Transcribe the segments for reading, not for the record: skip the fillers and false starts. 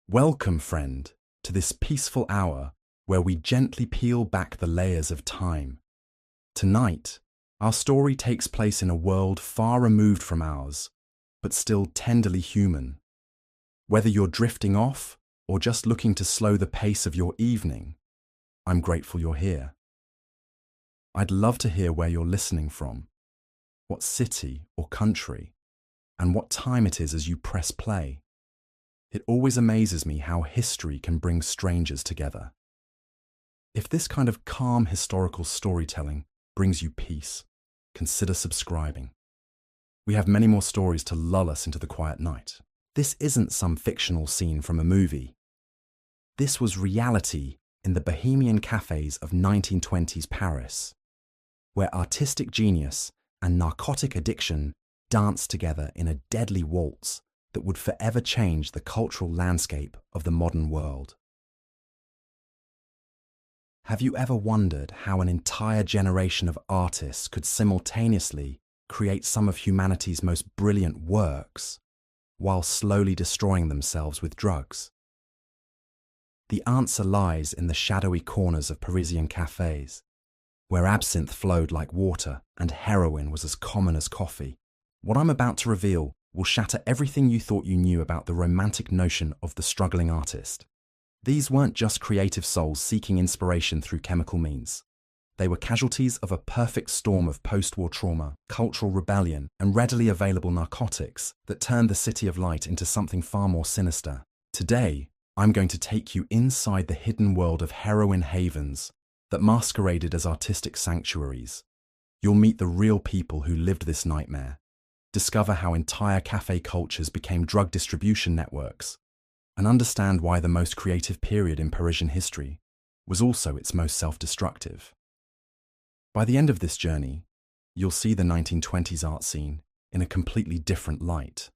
Welcome, friend, to this peaceful hour where we gently peel back the layers of time. Tonight, our story takes place in a world far removed from ours, but still tenderly human. Whether you're drifting off or just looking to slow the pace of your evening, I'm grateful you're here. I'd love to hear where you're listening from, what city or country, and what time it is as you press play. It always amazes me how history can bring strangers together. If this kind of calm historical storytelling brings you peace, consider subscribing. We have many more stories to lull us into the quiet night. This isn't some fictional scene from a movie. This was reality in the bohemian cafés of 1920s Paris, where artistic genius and narcotic addiction danced together in a deadly waltz that would forever change the cultural landscape of the modern world. Have you ever wondered how an entire generation of artists could simultaneously create some of humanity's most brilliant works while slowly destroying themselves with drugs? The answer lies in the shadowy corners of Parisian cafés, where absinthe flowed like water and heroin was as common as coffee. What I'm about to reveal will shatter everything you thought you knew about the romantic notion of the struggling artist. These weren't just creative souls seeking inspiration through chemical means. They were casualties of a perfect storm of post-war trauma, cultural rebellion, and readily available narcotics that turned the City of Light into something far more sinister. Today, I'm going to take you inside the hidden world of heroin havens that masqueraded as artistic sanctuaries. You'll meet the real people who lived this nightmare, discover how entire cafe cultures became drug distribution networks, and understand why the most creative period in Parisian history was also its most self-destructive. By the end of this journey, you'll see the 1920s art scene in a completely different light.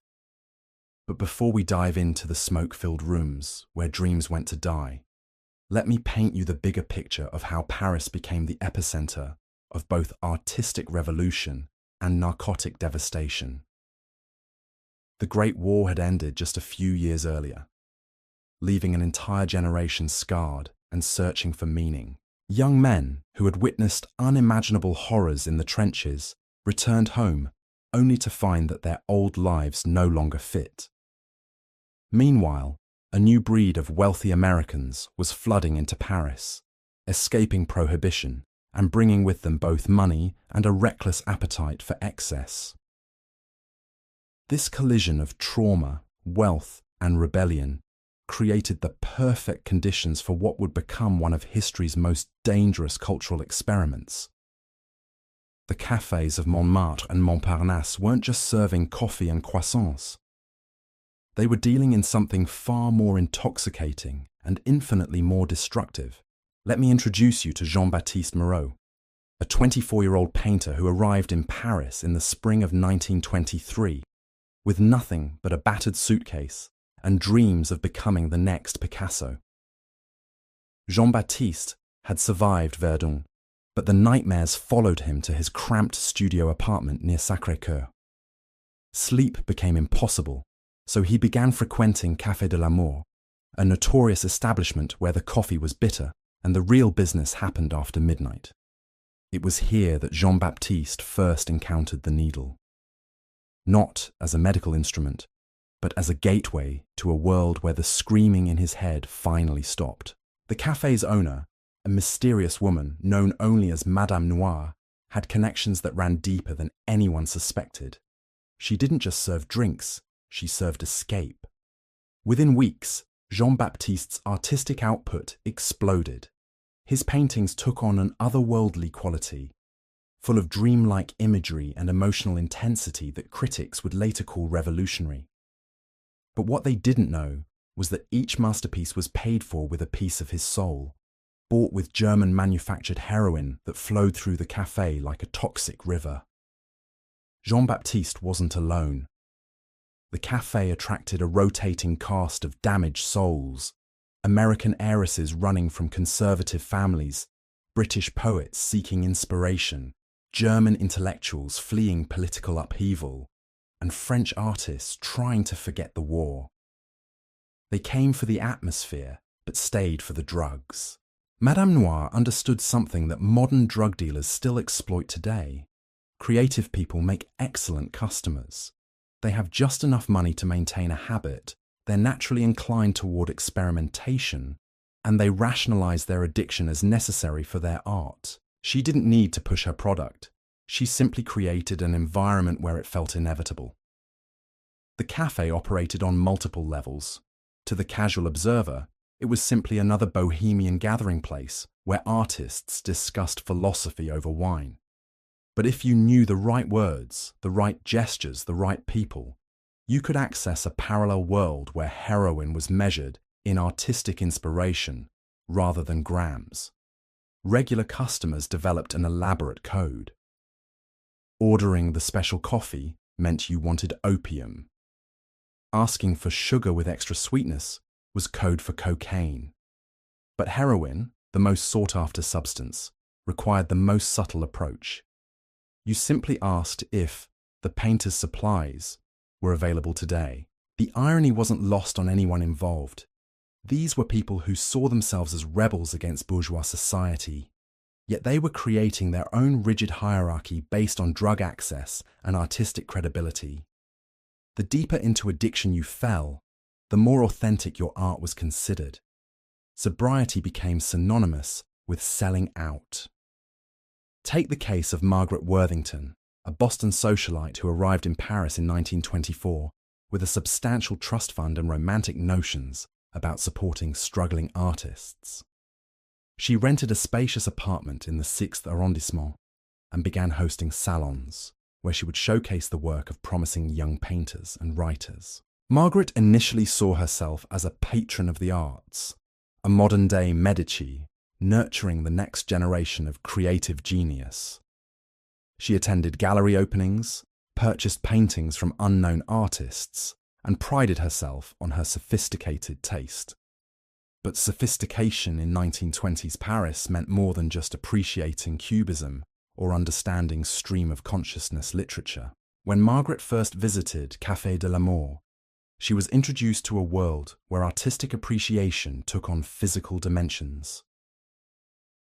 But before we dive into the smoke-filled rooms where dreams went to die, let me paint you the bigger picture of how Paris became the epicenter of both artistic revolution and narcotic devastation. The Great War had ended just a few years earlier, leaving an entire generation scarred and searching for meaning. Young men who had witnessed unimaginable horrors in the trenches returned home only to find that their old lives no longer fit. Meanwhile, a new breed of wealthy Americans was flooding into Paris, escaping prohibition and bringing with them both money and a reckless appetite for excess. This collision of trauma, wealth, and rebellion created the perfect conditions for what would become one of history's most dangerous cultural experiments. The cafés of Montmartre and Montparnasse weren't just serving coffee and croissants. They were dealing in something far more intoxicating and infinitely more destructive. Let me introduce you to Jean-Baptiste Moreau, a 24-year-old painter who arrived in Paris in the spring of 1923 with nothing but a battered suitcase and dreams of becoming the next Picasso. Jean-Baptiste had survived Verdun, but the nightmares followed him to his cramped studio apartment near Sacré-Cœur. Sleep became impossible, so he began frequenting Café de l'Amour, a notorious establishment where the coffee was bitter and the real business happened after midnight. It was here that Jean-Baptiste first encountered the needle. Not as a medical instrument, but as a gateway to a world where the screaming in his head finally stopped. The café's owner, a mysterious woman known only as Madame Noire, had connections that ran deeper than anyone suspected. She didn't just serve drinks, she served escape. Within weeks, Jean-Baptiste's artistic output exploded. His paintings took on an otherworldly quality, full of dreamlike imagery and emotional intensity that critics would later call revolutionary. But what they didn't know was that each masterpiece was paid for with a piece of his soul, bought with German-manufactured heroin that flowed through the café like a toxic river. Jean-Baptiste wasn't alone. The café attracted a rotating cast of damaged souls, American heiresses running from conservative families, British poets seeking inspiration, German intellectuals fleeing political upheaval, and French artists trying to forget the war. They came for the atmosphere, but stayed for the drugs. Madame Noire understood something that modern drug dealers still exploit today. Creative people make excellent customers. They have just enough money to maintain a habit, they're naturally inclined toward experimentation, and they rationalize their addiction as necessary for their art. She didn't need to push her product. She simply created an environment where it felt inevitable. The cafe operated on multiple levels. To the casual observer, it was simply another bohemian gathering place where artists discussed philosophy over wine. But if you knew the right words, the right gestures, the right people, you could access a parallel world where heroin was measured in artistic inspiration rather than grams. Regular customers developed an elaborate code. Ordering the special coffee meant you wanted opium. Asking for sugar with extra sweetness was code for cocaine. But heroin, the most sought-after substance, required the most subtle approach. You simply asked if the painter's supplies were available today. The irony wasn't lost on anyone involved. These were people who saw themselves as rebels against bourgeois society, yet they were creating their own rigid hierarchy based on drug access and artistic credibility. The deeper into addiction you fell, the more authentic your art was considered. Sobriety became synonymous with selling out. Take the case of Margaret Worthington, a Boston socialite who arrived in Paris in 1924 with a substantial trust fund and romantic notions about supporting struggling artists. She rented a spacious apartment in the 6th arrondissement and began hosting salons, where she would showcase the work of promising young painters and writers. Margaret initially saw herself as a patron of the arts, a modern-day Medici, nurturing the next generation of creative genius. She attended gallery openings, purchased paintings from unknown artists, and prided herself on her sophisticated taste. But sophistication in 1920s Paris meant more than just appreciating cubism or understanding stream of consciousness literature. When Margaret first visited Café de l'Amour, she was introduced to a world where artistic appreciation took on physical dimensions.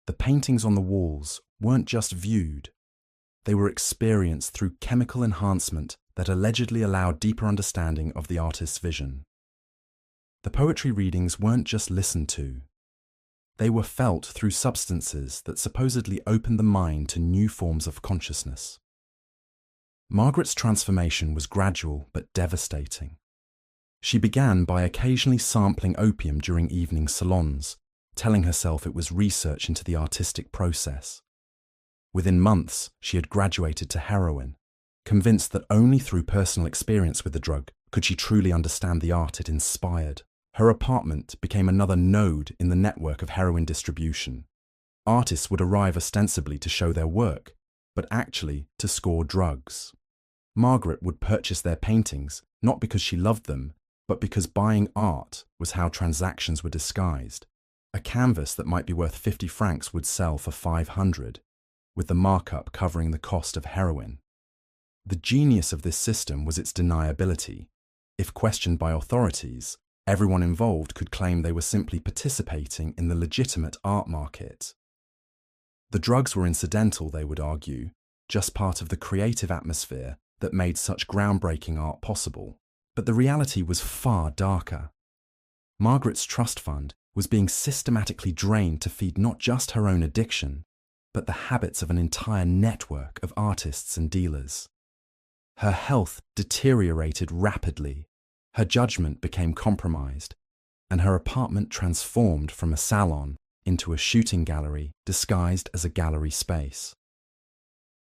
The paintings on the walls weren't just viewed, they were experienced through chemical enhancement that allegedly allowed deeper understanding of the artist's vision. The poetry readings weren't just listened to, they were felt through substances that supposedly opened the mind to new forms of consciousness. Margaret's transformation was gradual but devastating. She began by occasionally sampling opium during evening salons, telling herself it was research into the artistic process. Within months, she had graduated to heroin, convinced that only through personal experience with the drug could she truly understand the art it inspired. Her apartment became another node in the network of heroin distribution. Artists would arrive ostensibly to show their work, but actually to score drugs. Margaret would purchase their paintings not because she loved them, but because buying art was how transactions were disguised. A canvas that might be worth 50 francs would sell for 500, with the markup covering the cost of heroin. The genius of this system was its deniability. If questioned by authorities, everyone involved could claim they were simply participating in the legitimate art market. The drugs were incidental, they would argue, just part of the creative atmosphere that made such groundbreaking art possible. But the reality was far darker. Margaret's trust fund was being systematically drained to feed not just her own addiction, but the habits of an entire network of artists and dealers. Her health deteriorated rapidly, her judgment became compromised, and her apartment transformed from a salon into a shooting gallery disguised as a gallery space.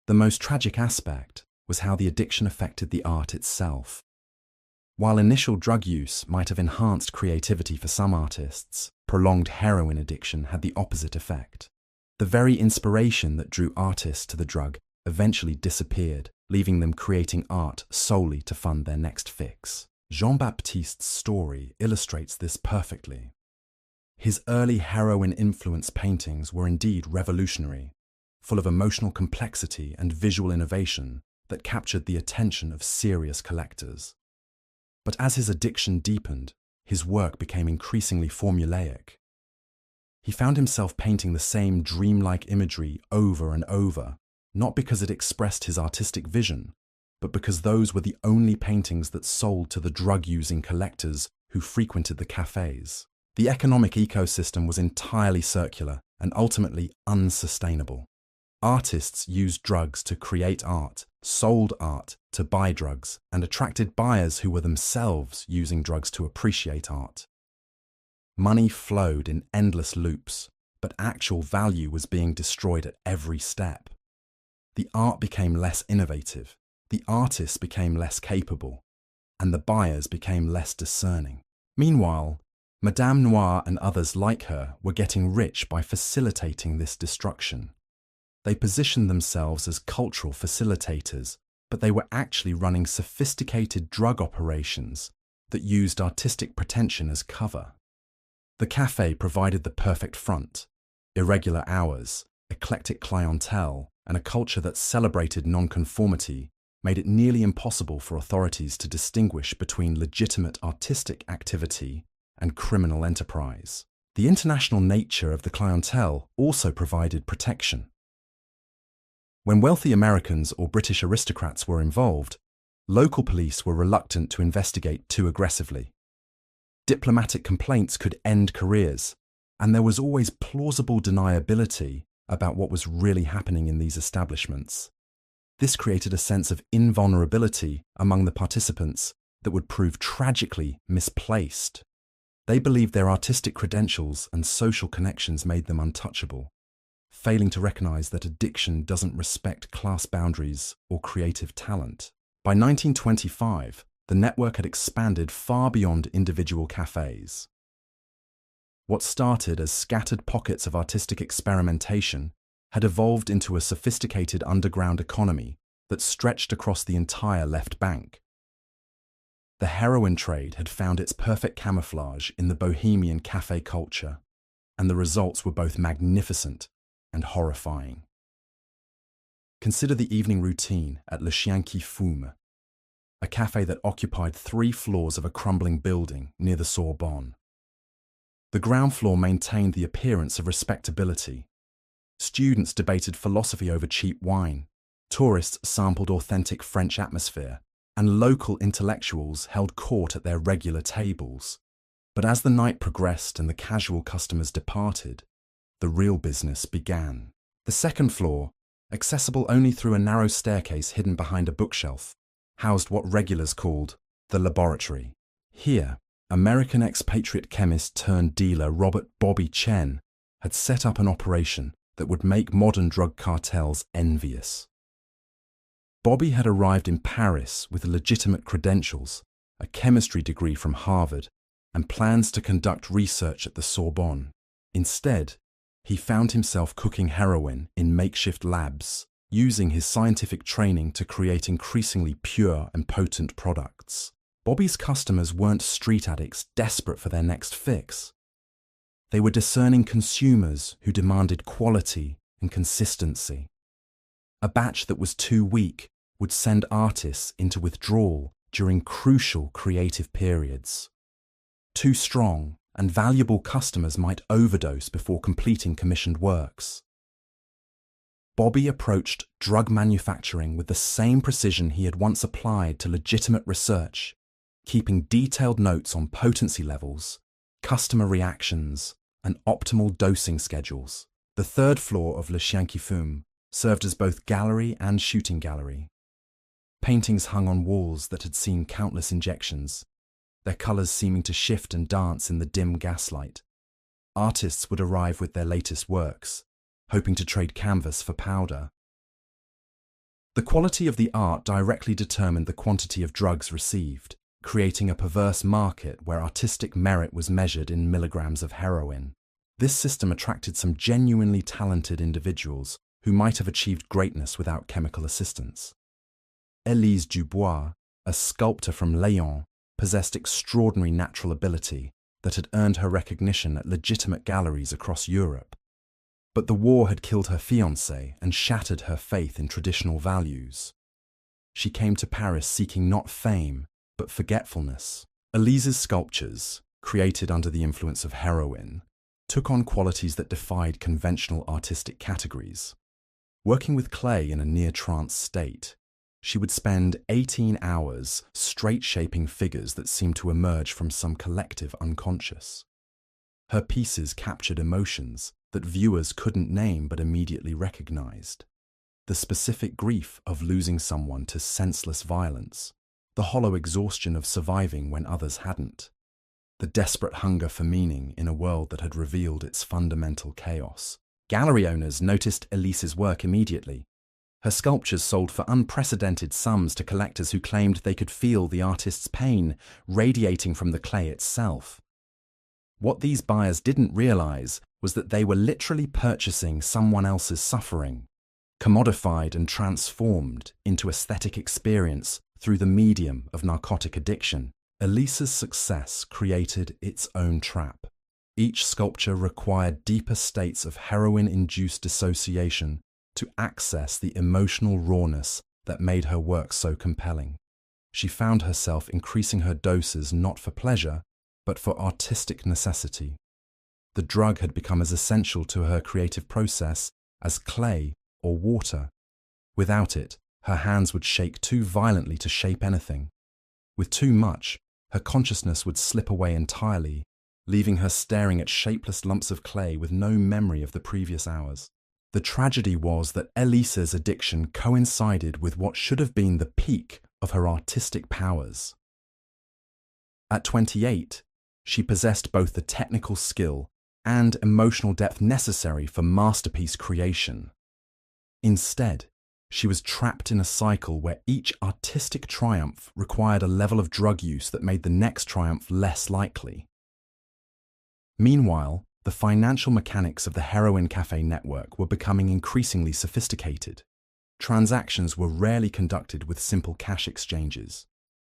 The most tragic aspect was how the addiction affected the art itself. While initial drug use might have enhanced creativity for some artists, prolonged heroin addiction had the opposite effect. The very inspiration that drew artists to the drug eventually disappeared, leaving them creating art solely to fund their next fix. Jean-Baptiste's story illustrates this perfectly. His early heroin-influenced paintings were indeed revolutionary, full of emotional complexity and visual innovation that captured the attention of serious collectors. But as his addiction deepened, his work became increasingly formulaic. He found himself painting the same dreamlike imagery over and over, not because it expressed his artistic vision, but because those were the only paintings that sold to the drug-using collectors who frequented the cafés. The economic ecosystem was entirely circular and ultimately unsustainable. Artists used drugs to create art, sold art to buy drugs, and attracted buyers who were themselves using drugs to appreciate art. Money flowed in endless loops, but actual value was being destroyed at every step. The art became less innovative, the artists became less capable, and the buyers became less discerning. Meanwhile, Madame Noire and others like her were getting rich by facilitating this destruction. They positioned themselves as cultural facilitators, but they were actually running sophisticated drug operations that used artistic pretension as cover. The café provided the perfect front: irregular hours, eclectic clientele, and a culture that celebrated nonconformity made it nearly impossible for authorities to distinguish between legitimate artistic activity and criminal enterprise. The international nature of the clientele also provided protection. When wealthy Americans or British aristocrats were involved, local police were reluctant to investigate too aggressively. Diplomatic complaints could end careers, and there was always plausible deniability about what was really happening in these establishments. This created a sense of invulnerability among the participants that would prove tragically misplaced. They believed their artistic credentials and social connections made them untouchable, failing to recognize that addiction doesn't respect class boundaries or creative talent. By 1925, the network had expanded far beyond individual cafes. What started as scattered pockets of artistic experimentation had evolved into a sophisticated underground economy that stretched across the entire left bank. The heroin trade had found its perfect camouflage in the bohemian café culture, and the results were both magnificent and horrifying. Consider the evening routine at Le Chien qui Fume, a café that occupied 3 floors of a crumbling building near the Sorbonne. The ground floor maintained the appearance of respectability. Students debated philosophy over cheap wine, tourists sampled authentic French atmosphere, and local intellectuals held court at their regular tables. But as the night progressed and the casual customers departed, the real business began. The second floor, accessible only through a narrow staircase hidden behind a bookshelf, housed what regulars called the laboratory. Here, American expatriate chemist turned dealer Robert Bobby Chen had set up an operation that would make modern drug cartels envious. Bobby had arrived in Paris with legitimate credentials, a chemistry degree from Harvard, and plans to conduct research at the Sorbonne. Instead, he found himself cooking heroin in makeshift labs, using his scientific training to create increasingly pure and potent products. Bobby's customers weren't street addicts desperate for their next fix. They were discerning consumers who demanded quality and consistency. A batch that was too weak would send artists into withdrawal during crucial creative periods. Too strong and valuable customers might overdose before completing commissioned works. Bobby approached drug manufacturing with the same precision he had once applied to legitimate research, keeping detailed notes on potency levels, customer reactions, and optimal dosing schedules. The third floor of Le Chien qui Fume served as both gallery and shooting gallery. Paintings hung on walls that had seen countless injections, their colours seeming to shift and dance in the dim gaslight. Artists would arrive with their latest works, hoping to trade canvas for powder. The quality of the art directly determined the quantity of drugs received, creating a perverse market where artistic merit was measured in milligrams of heroin. This system attracted some genuinely talented individuals who might have achieved greatness without chemical assistance. Élise Dubois, a sculptor from Lyon, possessed extraordinary natural ability that had earned her recognition at legitimate galleries across Europe. But the war had killed her fiancé and shattered her faith in traditional values. She came to Paris seeking not fame, but forgetfulness. Élise's sculptures, created under the influence of heroin, took on qualities that defied conventional artistic categories. Working with clay in a near-trance state, she would spend 18 hours straight-shaping figures that seemed to emerge from some collective unconscious. Her pieces captured emotions that viewers couldn't name but immediately recognized. The specific grief of losing someone to senseless violence, the hollow exhaustion of surviving when others hadn't, the desperate hunger for meaning in a world that had revealed its fundamental chaos. Gallery owners noticed Elise's work immediately. Her sculptures sold for unprecedented sums to collectors who claimed they could feel the artist's pain radiating from the clay itself. What these buyers didn't realize was that they were literally purchasing someone else's suffering, commodified and transformed into aesthetic experience through the medium of narcotic addiction. Elise's success created its own trap. Each sculpture required deeper states of heroin-induced dissociation to access the emotional rawness that made her work so compelling. She found herself increasing her doses not for pleasure, but for artistic necessity. The drug had become as essential to her creative process as clay or water. Without it, her hands would shake too violently to shape anything. With too much, her consciousness would slip away entirely, leaving her staring at shapeless lumps of clay with no memory of the previous hours. The tragedy was that Elise's addiction coincided with what should have been the peak of her artistic powers. At 28, she possessed both the technical skill and emotional depth necessary for masterpiece creation. Instead, she was trapped in a cycle where each artistic triumph required a level of drug use that made the next triumph less likely. Meanwhile, the financial mechanics of the heroin cafe network were becoming increasingly sophisticated. Transactions were rarely conducted with simple cash exchanges.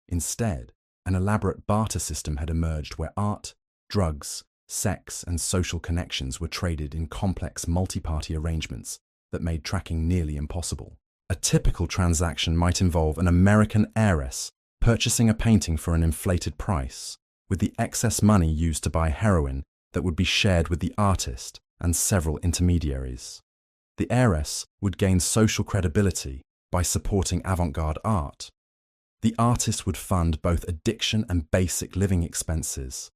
Instead, an elaborate barter system had emerged where art, drugs, sex, and social connections were traded in complex multi-party arrangements that made tracking nearly impossible. A typical transaction might involve an American heiress purchasing a painting for an inflated price, with the excess money used to buy heroin that would be shared with the artist and several intermediaries. The heiress would gain social credibility by supporting avant-garde art. The artist would fund both addiction and basic living expenses,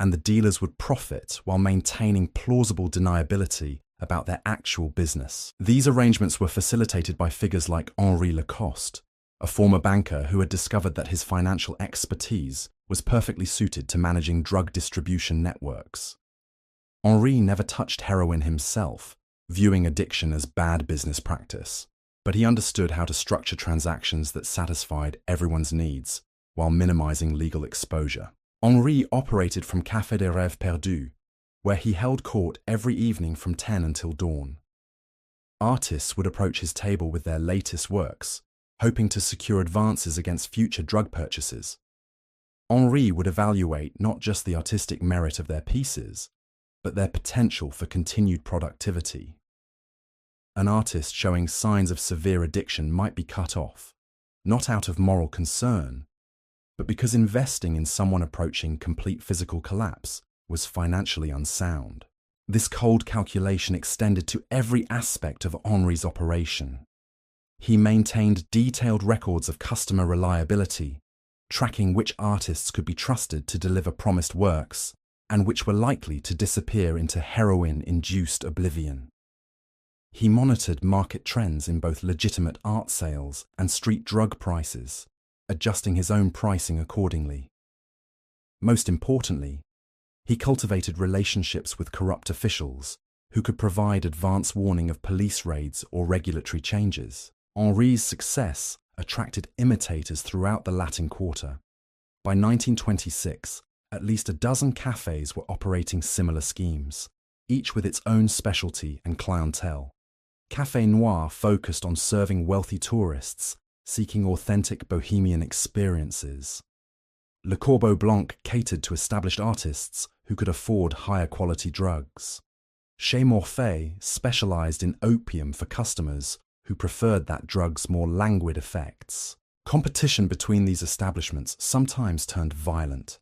and the dealers would profit while maintaining plausible deniability about their actual business. These arrangements were facilitated by figures like Henri Lacoste, a former banker who had discovered that his financial expertise was perfectly suited to managing drug distribution networks. Henri never touched heroin himself, viewing addiction as bad business practice, but he understood how to structure transactions that satisfied everyone's needs while minimizing legal exposure. Henri operated from Café des Rêves Perdus, where he held court every evening from 10 until dawn. Artists would approach his table with their latest works, hoping to secure advances against future drug purchases. Henri would evaluate not just the artistic merit of their pieces, but their potential for continued productivity. An artist showing signs of severe addiction might be cut off, not out of moral concern, but because investing in someone approaching complete physical collapse was financially unsound. This cold calculation extended to every aspect of Henri's operation. He maintained detailed records of customer reliability, tracking which artists could be trusted to deliver promised works and which were likely to disappear into heroin-induced oblivion. He monitored market trends in both legitimate art sales and street drug prices, adjusting his own pricing accordingly. Most importantly, he cultivated relationships with corrupt officials who could provide advance warning of police raids or regulatory changes. Henri's success attracted imitators throughout the Latin Quarter. By 1926, at least a dozen cafés were operating similar schemes, each with its own specialty and clientele. Café Noir focused on serving wealthy tourists seeking authentic bohemian experiences. Le Corbeau Blanc catered to established artists who could afford higher quality drugs. Chez Morphet specialized in opium for customers who preferred that drug's more languid effects. Competition between these establishments sometimes turned violent.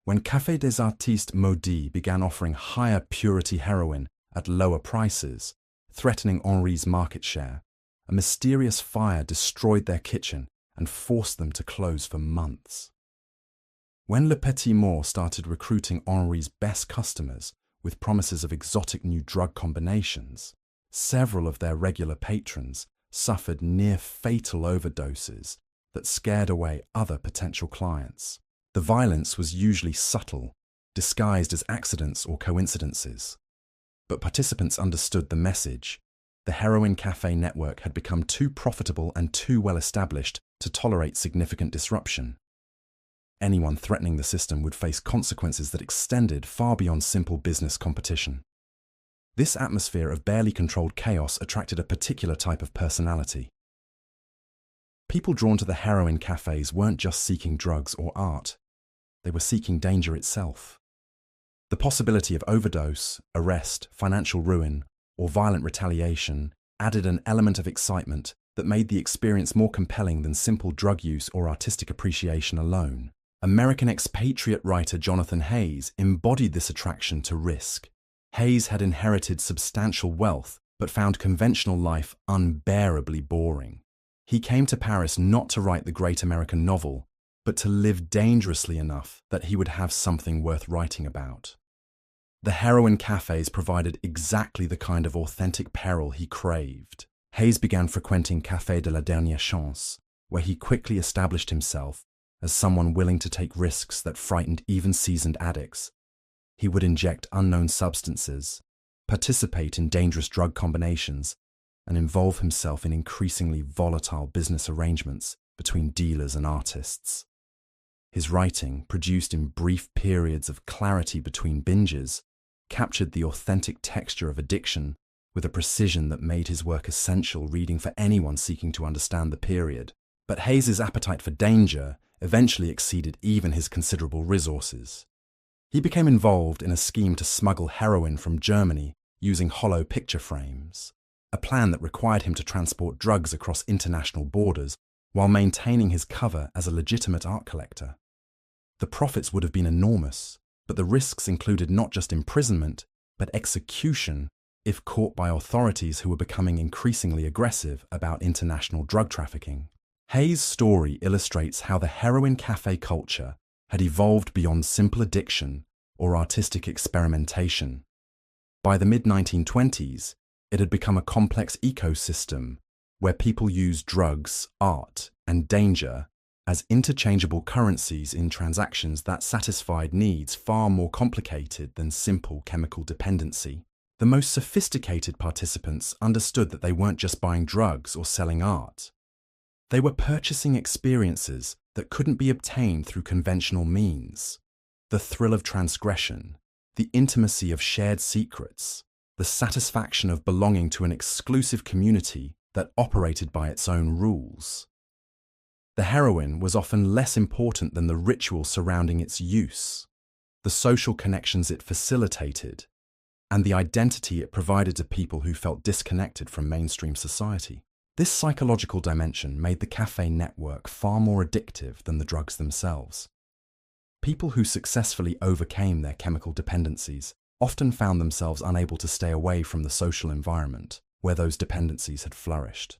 When Café des Artistes Maudits began offering higher purity heroin at lower prices, threatening Henri's market share, a mysterious fire destroyed their kitchen and forced them to close for months. When Le Petit Mort started recruiting Henri's best customers with promises of exotic new drug combinations, several of their regular patrons suffered near-fatal overdoses that scared away other potential clients. The violence was usually subtle, disguised as accidents or coincidences. But participants understood the message. The heroin cafe network had become too profitable and too well established to tolerate significant disruption. Anyone threatening the system would face consequences that extended far beyond simple business competition. This atmosphere of barely controlled chaos attracted a particular type of personality. People drawn to the heroin cafes weren't just seeking drugs or art. They were seeking danger itself. The possibility of overdose, arrest, financial ruin, or violent retaliation added an element of excitement that made the experience more compelling than simple drug use or artistic appreciation alone. American expatriate writer Jonathan Hayes embodied this attraction to risk. Hayes had inherited substantial wealth but found conventional life unbearably boring. He came to Paris not to write the great American novel, but to live dangerously enough that he would have something worth writing about. The heroin cafes provided exactly the kind of authentic peril he craved. Hayes began frequenting Café de la Dernière Chance, where he quickly established himself as someone willing to take risks that frightened even seasoned addicts. He would inject unknown substances, participate in dangerous drug combinations, and involve himself in increasingly volatile business arrangements between dealers and artists. His writing, produced in brief periods of clarity between binges, captured the authentic texture of addiction with a precision that made his work essential reading for anyone seeking to understand the period. But Hayes's appetite for danger eventually exceeded even his considerable resources. He became involved in a scheme to smuggle heroin from Germany using hollow picture frames, a plan that required him to transport drugs across international borders while maintaining his cover as a legitimate art collector. The profits would have been enormous, but the risks included not just imprisonment, but execution if caught by authorities who were becoming increasingly aggressive about international drug trafficking. Hayes' story illustrates how the heroin cafe culture had evolved beyond simple addiction or artistic experimentation. By the mid-1920s, it had become a complex ecosystem where people used drugs, art, and danger as interchangeable currencies in transactions that satisfied needs far more complicated than simple chemical dependency. The most sophisticated participants understood that they weren't just buying drugs or selling art. They were purchasing experiences that couldn't be obtained through conventional means. The thrill of transgression, the intimacy of shared secrets, the satisfaction of belonging to an exclusive community that operated by its own rules. The heroin was often less important than the ritual surrounding its use, the social connections it facilitated, and the identity it provided to people who felt disconnected from mainstream society. This psychological dimension made the cafe network far more addictive than the drugs themselves. People who successfully overcame their chemical dependencies often found themselves unable to stay away from the social environment where those dependencies had flourished.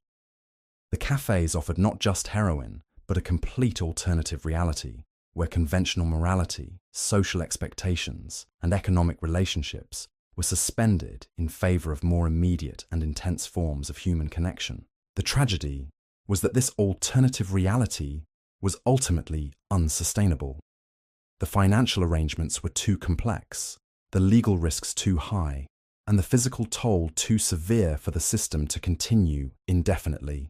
The cafes offered not just heroin, but a complete alternative reality where conventional morality, social expectations, and economic relationships were suspended in favor of more immediate and intense forms of human connection. The tragedy was that this alternative reality was ultimately unsustainable. The financial arrangements were too complex, the legal risks too high, and the physical toll too severe for the system to continue indefinitely.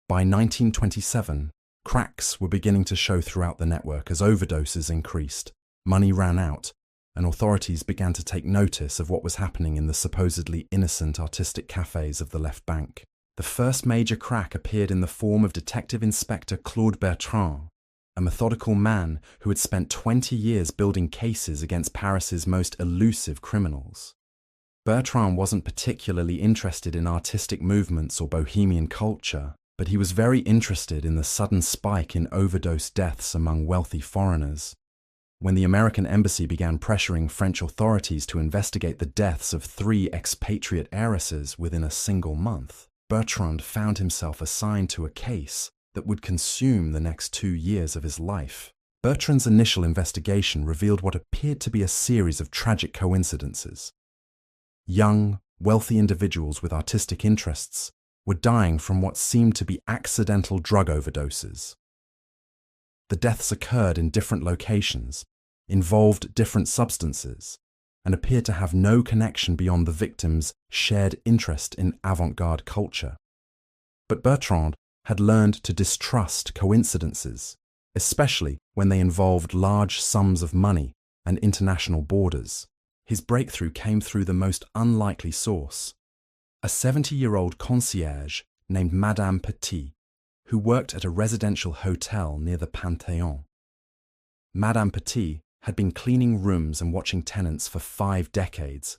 By 1927, cracks were beginning to show throughout the network as overdoses increased, money ran out, and authorities began to take notice of what was happening in the supposedly innocent artistic cafes of the left bank. The first major crack appeared in the form of Detective Inspector Claude Bertrand, a methodical man who had spent 20 years building cases against Paris's most elusive criminals. Bertrand wasn't particularly interested in artistic movements or bohemian culture, but he was very interested in the sudden spike in overdose deaths among wealthy foreigners. When the American embassy began pressuring French authorities to investigate the deaths of 3 expatriate heiresses within a single month, Bertrand found himself assigned to a case that would consume the next 2 years of his life. Bertrand's initial investigation revealed what appeared to be a series of tragic coincidences. Young, wealthy individuals with artistic interests were dying from what seemed to be accidental drug overdoses. The deaths occurred in different locations, involved different substances, and appeared to have no connection beyond the victims' shared interest in avant-garde culture. But Bertrand had learned to distrust coincidences, especially when they involved large sums of money and international borders. His breakthrough came through the most unlikely source: a 70-year-old concierge named Madame Petit, who worked at a residential hotel near the Panthéon. Madame Petit had been cleaning rooms and watching tenants for 5 decades,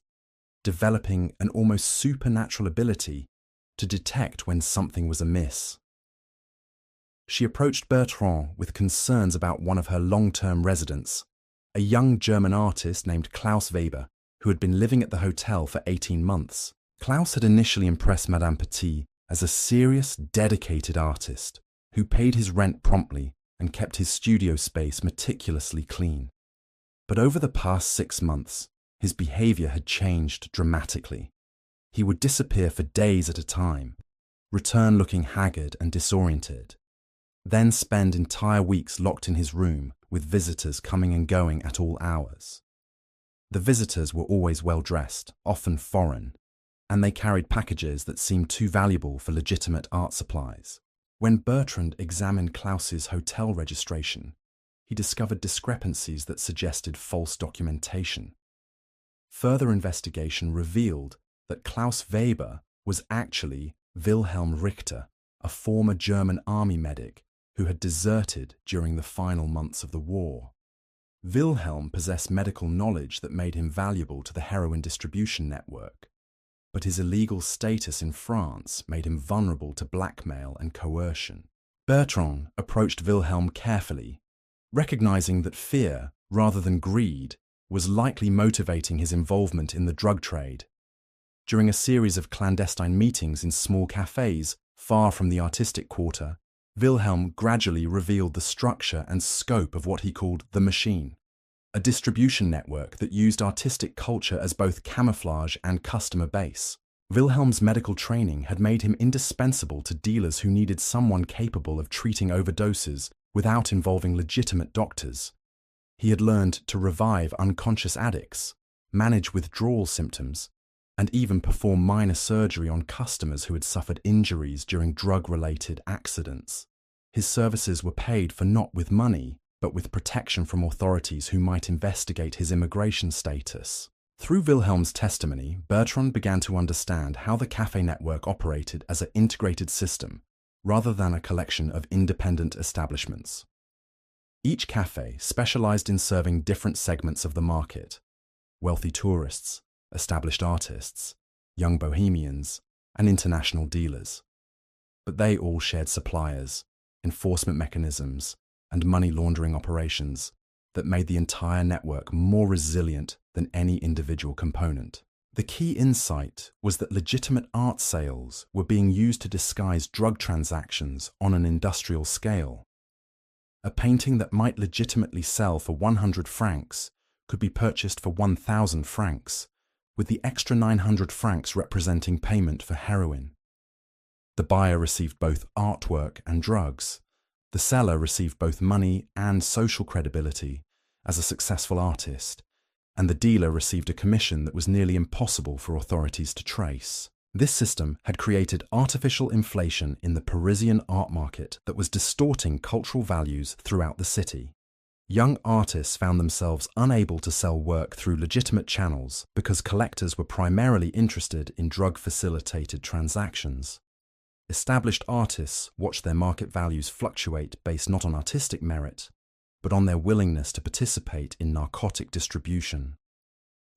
developing an almost supernatural ability to detect when something was amiss. She approached Bertrand with concerns about one of her long-term residents, a young German artist named Klaus Weber, who had been living at the hotel for 18 months. Klaus had initially impressed Madame Petit as a serious, dedicated artist who paid his rent promptly and kept his studio space meticulously clean. But over the past 6 months, his behavior had changed dramatically. He would disappear for days at a time, return looking haggard and disoriented, then spend entire weeks locked in his room with visitors coming and going at all hours. The visitors were always well-dressed, often foreign, and they carried packages that seemed too valuable for legitimate art supplies. When Bertrand examined Klaus's hotel registration, he discovered discrepancies that suggested false documentation. Further investigation revealed that Klaus Weber was actually Wilhelm Richter, a former German army medic who had deserted during the final months of the war. Wilhelm possessed medical knowledge that made him valuable to the heroin distribution network, but his illegal status in France made him vulnerable to blackmail and coercion. Bertrand approached Wilhelm carefully, recognizing that fear, rather than greed, was likely motivating his involvement in the drug trade. During a series of clandestine meetings in small cafés far from the artistic quarter, Wilhelm gradually revealed the structure and scope of what he called the machine, a distribution network that used artistic culture as both camouflage and customer base. Wilhelm's medical training had made him indispensable to dealers who needed someone capable of treating overdoses without involving legitimate doctors. He had learned to revive unconscious addicts, manage withdrawal symptoms, and even perform minor surgery on customers who had suffered injuries during drug-related accidents. His services were paid for not with money, but with protection from authorities who might investigate his immigration status. Through Wilhelm's testimony, Bertrand began to understand how the café network operated as an integrated system, rather than a collection of independent establishments. Each café specialized in serving different segments of the market: wealthy tourists, established artists, young bohemians, and international dealers. But they all shared suppliers, enforcement mechanisms, and money laundering operations that made the entire network more resilient than any individual component. The key insight was that legitimate art sales were being used to disguise drug transactions on an industrial scale. A painting that might legitimately sell for 100 francs could be purchased for 1,000 francs, with the extra 900 francs representing payment for heroin. The buyer received both artwork and drugs. The seller received both money and social credibility as a successful artist, and the dealer received a commission that was nearly impossible for authorities to trace. This system had created artificial inflation in the Parisian art market that was distorting cultural values throughout the city. Young artists found themselves unable to sell work through legitimate channels because collectors were primarily interested in drug-facilitated transactions. Established artists watched their market values fluctuate based not on artistic merit, but on their willingness to participate in narcotic distribution.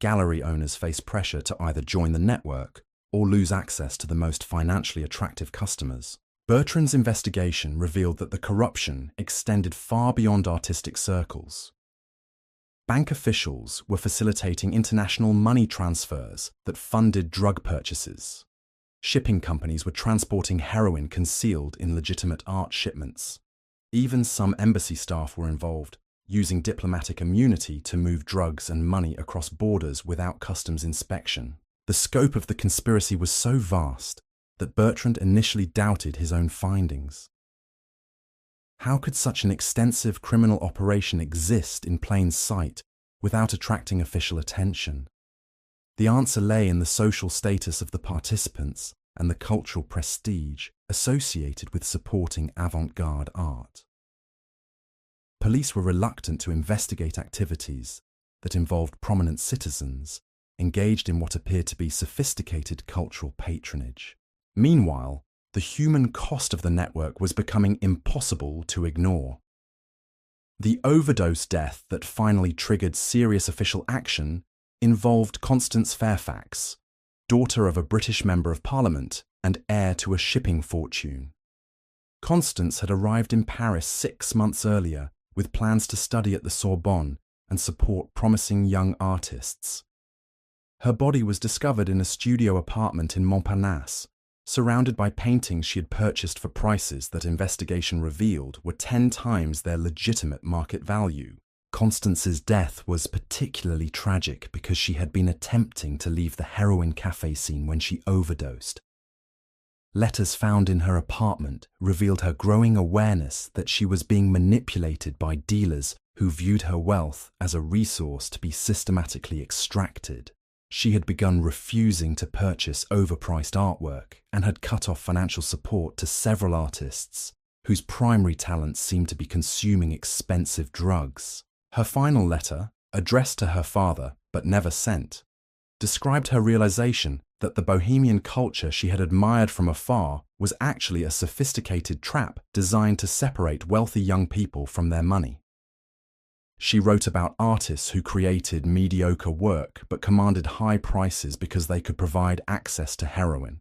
Gallery owners faced pressure to either join the network or lose access to the most financially attractive customers. Bertrand's investigation revealed that the corruption extended far beyond artistic circles. Bank officials were facilitating international money transfers that funded drug purchases. Shipping companies were transporting heroin concealed in legitimate art shipments. Even some embassy staff were involved, using diplomatic immunity to move drugs and money across borders without customs inspection. The scope of the conspiracy was so vast that Bertrand initially doubted his own findings. How could such an extensive criminal operation exist in plain sight without attracting official attention? The answer lay in the social status of the participants and the cultural prestige associated with supporting avant-garde art. Police were reluctant to investigate activities that involved prominent citizens engaged in what appeared to be sophisticated cultural patronage. Meanwhile, the human cost of the network was becoming impossible to ignore. The overdose death that finally triggered serious official action involved Constance Fairfax, daughter of a British Member of Parliament and heir to a shipping fortune. Constance had arrived in Paris 6 months earlier with plans to study at the Sorbonne and support promising young artists. Her body was discovered in a studio apartment in Montparnasse, surrounded by paintings she had purchased for prices that investigation revealed were 10 times their legitimate market value. Constance's death was particularly tragic because she had been attempting to leave the Heroin cafe scene when she overdosed. Letters found in her apartment revealed her growing awareness that she was being manipulated by dealers who viewed her wealth as a resource to be systematically extracted. She had begun refusing to purchase overpriced artwork and had cut off financial support to several artists whose primary talents seemed to be consuming expensive drugs. Her final letter, addressed to her father but never sent, described her realization that the bohemian culture she had admired from afar was actually a sophisticated trap designed to separate wealthy young people from their money. She wrote about artists who created mediocre work but commanded high prices because they could provide access to heroin,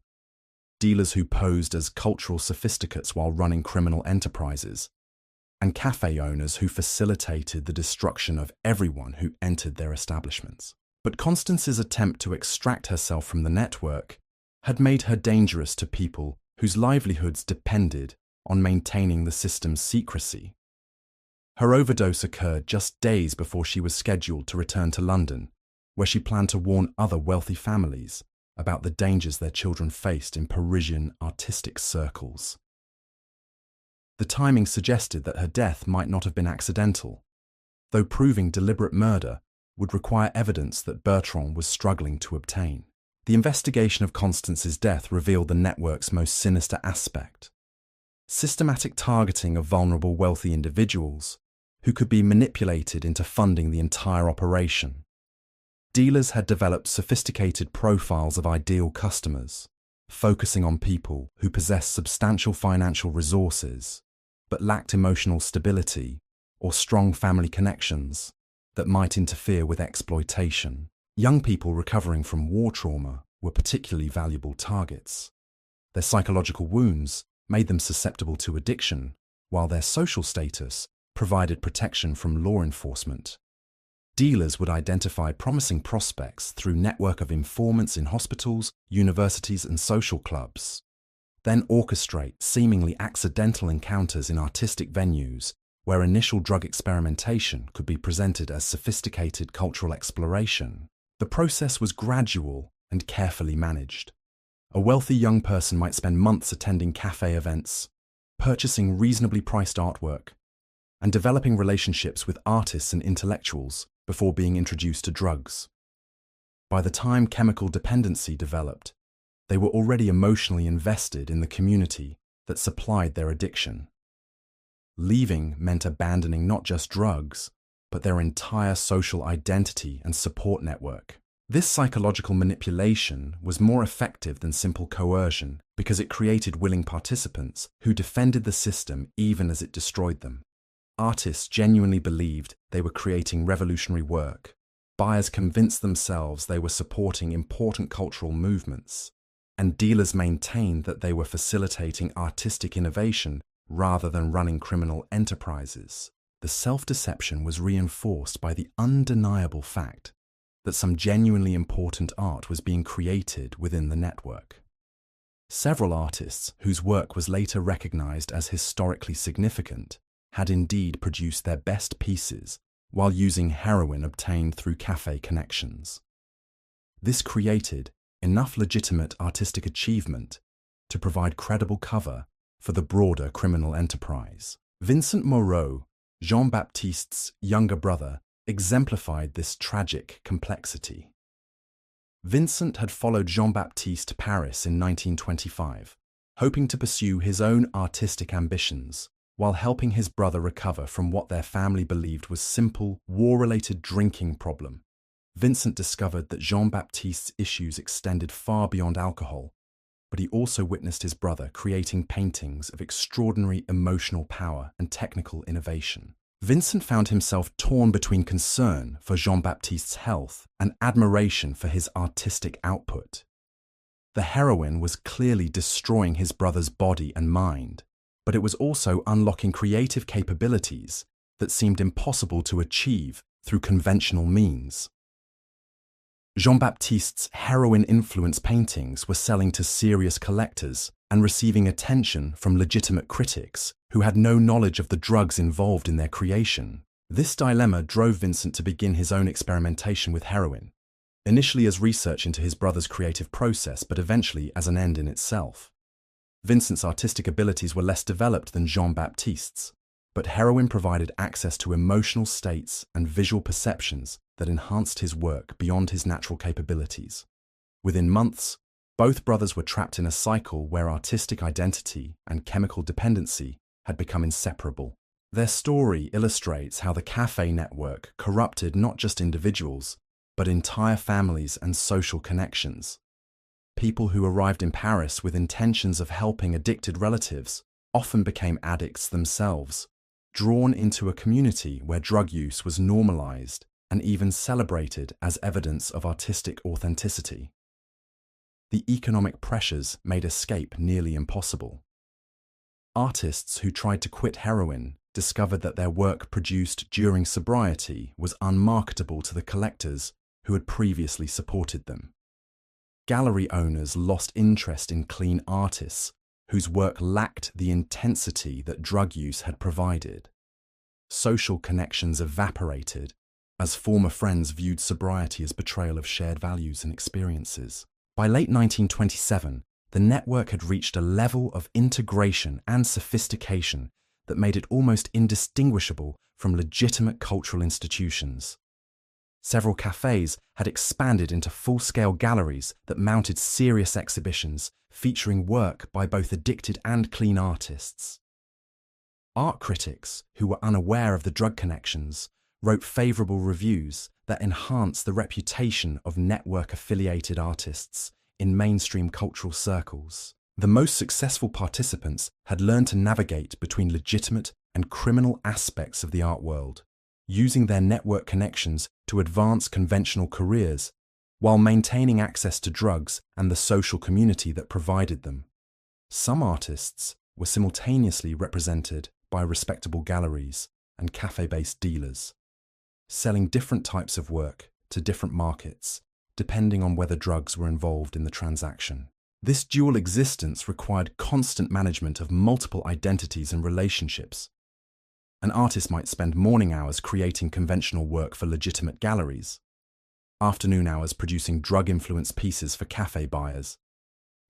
dealers who posed as cultural sophisticates while running criminal enterprises, and cafe owners who facilitated the destruction of everyone who entered their establishments. But Constance's attempt to extract herself from the network had made her dangerous to people whose livelihoods depended on maintaining the system's secrecy. Her overdose occurred just days before she was scheduled to return to London, where she planned to warn other wealthy families about the dangers their children faced in Parisian artistic circles. The timing suggested that her death might not have been accidental, though proving deliberate murder would require evidence that Bertrand was struggling to obtain. The investigation of Constance's death revealed the network's most sinister aspect: systematic targeting of vulnerable wealthy individuals who could be manipulated into funding the entire operation. Dealers had developed sophisticated profiles of ideal customers, focusing on people who possessed substantial financial resources but lacked emotional stability or strong family connections that might interfere with exploitation. Young people recovering from war trauma were particularly valuable targets. Their psychological wounds made them susceptible to addiction, while their social status provided protection from law enforcement. Dealers would identify promising prospects through network of informants in hospitals, universities, and social clubs, then orchestrate seemingly accidental encounters in artistic venues where initial drug experimentation could be presented as sophisticated cultural exploration. The process was gradual and carefully managed. A wealthy young person might spend months attending cafe events, purchasing reasonably priced artwork, and developing relationships with artists and intellectuals before being introduced to drugs. By the time chemical dependency developed, they were already emotionally invested in the community that supplied their addiction. Leaving meant abandoning not just drugs, but their entire social identity and support network. This psychological manipulation was more effective than simple coercion because it created willing participants who defended the system even as it destroyed them. Artists genuinely believed they were creating revolutionary work. Buyers convinced themselves they were supporting important cultural movements, and dealers maintained that they were facilitating artistic innovation rather than running criminal enterprises. the self-deception was reinforced by the undeniable fact that some genuinely important art was being created within the network. Several artists, whose work was later recognized as historically significant, had indeed produced their best pieces while using heroin obtained through café connections. This created enough legitimate artistic achievement to provide credible cover for the broader criminal enterprise. Vincent Moreau, Jean-Baptiste's younger brother, exemplified this tragic complexity. Vincent had followed Jean-Baptiste to Paris in 1925, hoping to pursue his own artistic ambitions while helping his brother recover from what their family believed was simple, war-related drinking problem. Vincent discovered that Jean-Baptiste's issues extended far beyond alcohol, but he also witnessed his brother creating paintings of extraordinary emotional power and technical innovation. Vincent found himself torn between concern for Jean-Baptiste's health and admiration for his artistic output. The heroin was clearly destroying his brother's body and mind, but it was also unlocking creative capabilities that seemed impossible to achieve through conventional means. Jean-Baptiste's heroin-influenced paintings were selling to serious collectors and receiving attention from legitimate critics who had no knowledge of the drugs involved in their creation. This dilemma drove Vincent to begin his own experimentation with heroin, initially as research into his brother's creative process, but eventually as an end in itself. Vincent's artistic abilities were less developed than Jean-Baptiste's, but heroin provided access to emotional states and visual perceptions that enhanced his work beyond his natural capabilities. Within months, both brothers were trapped in a cycle where artistic identity and chemical dependency had become inseparable. Their story illustrates how the café network corrupted not just individuals, but entire families and social connections. People who arrived in Paris with intentions of helping addicted relatives often became addicts themselves, drawn into a community where drug use was normalized and even celebrated as evidence of artistic authenticity. The economic pressures made escape nearly impossible. Artists who tried to quit heroin discovered that their work produced during sobriety was unmarketable to the collectors who had previously supported them. Gallery owners lost interest in clean artists whose work lacked the intensity that drug use had provided. Social connections evaporated as former friends viewed sobriety as betrayal of shared values and experiences. By late 1927, the network had reached a level of integration and sophistication that made it almost indistinguishable from legitimate cultural institutions. Several cafés had expanded into full-scale galleries that mounted serious exhibitions featuring work by both addicted and clean artists. Art critics, who were unaware of the drug connections, wrote favourable reviews that enhanced the reputation of network-affiliated artists in mainstream cultural circles. The most successful participants had learned to navigate between legitimate and criminal aspects of the art world, using their network connections to advance conventional careers while maintaining access to drugs and the social community that provided them. Some artists were simultaneously represented by respectable galleries and café-based dealers, selling different types of work to different markets, depending on whether drugs were involved in the transaction. This dual existence required constant management of multiple identities and relationships. An artist might spend morning hours creating conventional work for legitimate galleries, afternoon hours producing drug-influenced pieces for café buyers,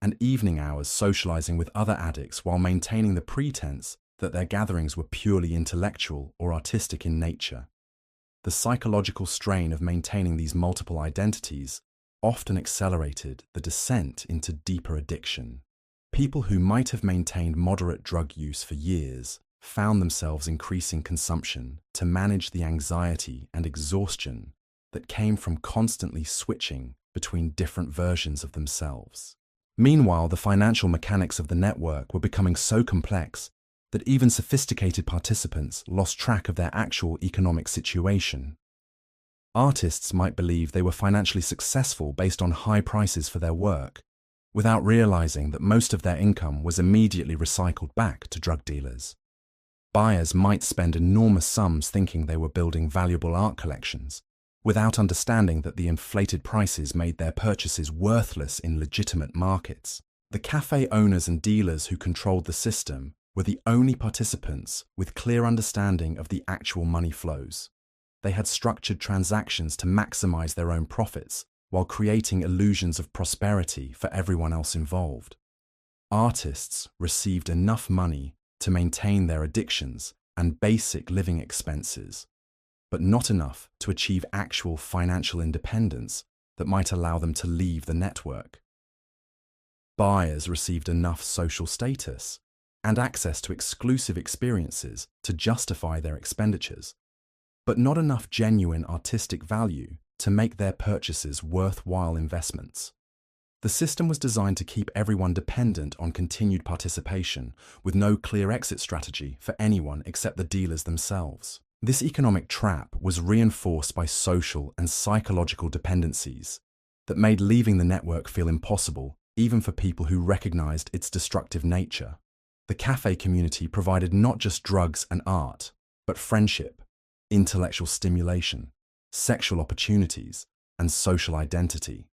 and evening hours socializing with other addicts while maintaining the pretense that their gatherings were purely intellectual or artistic in nature. The psychological strain of maintaining these multiple identities often accelerated the descent into deeper addiction. People who might have maintained moderate drug use for years found themselves increasing consumption to manage the anxiety and exhaustion that came from constantly switching between different versions of themselves. Meanwhile, the financial mechanics of the network were becoming so complex that even sophisticated participants lost track of their actual economic situation. Artists might believe they were financially successful based on high prices for their work, without realizing that most of their income was immediately recycled back to drug dealers. Buyers might spend enormous sums thinking they were building valuable art collections, without understanding that the inflated prices made their purchases worthless in legitimate markets. The cafe owners and dealers who controlled the system were the only participants with clear understanding of the actual money flows. They had structured transactions to maximize their own profits while creating illusions of prosperity for everyone else involved. Artists received enough money to maintain their addictions and basic living expenses, but not enough to achieve actual financial independence that might allow them to leave the network. Buyers received enough social status and access to exclusive experiences to justify their expenditures, but not enough genuine artistic value to make their purchases worthwhile investments. The system was designed to keep everyone dependent on continued participation, with no clear exit strategy for anyone except the dealers themselves. This economic trap was reinforced by social and psychological dependencies that made leaving the network feel impossible, even for people who recognized its destructive nature. The cafe community provided not just drugs and art, but friendship, intellectual stimulation, sexual opportunities, and social identity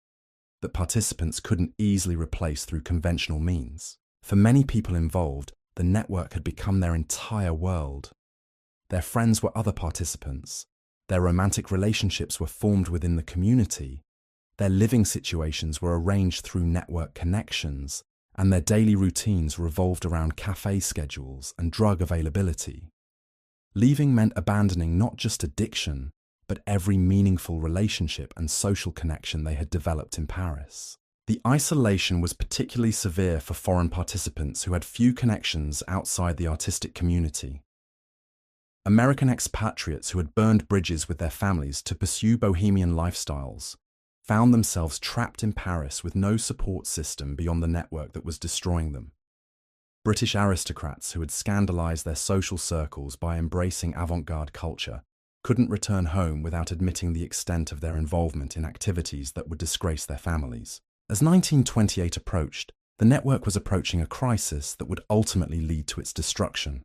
that participants couldn't easily replace through conventional means. For many people involved, the network had become their entire world. Their friends were other participants, their romantic relationships were formed within the community, their living situations were arranged through network connections, and their daily routines revolved around cafe schedules and drug availability. Leaving meant abandoning not just addiction, but every meaningful relationship and social connection they had developed in Paris. The isolation was particularly severe for foreign participants who had few connections outside the artistic community. American expatriates who had burned bridges with their families to pursue bohemian lifestyles found themselves trapped in Paris with no support system beyond the network that was destroying them. British aristocrats who had scandalized their social circles by embracing avant-garde culture couldn't return home without admitting the extent of their involvement in activities that would disgrace their families. As 1928 approached, the network was approaching a crisis that would ultimately lead to its destruction.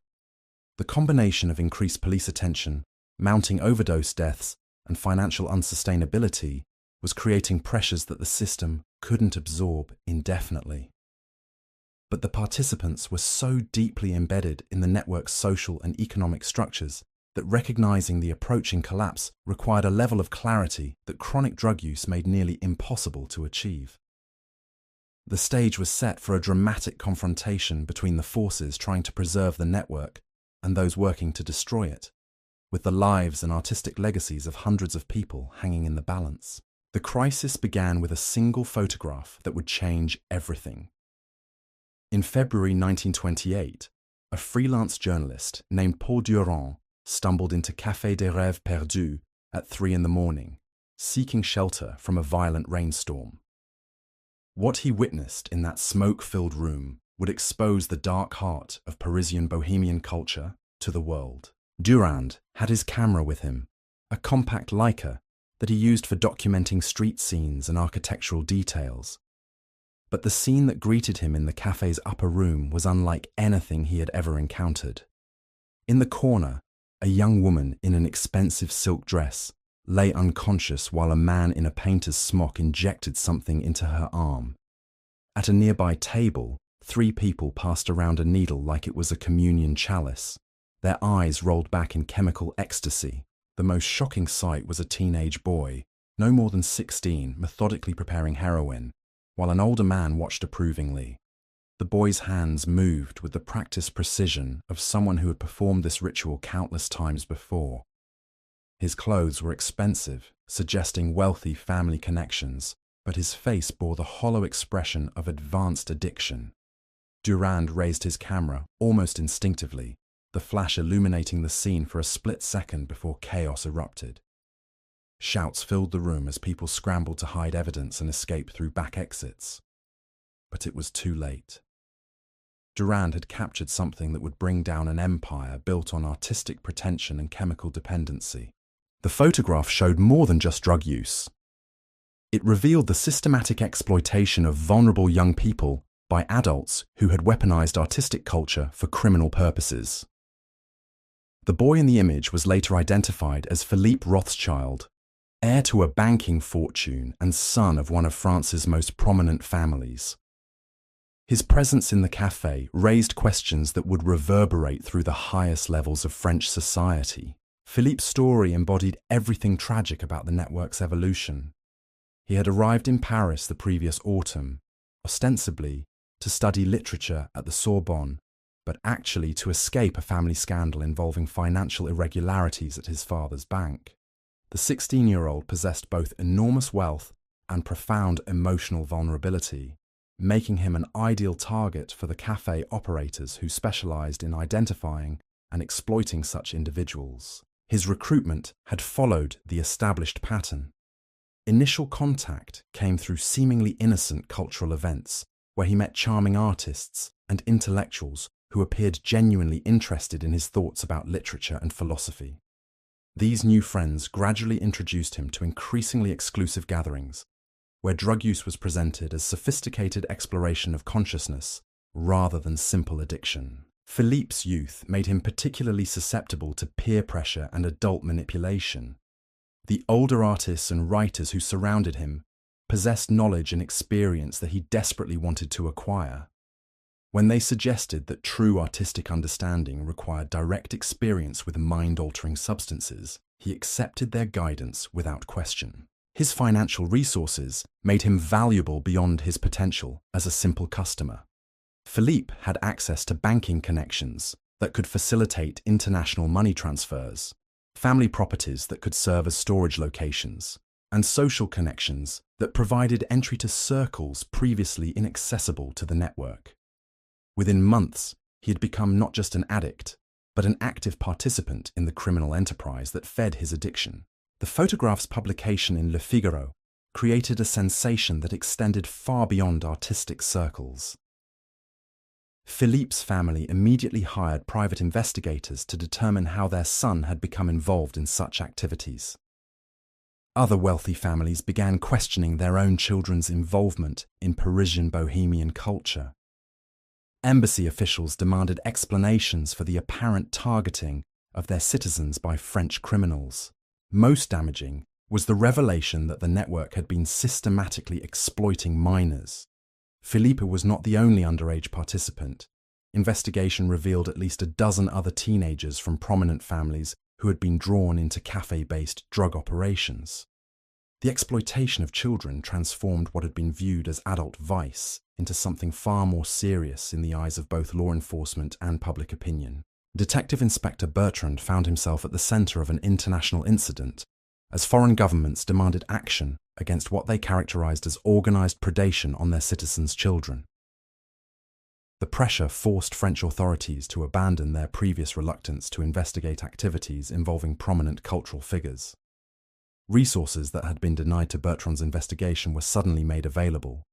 The combination of increased police attention, mounting overdose deaths, and financial unsustainability was creating pressures that the system couldn't absorb indefinitely. But the participants were so deeply embedded in the network's social and economic structures that recognizing the approaching collapse required a level of clarity that chronic drug use made nearly impossible to achieve. The stage was set for a dramatic confrontation between the forces trying to preserve the network and those working to destroy it, with the lives and artistic legacies of hundreds of people hanging in the balance. The crisis began with a single photograph that would change everything. In February 1928, a freelance journalist named Paul Durand stumbled into Café des Rêves Perdus at 3 a.m, seeking shelter from a violent rainstorm. What he witnessed in that smoke-filled room would expose the dark heart of Parisian bohemian culture to the world. Durand had his camera with him, a compact Leica that he used for documenting street scenes and architectural details. But the scene that greeted him in the cafe's upper room was unlike anything he had ever encountered. In the corner, a young woman in an expensive silk dress lay unconscious while a man in a painter's smock injected something into her arm. At a nearby table, 3 people passed around a needle like it was a communion chalice, their eyes rolled back in chemical ecstasy. The most shocking sight was a teenage boy, no more than 16, methodically preparing heroin, while an older man watched approvingly. The boy's hands moved with the practiced precision of someone who had performed this ritual countless times before. His clothes were expensive, suggesting wealthy family connections, but his face bore the hollow expression of advanced addiction. Durand raised his camera almost instinctively, the flash illuminating the scene for a split second before chaos erupted. Shouts filled the room as people scrambled to hide evidence and escape through back exits. But it was too late. Durand had captured something that would bring down an empire built on artistic pretension and chemical dependency. The photograph showed more than just drug use. It revealed the systematic exploitation of vulnerable young people by adults who had weaponized artistic culture for criminal purposes. The boy in the image was later identified as Philippe Rothschild, heir to a banking fortune and son of one of France's most prominent families. His presence in the café raised questions that would reverberate through the highest levels of French society. Philippe's story embodied everything tragic about the network's evolution. He had arrived in Paris the previous autumn, ostensibly to study literature at the Sorbonne, but actually to escape a family scandal involving financial irregularities at his father's bank. The 16-year-old possessed both enormous wealth and profound emotional vulnerability, making him an ideal target for the café operators who specialized in identifying and exploiting such individuals. His recruitment had followed the established pattern. Initial contact came through seemingly innocent cultural events, where he met charming artists and intellectuals who appeared genuinely interested in his thoughts about literature and philosophy. These new friends gradually introduced him to increasingly exclusive gatherings, where drug use was presented as sophisticated exploration of consciousness rather than simple addiction. Philippe's youth made him particularly susceptible to peer pressure and adult manipulation. The older artists and writers who surrounded him possessed knowledge and experience that he desperately wanted to acquire. When they suggested that true artistic understanding required direct experience with mind-altering substances, he accepted their guidance without question. His financial resources made him valuable beyond his potential as a simple customer. Philippe had access to banking connections that could facilitate international money transfers, family properties that could serve as storage locations, and social connections that provided entry to circles previously inaccessible to the network. Within months, he had become not just an addict, but an active participant in the criminal enterprise that fed his addiction. The photograph's publication in Le Figaro created a sensation that extended far beyond artistic circles. Philippe's family immediately hired private investigators to determine how their son had become involved in such activities. Other wealthy families began questioning their own children's involvement in Parisian bohemian culture. Embassy officials demanded explanations for the apparent targeting of their citizens by French criminals. Most damaging was the revelation that the network had been systematically exploiting minors. Philippe was not the only underage participant. Investigation revealed at least a dozen other teenagers from prominent families who had been drawn into café-based drug operations. The exploitation of children transformed what had been viewed as adult vice into something far more serious in the eyes of both law enforcement and public opinion. Detective Inspector Bertrand found himself at the center of an international incident as foreign governments demanded action against what they characterized as organized predation on their citizens' children. The pressure forced French authorities to abandon their previous reluctance to investigate activities involving prominent cultural figures. Resources that had been denied to Bertrand's investigation were suddenly made available,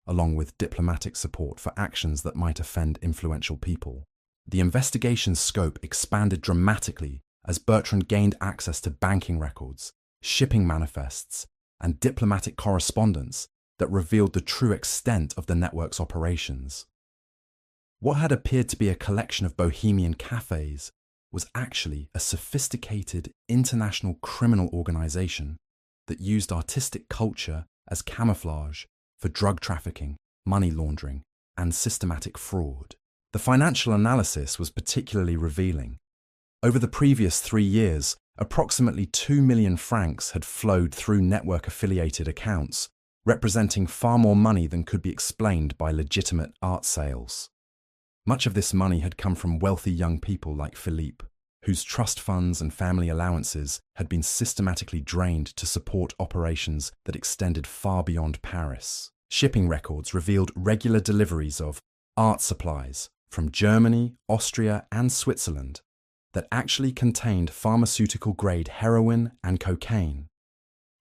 along with diplomatic support for actions that might offend influential people. The investigation's scope expanded dramatically as Bertrand gained access to banking records, shipping manifests, and diplomatic correspondence that revealed the true extent of the network's operations. What had appeared to be a collection of bohemian cafés was actually a sophisticated international criminal organization that used artistic culture as camouflage for drug trafficking, money laundering, and systematic fraud. The financial analysis was particularly revealing. Over the previous 3 years, approximately 2 million francs had flowed through network-affiliated accounts, representing far more money than could be explained by legitimate art sales. Much of this money had come from wealthy young people like Philippe, whose trust funds and family allowances had been systematically drained to support operations that extended far beyond Paris. Shipping records revealed regular deliveries of art supplies from Germany, Austria, and Switzerland that actually contained pharmaceutical-grade heroin and cocaine.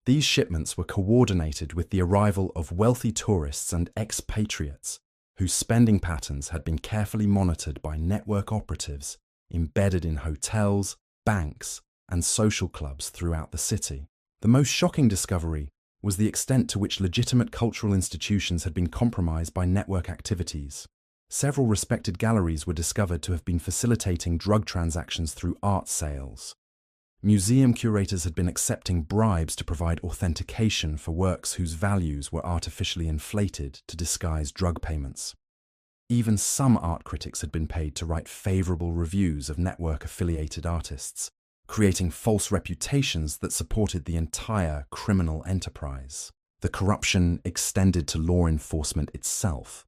These shipments were coordinated with the arrival of wealthy tourists and expatriates whose spending patterns had been carefully monitored by network operatives embedded in hotels, banks, and social clubs throughout the city. The most shocking discovery was the extent to which legitimate cultural institutions had been compromised by network activities. Several respected galleries were discovered to have been facilitating drug transactions through art sales. Museum curators had been accepting bribes to provide authentication for works whose values were artificially inflated to disguise drug payments. Even some art critics had been paid to write favorable reviews of network-affiliated artists, creating false reputations that supported the entire criminal enterprise. The corruption extended to law enforcement itself.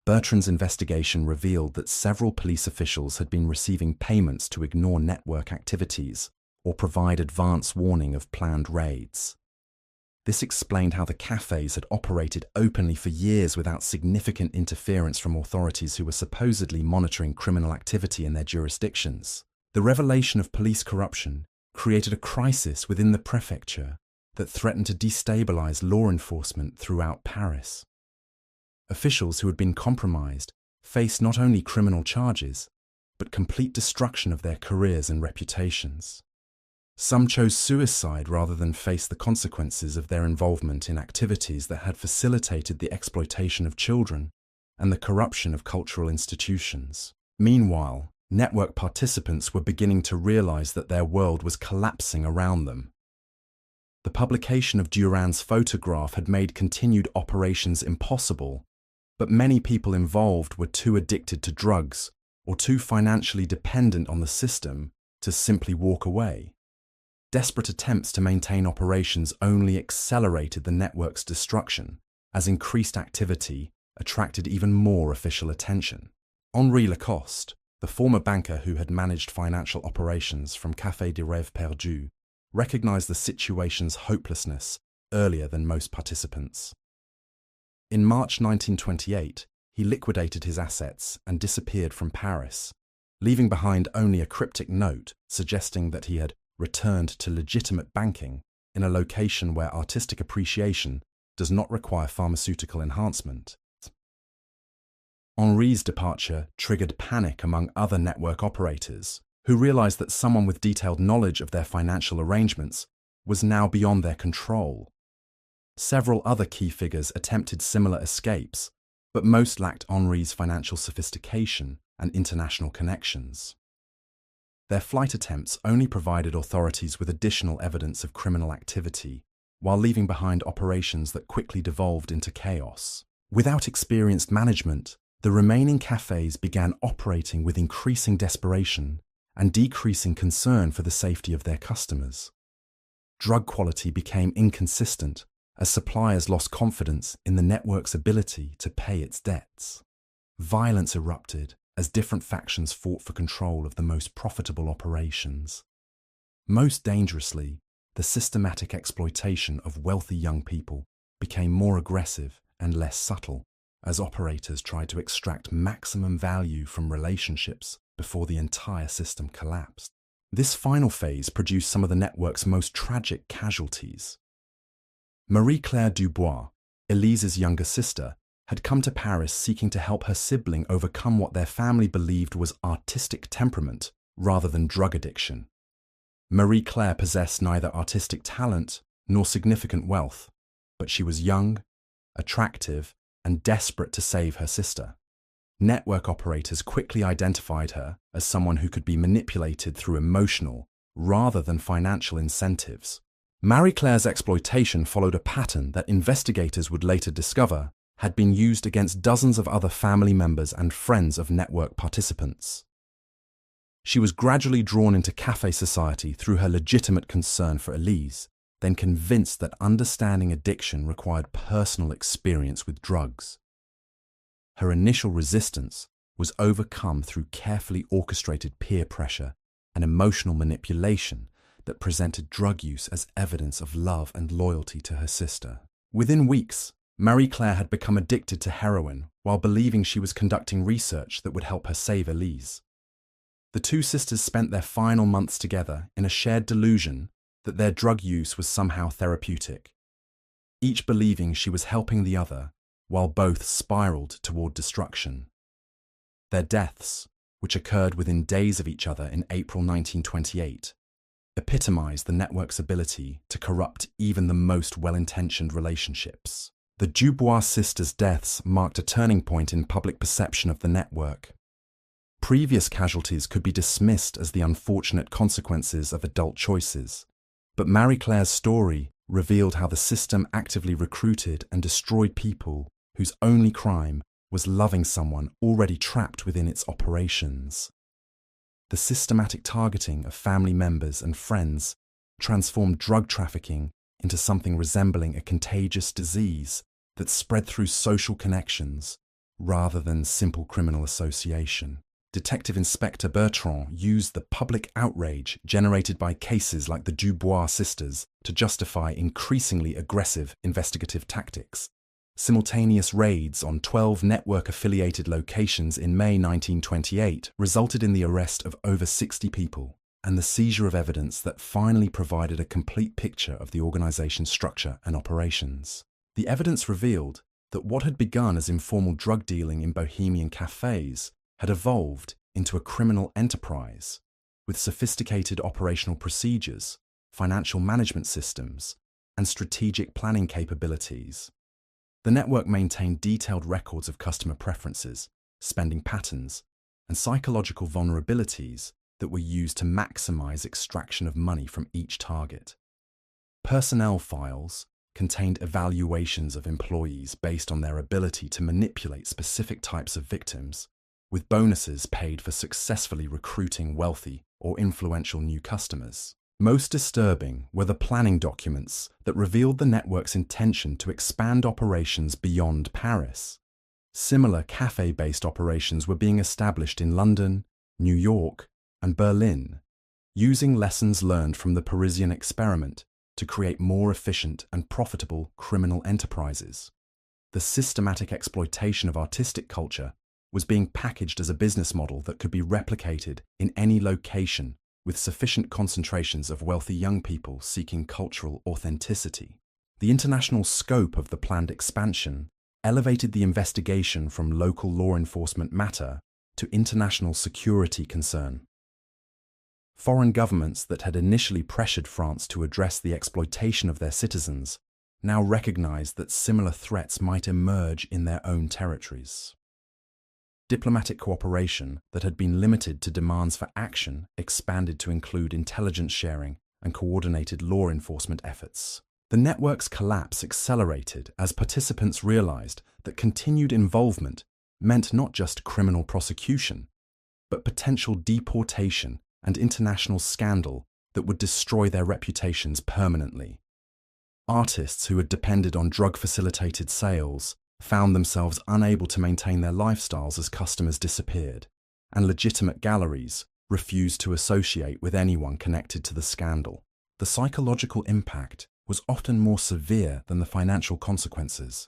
Bertrand's investigation revealed that several police officials had been receiving payments to ignore network activities or provide advance warning of planned raids. This explained how the cafés had operated openly for years without significant interference from authorities who were supposedly monitoring criminal activity in their jurisdictions. The revelation of police corruption created a crisis within the prefecture that threatened to destabilize law enforcement throughout Paris. Officials who had been compromised faced not only criminal charges, but complete destruction of their careers and reputations. Some chose suicide rather than face the consequences of their involvement in activities that had facilitated the exploitation of children and the corruption of cultural institutions. Meanwhile, network participants were beginning to realize that their world was collapsing around them. The publication of Durand's photograph had made continued operations impossible, but many people involved were too addicted to drugs or too financially dependent on the system to simply walk away. Desperate attempts to maintain operations only accelerated the network's destruction, as increased activity attracted even more official attention. Henri Lacoste, the former banker who had managed financial operations from Café des Rêves Perdus, recognized the situation's hopelessness earlier than most participants. In March 1928, he liquidated his assets and disappeared from Paris, leaving behind only a cryptic note suggesting that he had returned to legitimate banking in a location where artistic appreciation does not require pharmaceutical enhancement. Henri's departure triggered panic among other network operators, who realized that someone with detailed knowledge of their financial arrangements was now beyond their control. Several other key figures attempted similar escapes, but most lacked Henri's financial sophistication and international connections. Their flight attempts only provided authorities with additional evidence of criminal activity, while leaving behind operations that quickly devolved into chaos. Without experienced management, the remaining cafés began operating with increasing desperation and decreasing concern for the safety of their customers. Drug quality became inconsistent as suppliers lost confidence in the network's ability to pay its debts. Violence erupted as different factions fought for control of the most profitable operations. Most dangerously, the systematic exploitation of wealthy young people became more aggressive and less subtle as operators tried to extract maximum value from relationships before the entire system collapsed. This final phase produced some of the network's most tragic casualties. Marie-Claire Dubois, Elise's younger sister, had come to Paris seeking to help her sibling overcome what their family believed was artistic temperament rather than drug addiction. Marie-Claire possessed neither artistic talent nor significant wealth, but she was young, attractive, and desperate to save her sister. Network operators quickly identified her as someone who could be manipulated through emotional rather than financial incentives. Marie-Claire's exploitation followed a pattern that investigators would later discover had been used against dozens of other family members and friends of network participants. She was gradually drawn into café society through her legitimate concern for Elise, then convinced that understanding addiction required personal experience with drugs. Her initial resistance was overcome through carefully orchestrated peer pressure and emotional manipulation that presented drug use as evidence of love and loyalty to her sister. Within weeks, Marie-Claire had become addicted to heroin while believing she was conducting research that would help her save Elise. The two sisters spent their final months together in a shared delusion that their drug use was somehow therapeutic, each believing she was helping the other while both spiraled toward destruction. Their deaths, which occurred within days of each other in April 1928, epitomized the network's ability to corrupt even the most well-intentioned relationships. The Dubois sisters' deaths marked a turning point in public perception of the network. Previous casualties could be dismissed as the unfortunate consequences of adult choices, but Marie-Claire's story revealed how the system actively recruited and destroyed people whose only crime was loving someone already trapped within its operations. The systematic targeting of family members and friends transformed drug trafficking into something resembling a contagious disease that spread through social connections rather than simple criminal association. Detective Inspector Bertrand used the public outrage generated by cases like the Dubois sisters to justify increasingly aggressive investigative tactics. Simultaneous raids on 12 network-affiliated locations in May 1928 resulted in the arrest of over 60 people and the seizure of evidence that finally provided a complete picture of the organization's structure and operations. The evidence revealed that what had begun as informal drug dealing in bohemian cafés had evolved into a criminal enterprise with sophisticated operational procedures, financial management systems, and strategic planning capabilities. The network maintained detailed records of customer preferences, spending patterns, and psychological vulnerabilities that were used to maximize extraction of money from each target. Personnel files contained evaluations of employees based on their ability to manipulate specific types of victims, with bonuses paid for successfully recruiting wealthy or influential new customers. Most disturbing were the planning documents that revealed the network's intention to expand operations beyond Paris. Similar cafe-based operations were being established in London, New York, and Berlin, using lessons learned from the Parisian experiment to create more efficient and profitable criminal enterprises. The systematic exploitation of artistic culture was being packaged as a business model that could be replicated in any location with sufficient concentrations of wealthy young people seeking cultural authenticity. The international scope of the planned expansion elevated the investigation from local law enforcement matter to international security concern. Foreign governments that had initially pressured France to address the exploitation of their citizens now recognized that similar threats might emerge in their own territories. Diplomatic cooperation that had been limited to demands for action expanded to include intelligence sharing and coordinated law enforcement efforts. The network's collapse accelerated as participants realized that continued involvement meant not just criminal prosecution, but potential deportation and international scandal that would destroy their reputations permanently. Artists who had depended on drug-facilitated sales found themselves unable to maintain their lifestyles as customers disappeared, and legitimate galleries refused to associate with anyone connected to the scandal. The psychological impact was often more severe than the financial consequences.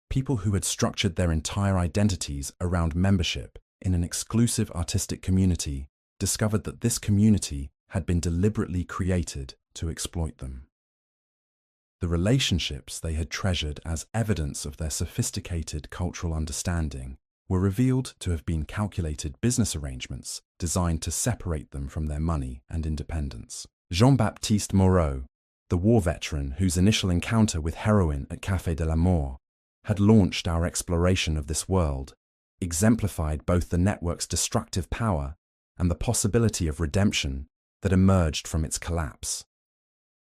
People who had structured their entire identities around membership in an exclusive artistic community discovered that this community had been deliberately created to exploit them. The relationships they had treasured as evidence of their sophisticated cultural understanding were revealed to have been calculated business arrangements designed to separate them from their money and independence. Jean-Baptiste Moreau, the war veteran whose initial encounter with heroin at Café de l'Amour had launched our exploration of this world, exemplified both the network's destructive power and the possibility of redemption that emerged from its collapse.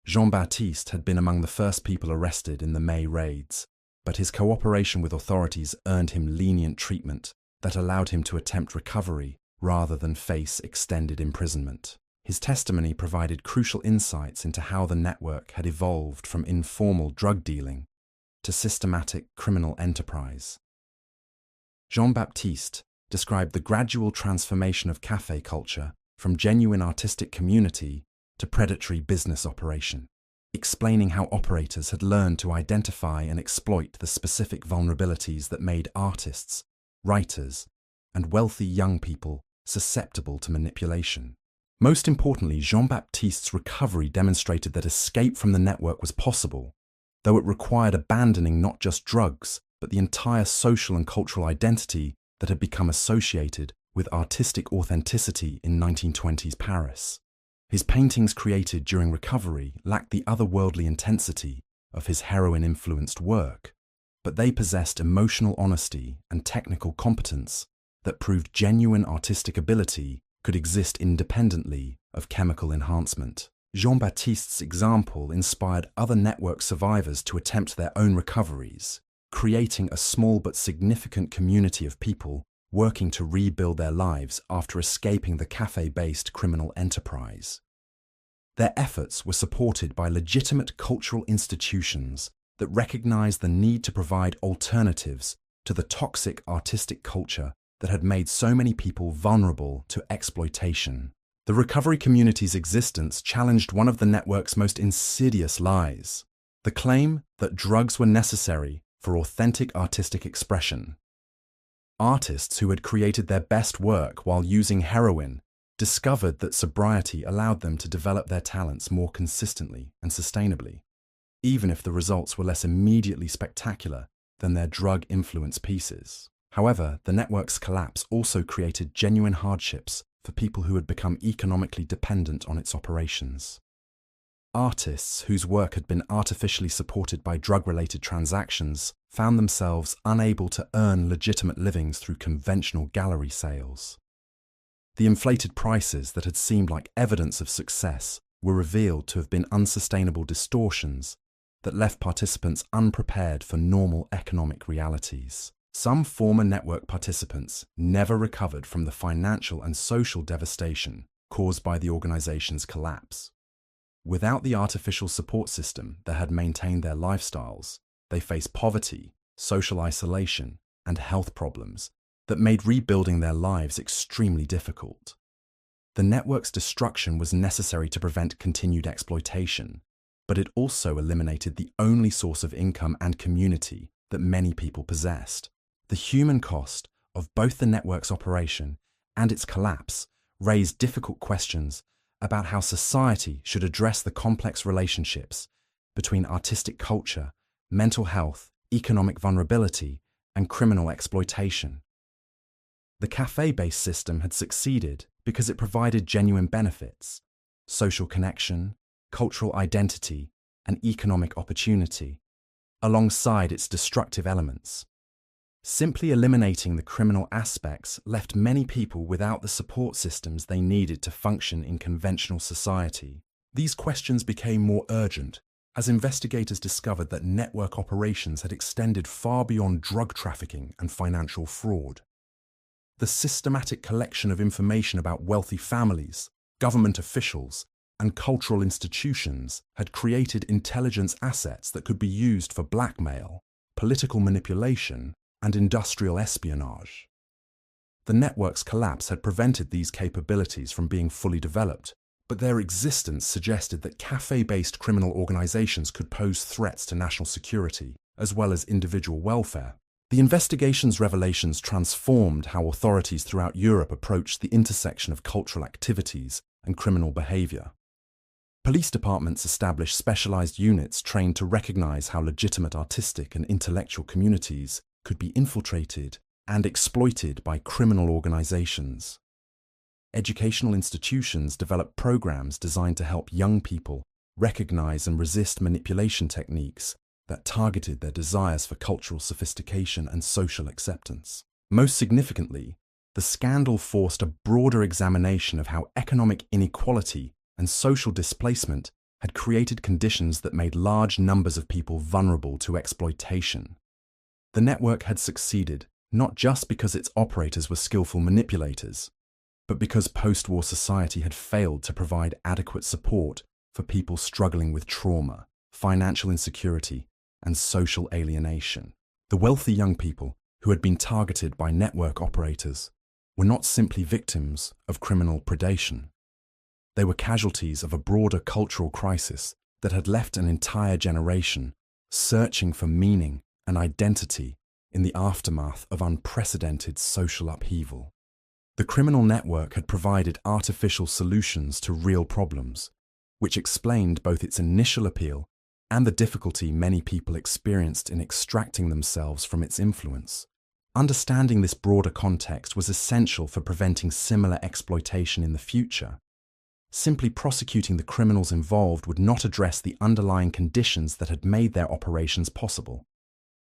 Jean-Baptiste had been among the first people arrested in the May raids, but his cooperation with authorities earned him lenient treatment that allowed him to attempt recovery rather than face extended imprisonment. His testimony provided crucial insights into how the network had evolved from informal drug dealing to systematic criminal enterprise. Jean-Baptiste described the gradual transformation of café culture from genuine artistic community to predatory business operation, explaining how operators had learned to identify and exploit the specific vulnerabilities that made artists, writers, and wealthy young people susceptible to manipulation. Most importantly, Jean-Baptiste's recovery demonstrated that escape from the network was possible, though it required abandoning not just drugs, but the entire social and cultural identity that had become associated with artistic authenticity in 1920s Paris. His paintings created during recovery lacked the otherworldly intensity of his heroin-influenced work, but they possessed emotional honesty and technical competence that proved genuine artistic ability could exist independently of chemical enhancement. Jean-Baptiste's example inspired other network survivors to attempt their own recoveries, creating a small but significant community of people working to rebuild their lives after escaping the café-based criminal enterprise. Their efforts were supported by legitimate cultural institutions that recognized the need to provide alternatives to the toxic artistic culture that had made so many people vulnerable to exploitation. The recovery community's existence challenged one of the network's most insidious lies, the claim that drugs were necessary for authentic artistic expression. Artists who had created their best work while using heroin discovered that sobriety allowed them to develop their talents more consistently and sustainably, even if the results were less immediately spectacular than their drug-influenced pieces. However, the network's collapse also created genuine hardships for people who had become economically dependent on its operations. Artists whose work had been artificially supported by drug-related transactions found themselves unable to earn legitimate livings through conventional gallery sales. The inflated prices that had seemed like evidence of success were revealed to have been unsustainable distortions that left participants unprepared for normal economic realities. Some former network participants never recovered from the financial and social devastation caused by the organization's collapse. Without the artificial support system that had maintained their lifestyles, they faced poverty, social isolation, and health problems that made rebuilding their lives extremely difficult. The network's destruction was necessary to prevent continued exploitation, but it also eliminated the only source of income and community that many people possessed. The human cost of both the network's operation and its collapse raised difficult questions about how society should address the complex relationships between artistic culture, mental health, economic vulnerability, and criminal exploitation. The café-based system had succeeded because it provided genuine benefits, social connection, cultural identity, and economic opportunity, alongside its destructive elements. Simply eliminating the criminal aspects left many people without the support systems they needed to function in conventional society. These questions became more urgent as investigators discovered that network operations had extended far beyond drug trafficking and financial fraud. The systematic collection of information about wealthy families, government officials, and cultural institutions had created intelligence assets that could be used for blackmail, political manipulation, and industrial espionage. The network's collapse had prevented these capabilities from being fully developed, but their existence suggested that café-based criminal organizations could pose threats to national security, as well as individual welfare. The investigation's revelations transformed how authorities throughout Europe approached the intersection of cultural activities and criminal behavior. Police departments established specialized units trained to recognize how legitimate artistic and intellectual communities could be infiltrated and exploited by criminal organizations. Educational institutions developed programs designed to help young people recognize and resist manipulation techniques that targeted their desires for cultural sophistication and social acceptance. Most significantly, the scandal forced a broader examination of how economic inequality and social displacement had created conditions that made large numbers of people vulnerable to exploitation. The network had succeeded not just because its operators were skillful manipulators, but because post-war society had failed to provide adequate support for people struggling with trauma, financial insecurity, and social alienation. The wealthy young people who had been targeted by network operators were not simply victims of criminal predation. They were casualties of a broader cultural crisis that had left an entire generation searching for meaning and identity in the aftermath of unprecedented social upheaval. The criminal network had provided artificial solutions to real problems, which explained both its initial appeal and the difficulty many people experienced in extracting themselves from its influence. Understanding this broader context was essential for preventing similar exploitation in the future. Simply prosecuting the criminals involved would not address the underlying conditions that had made their operations possible.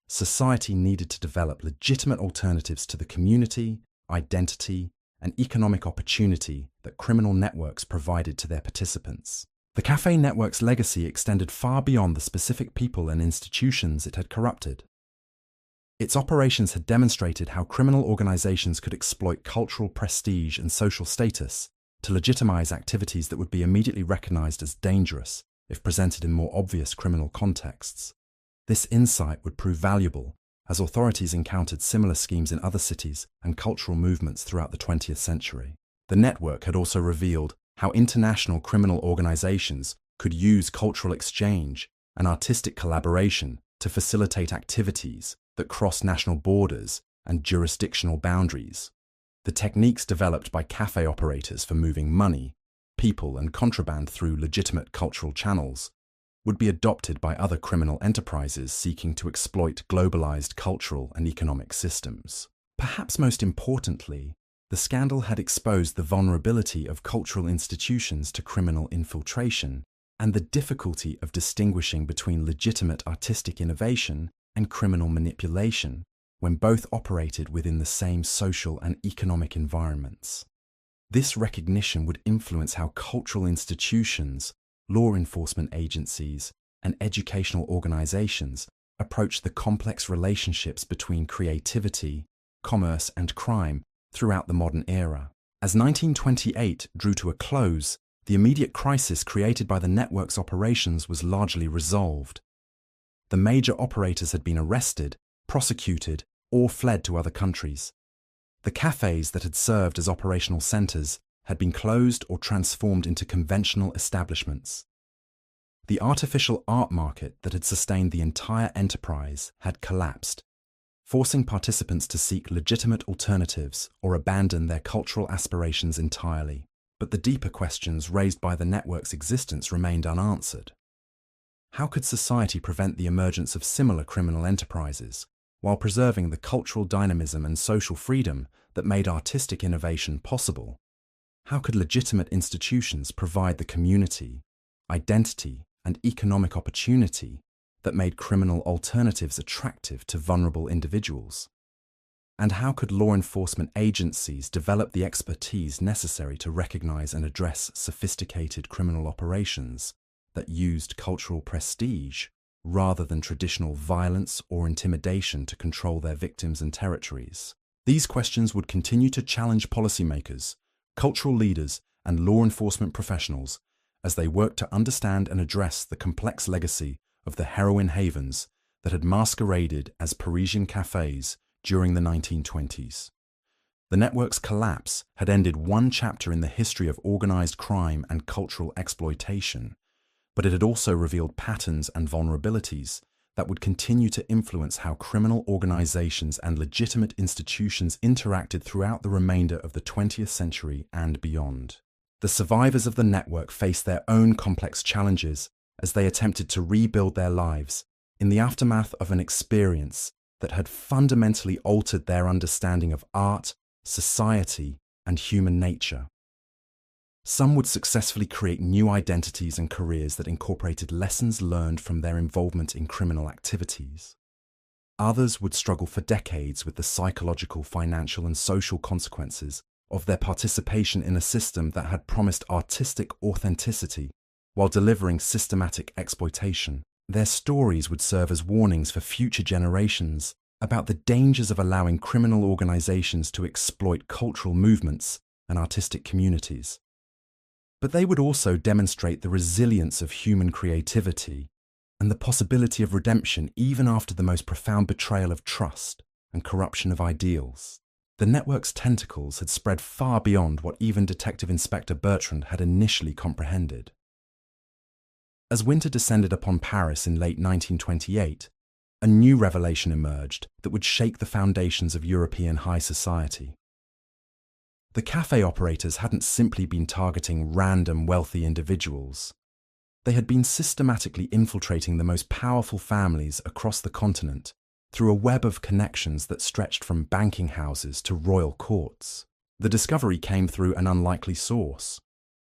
society needed to develop legitimate alternatives to the community, identity, and economic opportunity that criminal networks provided to their participants. The café network's legacy extended far beyond the specific people and institutions it had corrupted. Its operations had demonstrated how criminal organizations could exploit cultural prestige and social status to legitimize activities that would be immediately recognized as dangerous if presented in more obvious criminal contexts. This insight would prove valuable as authorities encountered similar schemes in other cities and cultural movements throughout the 20th century. The network had also revealed how international criminal organizations could use cultural exchange and artistic collaboration to facilitate activities that cross national borders and jurisdictional boundaries. The techniques developed by café operators for moving money, people, and contraband through legitimate cultural channels would be adopted by other criminal enterprises seeking to exploit globalized cultural and economic systems. Perhaps most importantly, the scandal had exposed the vulnerability of cultural institutions to criminal infiltration and the difficulty of distinguishing between legitimate artistic innovation and criminal manipulation when both operated within the same social and economic environments. This recognition would influence how cultural institutions, law enforcement agencies, and educational organizations approach the complex relationships between creativity, commerce, and crime throughout the modern era. As 1928 drew to a close, the immediate crisis created by the network's operations was largely resolved. The major operators had been arrested, prosecuted, or fled to other countries. The cafés that had served as operational centers had been closed or transformed into conventional establishments. The artificial art market that had sustained the entire enterprise had collapsed, forcing participants to seek legitimate alternatives or abandon their cultural aspirations entirely. But the deeper questions raised by the network's existence remained unanswered. How could society prevent the emergence of similar criminal enterprises while preserving the cultural dynamism and social freedom that made artistic innovation possible? How could legitimate institutions provide the community, identity, and economic opportunity that made criminal alternatives attractive to vulnerable individuals? And how could law enforcement agencies develop the expertise necessary to recognize and address sophisticated criminal operations that used cultural prestige rather than traditional violence or intimidation to control their victims and territories? These questions would continue to challenge policymakers, cultural leaders, and law enforcement professionals as they worked to understand and address the complex legacy of the heroin havens that had masqueraded as Parisian cafés during the 1920s. The network's collapse had ended one chapter in the history of organized crime and cultural exploitation, but it had also revealed patterns and vulnerabilities that would continue to influence how criminal organizations and legitimate institutions interacted throughout the remainder of the 20th century and beyond. The survivors of the network faced their own complex challenges as they attempted to rebuild their lives in the aftermath of an experience that had fundamentally altered their understanding of art, society, and human nature. Some would successfully create new identities and careers that incorporated lessons learned from their involvement in criminal activities. Others would struggle for decades with the psychological, financial, and social consequences of their participation in a system that had promised artistic authenticity while delivering systematic exploitation. Their stories would serve as warnings for future generations about the dangers of allowing criminal organizations to exploit cultural movements and artistic communities. But they would also demonstrate the resilience of human creativity and the possibility of redemption even after the most profound betrayal of trust and corruption of ideals. The network's tentacles had spread far beyond what even Detective Inspector Bertrand had initially comprehended. As winter descended upon Paris in late 1928, a new revelation emerged that would shake the foundations of European high society. The café operators hadn't simply been targeting random wealthy individuals. They had been systematically infiltrating the most powerful families across the continent through a web of connections that stretched from banking houses to royal courts. The discovery came through an unlikely source: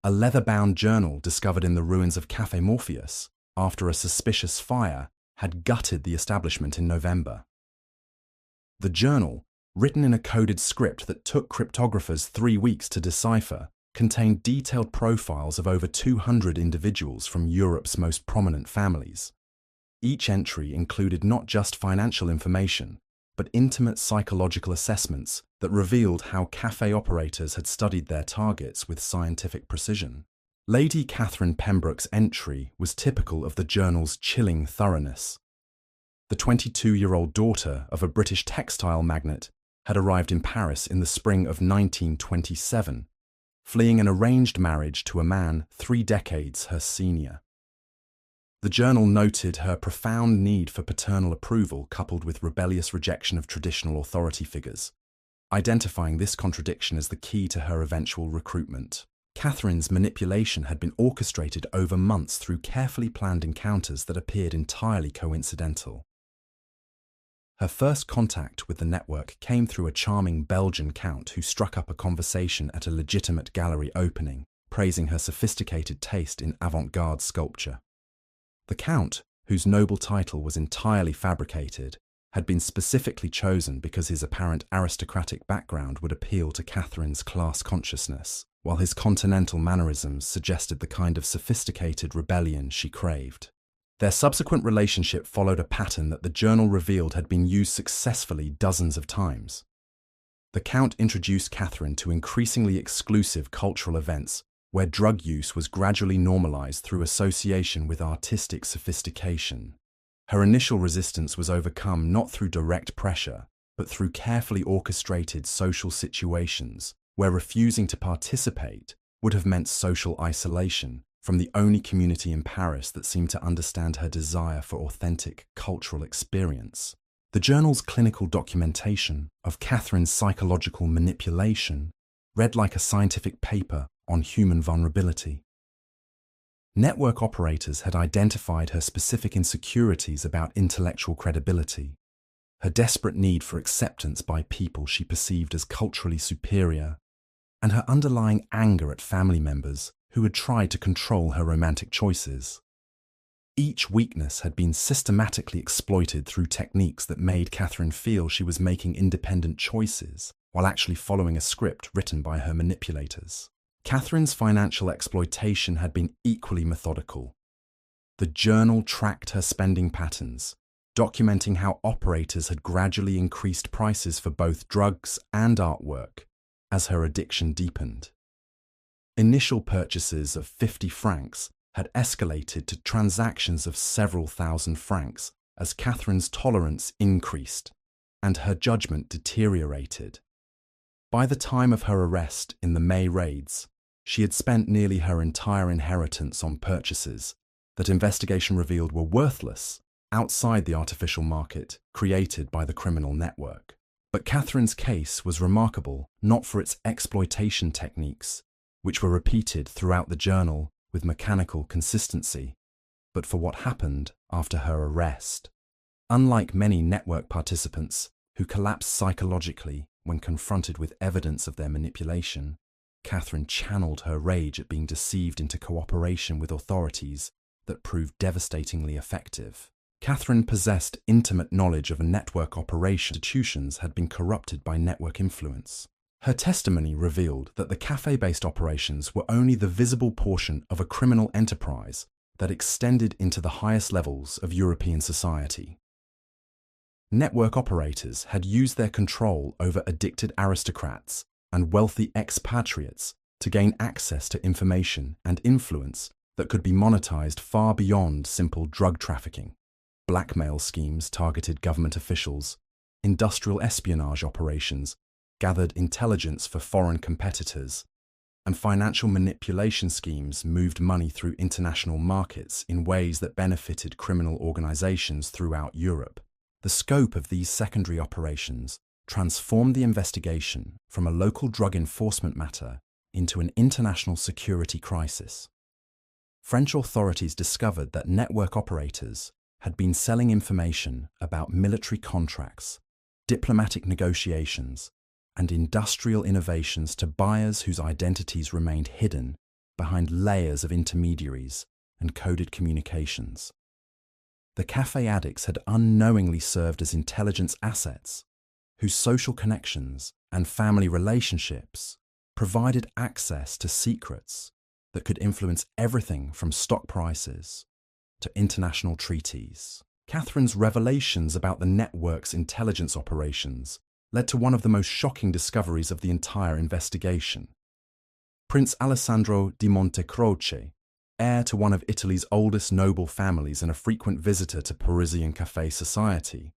a leather-bound journal discovered in the ruins of Café Morpheus after a suspicious fire had gutted the establishment in November. The journal, written in a coded script that took cryptographers 3 weeks to decipher, contained detailed profiles of over 200 individuals from Europe's most prominent families. Each entry included not just financial information, but intimate psychological assessments that revealed how cafe operators had studied their targets with scientific precision. Lady Catherine Pembroke's entry was typical of the journal's chilling thoroughness. The 22-year-old daughter of a British textile magnate had arrived in Paris in the spring of 1927, fleeing an arranged marriage to a man 3 decades her senior. The journal noted her profound need for paternal approval coupled with rebellious rejection of traditional authority figures, identifying this contradiction as the key to her eventual recruitment. Catherine's manipulation had been orchestrated over months through carefully planned encounters that appeared entirely coincidental. Her first contact with the network came through a charming Belgian count who struck up a conversation at a legitimate gallery opening, praising her sophisticated taste in avant-garde sculpture. The count, whose noble title was entirely fabricated, had been specifically chosen because his apparent aristocratic background would appeal to Catherine's class consciousness, while his continental mannerisms suggested the kind of sophisticated rebellion she craved. Their subsequent relationship followed a pattern that the journal revealed had been used successfully dozens of times. The Count introduced Catherine to increasingly exclusive cultural events where drug use was gradually normalized through association with artistic sophistication. Her initial resistance was overcome not through direct pressure, but through carefully orchestrated social situations where refusing to participate would have meant social isolation from the only community in Paris that seemed to understand her desire for authentic cultural experience. The journal's clinical documentation of Catherine's psychological manipulation read like a scientific paper on human vulnerability. Network operators had identified her specific insecurities about intellectual credibility, her desperate need for acceptance by people she perceived as culturally superior, and her underlying anger at family members who had tried to control her romantic choices. Each weakness had been systematically exploited through techniques that made Catherine feel she was making independent choices while actually following a script written by her manipulators. Catherine's financial exploitation had been equally methodical. The journal tracked her spending patterns, documenting how operators had gradually increased prices for both drugs and artwork as her addiction deepened. Initial purchases of 50 francs had escalated to transactions of several thousand francs as Catherine's tolerance increased and her judgment deteriorated. By the time of her arrest in the May raids, she had spent nearly her entire inheritance on purchases that investigation revealed were worthless outside the artificial market created by the criminal network. But Catherine's case was remarkable not for its exploitation techniques, which were repeated throughout the journal with mechanical consistency, but for what happened after her arrest. Unlike many network participants who collapsed psychologically when confronted with evidence of their manipulation, Catherine channeled her rage at being deceived into cooperation with authorities that proved devastatingly effective. Catherine possessed intimate knowledge of a network operation institutions had been corrupted by network influence. Her testimony revealed that the cafe-based operations were only the visible portion of a criminal enterprise that extended into the highest levels of European society. Network operators had used their control over addicted aristocrats and wealthy expatriates to gain access to information and influence that could be monetized far beyond simple drug trafficking. Blackmail schemes targeted government officials, industrial espionage operations gathered intelligence for foreign competitors, and financial manipulation schemes moved money through international markets in ways that benefited criminal organizations throughout Europe. The scope of these secondary operations transformed the investigation from a local drug enforcement matter into an international security crisis. French authorities discovered that network operators had been selling information about military contracts, diplomatic negotiations, and industrial innovations to buyers whose identities remained hidden behind layers of intermediaries and coded communications. The cafe addicts had unknowingly served as intelligence assets, whose social connections and family relationships provided access to secrets that could influence everything from stock prices to international treaties. Catherine's revelations about the network's intelligence operations led to one of the most shocking discoveries of the entire investigation. Prince Alessandro di Montecroce, heir to one of Italy's oldest noble families and a frequent visitor to Parisian café society,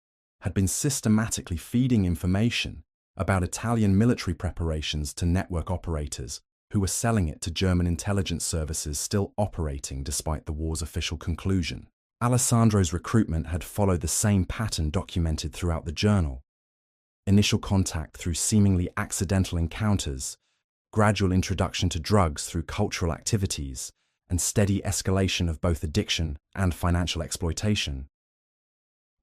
had been systematically feeding information about Italian military preparations to network operators who were selling it to German intelligence services still operating despite the war's official conclusion. Alessandro's recruitment had followed the same pattern documented throughout the journal. Initial contact through seemingly accidental encounters, gradual introduction to drugs through cultural activities, and steady escalation of both addiction and financial exploitation.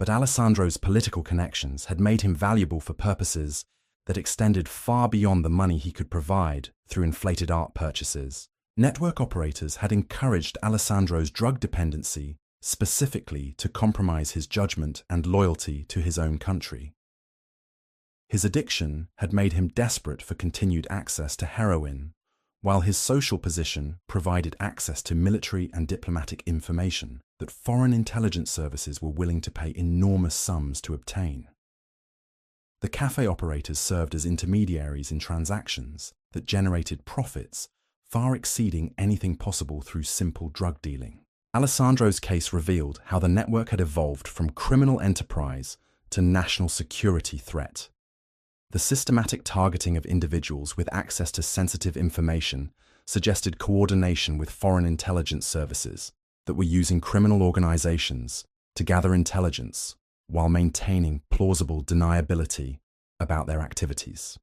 But Alessandro's political connections had made him valuable for purposes that extended far beyond the money he could provide through inflated art purchases. Network operators had encouraged Alessandro's drug dependency specifically to compromise his judgment and loyalty to his own country. His addiction had made him desperate for continued access to heroin, while his social position provided access to military and diplomatic information that foreign intelligence services were willing to pay enormous sums to obtain. The cafe operators served as intermediaries in transactions that generated profits far exceeding anything possible through simple drug dealing. Alessandro's case revealed how the network had evolved from criminal enterprise to national security threat. The systematic targeting of individuals with access to sensitive information suggested coordination with foreign intelligence services that were using criminal organizations to gather intelligence while maintaining plausible deniability about their activities.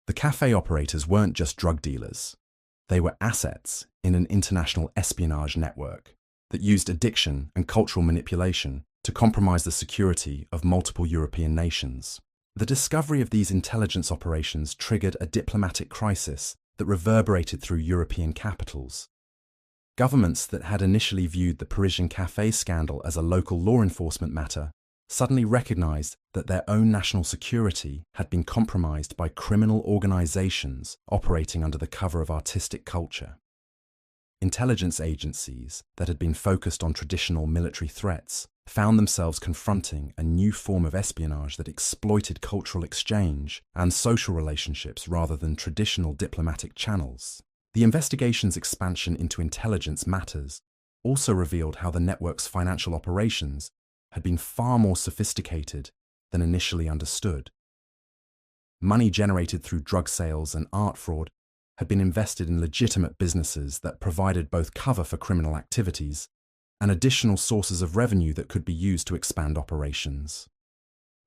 The cafe operators weren't just drug dealers. They were assets in an international espionage network that used addiction and cultural manipulation to compromise the security of multiple European nations. The discovery of these intelligence operations triggered a diplomatic crisis that reverberated through European capitals. Governments that had initially viewed the Parisian café scandal as a local law enforcement matter suddenly recognized that their own national security had been compromised by criminal organizations operating under the cover of artistic culture. Intelligence agencies that had been focused on traditional military threats found themselves confronting a new form of espionage that exploited cultural exchange and social relationships rather than traditional diplomatic channels. The investigation's expansion into intelligence matters also revealed how the network's financial operations had been far more sophisticated than initially understood. Money generated through drug sales and art fraud had been invested in legitimate businesses that provided both cover for criminal activities and additional sources of revenue that could be used to expand operations.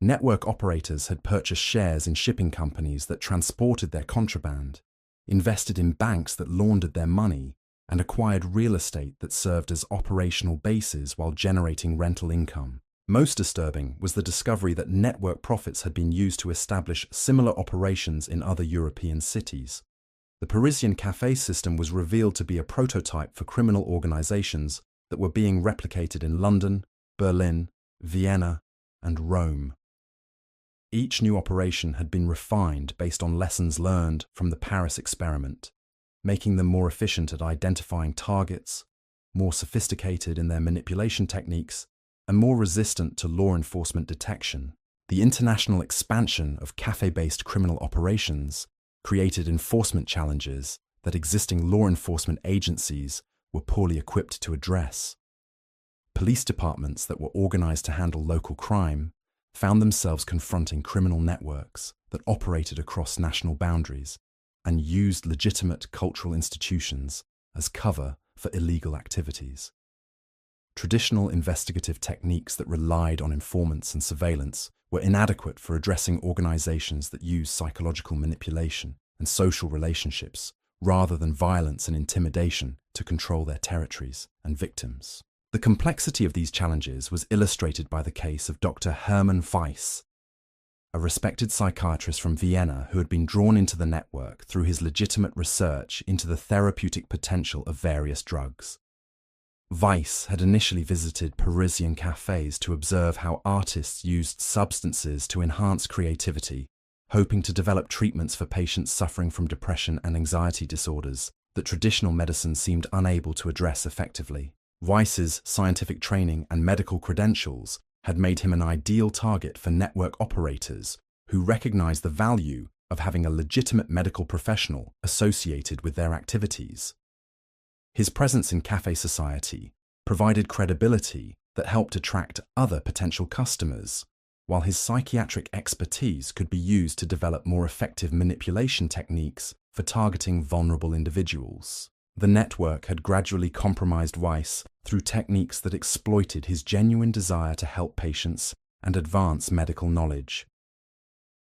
Network operators had purchased shares in shipping companies that transported their contraband, invested in banks that laundered their money, and acquired real estate that served as operational bases while generating rental income. Most disturbing was the discovery that network profits had been used to establish similar operations in other European cities. The Parisian café system was revealed to be a prototype for criminal organizations that were being replicated in London, Berlin, Vienna, and Rome. Each new operation had been refined based on lessons learned from the Paris experiment, making them more efficient at identifying targets, more sophisticated in their manipulation techniques, and more resistant to law enforcement detection. The international expansion of café-based criminal operations created enforcement challenges that existing law enforcement agencies were poorly equipped to address. Police departments that were organized to handle local crime found themselves confronting criminal networks that operated across national boundaries and used legitimate cultural institutions as cover for illegal activities. Traditional investigative techniques that relied on informants and surveillance were inadequate for addressing organizations that use psychological manipulation and social relationships rather than violence and intimidation to control their territories and victims. The complexity of these challenges was illustrated by the case of Dr. Hermann Weiss, a respected psychiatrist from Vienna who had been drawn into the network through his legitimate research into the therapeutic potential of various drugs. Weiss had initially visited Parisian cafés to observe how artists used substances to enhance creativity, hoping to develop treatments for patients suffering from depression and anxiety disorders that traditional medicine seemed unable to address effectively. Weiss's scientific training and medical credentials had made him an ideal target for network operators who recognized the value of having a legitimate medical professional associated with their activities. His presence in café society provided credibility that helped attract other potential customers, while his psychiatric expertise could be used to develop more effective manipulation techniques for targeting vulnerable individuals. The network had gradually compromised Weiss through techniques that exploited his genuine desire to help patients and advance medical knowledge.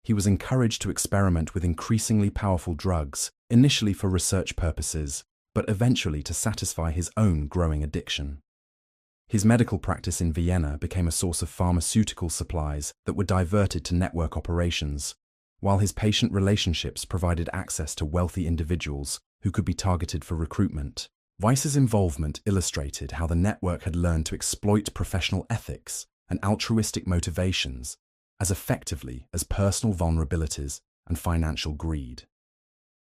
He was encouraged to experiment with increasingly powerful drugs, initially for research purposes, but eventually to satisfy his own growing addiction. His medical practice in Vienna became a source of pharmaceutical supplies that were diverted to network operations, while his patient relationships provided access to wealthy individuals who could be targeted for recruitment. Weiss's involvement illustrated how the network had learned to exploit professional ethics and altruistic motivations as effectively as personal vulnerabilities and financial greed.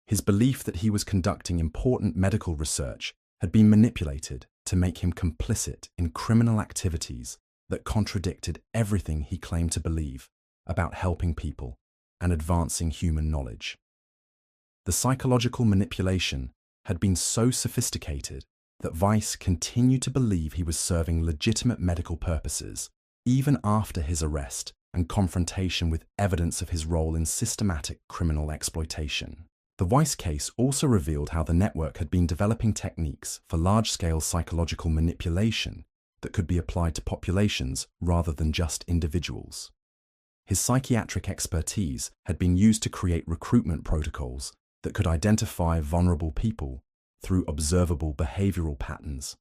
His belief that he was conducting important medical research had been manipulated to make him complicit in criminal activities that contradicted everything he claimed to believe about helping people and advancing human knowledge. The psychological manipulation had been so sophisticated that Weiss continued to believe he was serving legitimate medical purposes even after his arrest and confrontation with evidence of his role in systematic criminal exploitation. The Weiss case also revealed how the network had been developing techniques for large-scale psychological manipulation that could be applied to populations rather than just individuals. His psychiatric expertise had been used to create recruitment protocols that could identify vulnerable people through observable behavioral patterns,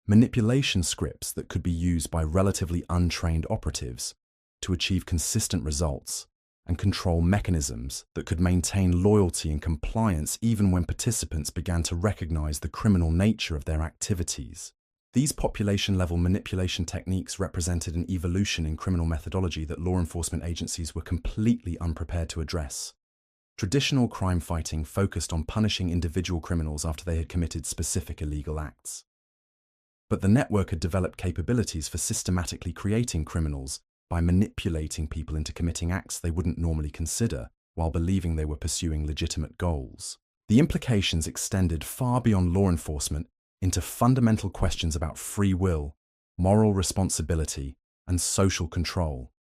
manipulation scripts that could be used by relatively untrained operatives to achieve consistent results, and control mechanisms that could maintain loyalty and compliance even when participants began to recognize the criminal nature of their activities. These population-level manipulation techniques represented an evolution in criminal methodology that law enforcement agencies were completely unprepared to address. Traditional crime fighting focused on punishing individual criminals after they had committed specific illegal acts. But the network had developed capabilities for systematically creating criminals by manipulating people into committing acts they wouldn't normally consider while believing they were pursuing legitimate goals. The implications extended far beyond law enforcement into fundamental questions about free will, moral responsibility, and social control.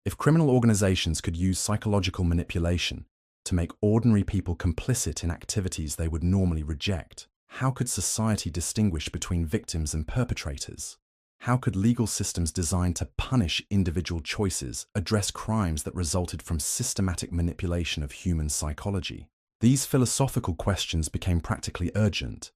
If criminal organizations could use psychological manipulation to make ordinary people complicit in activities they would normally reject, how could society distinguish between victims and perpetrators? How could legal systems designed to punish individual choices address crimes that resulted from systematic manipulation of human psychology? These philosophical questions became practically urgent,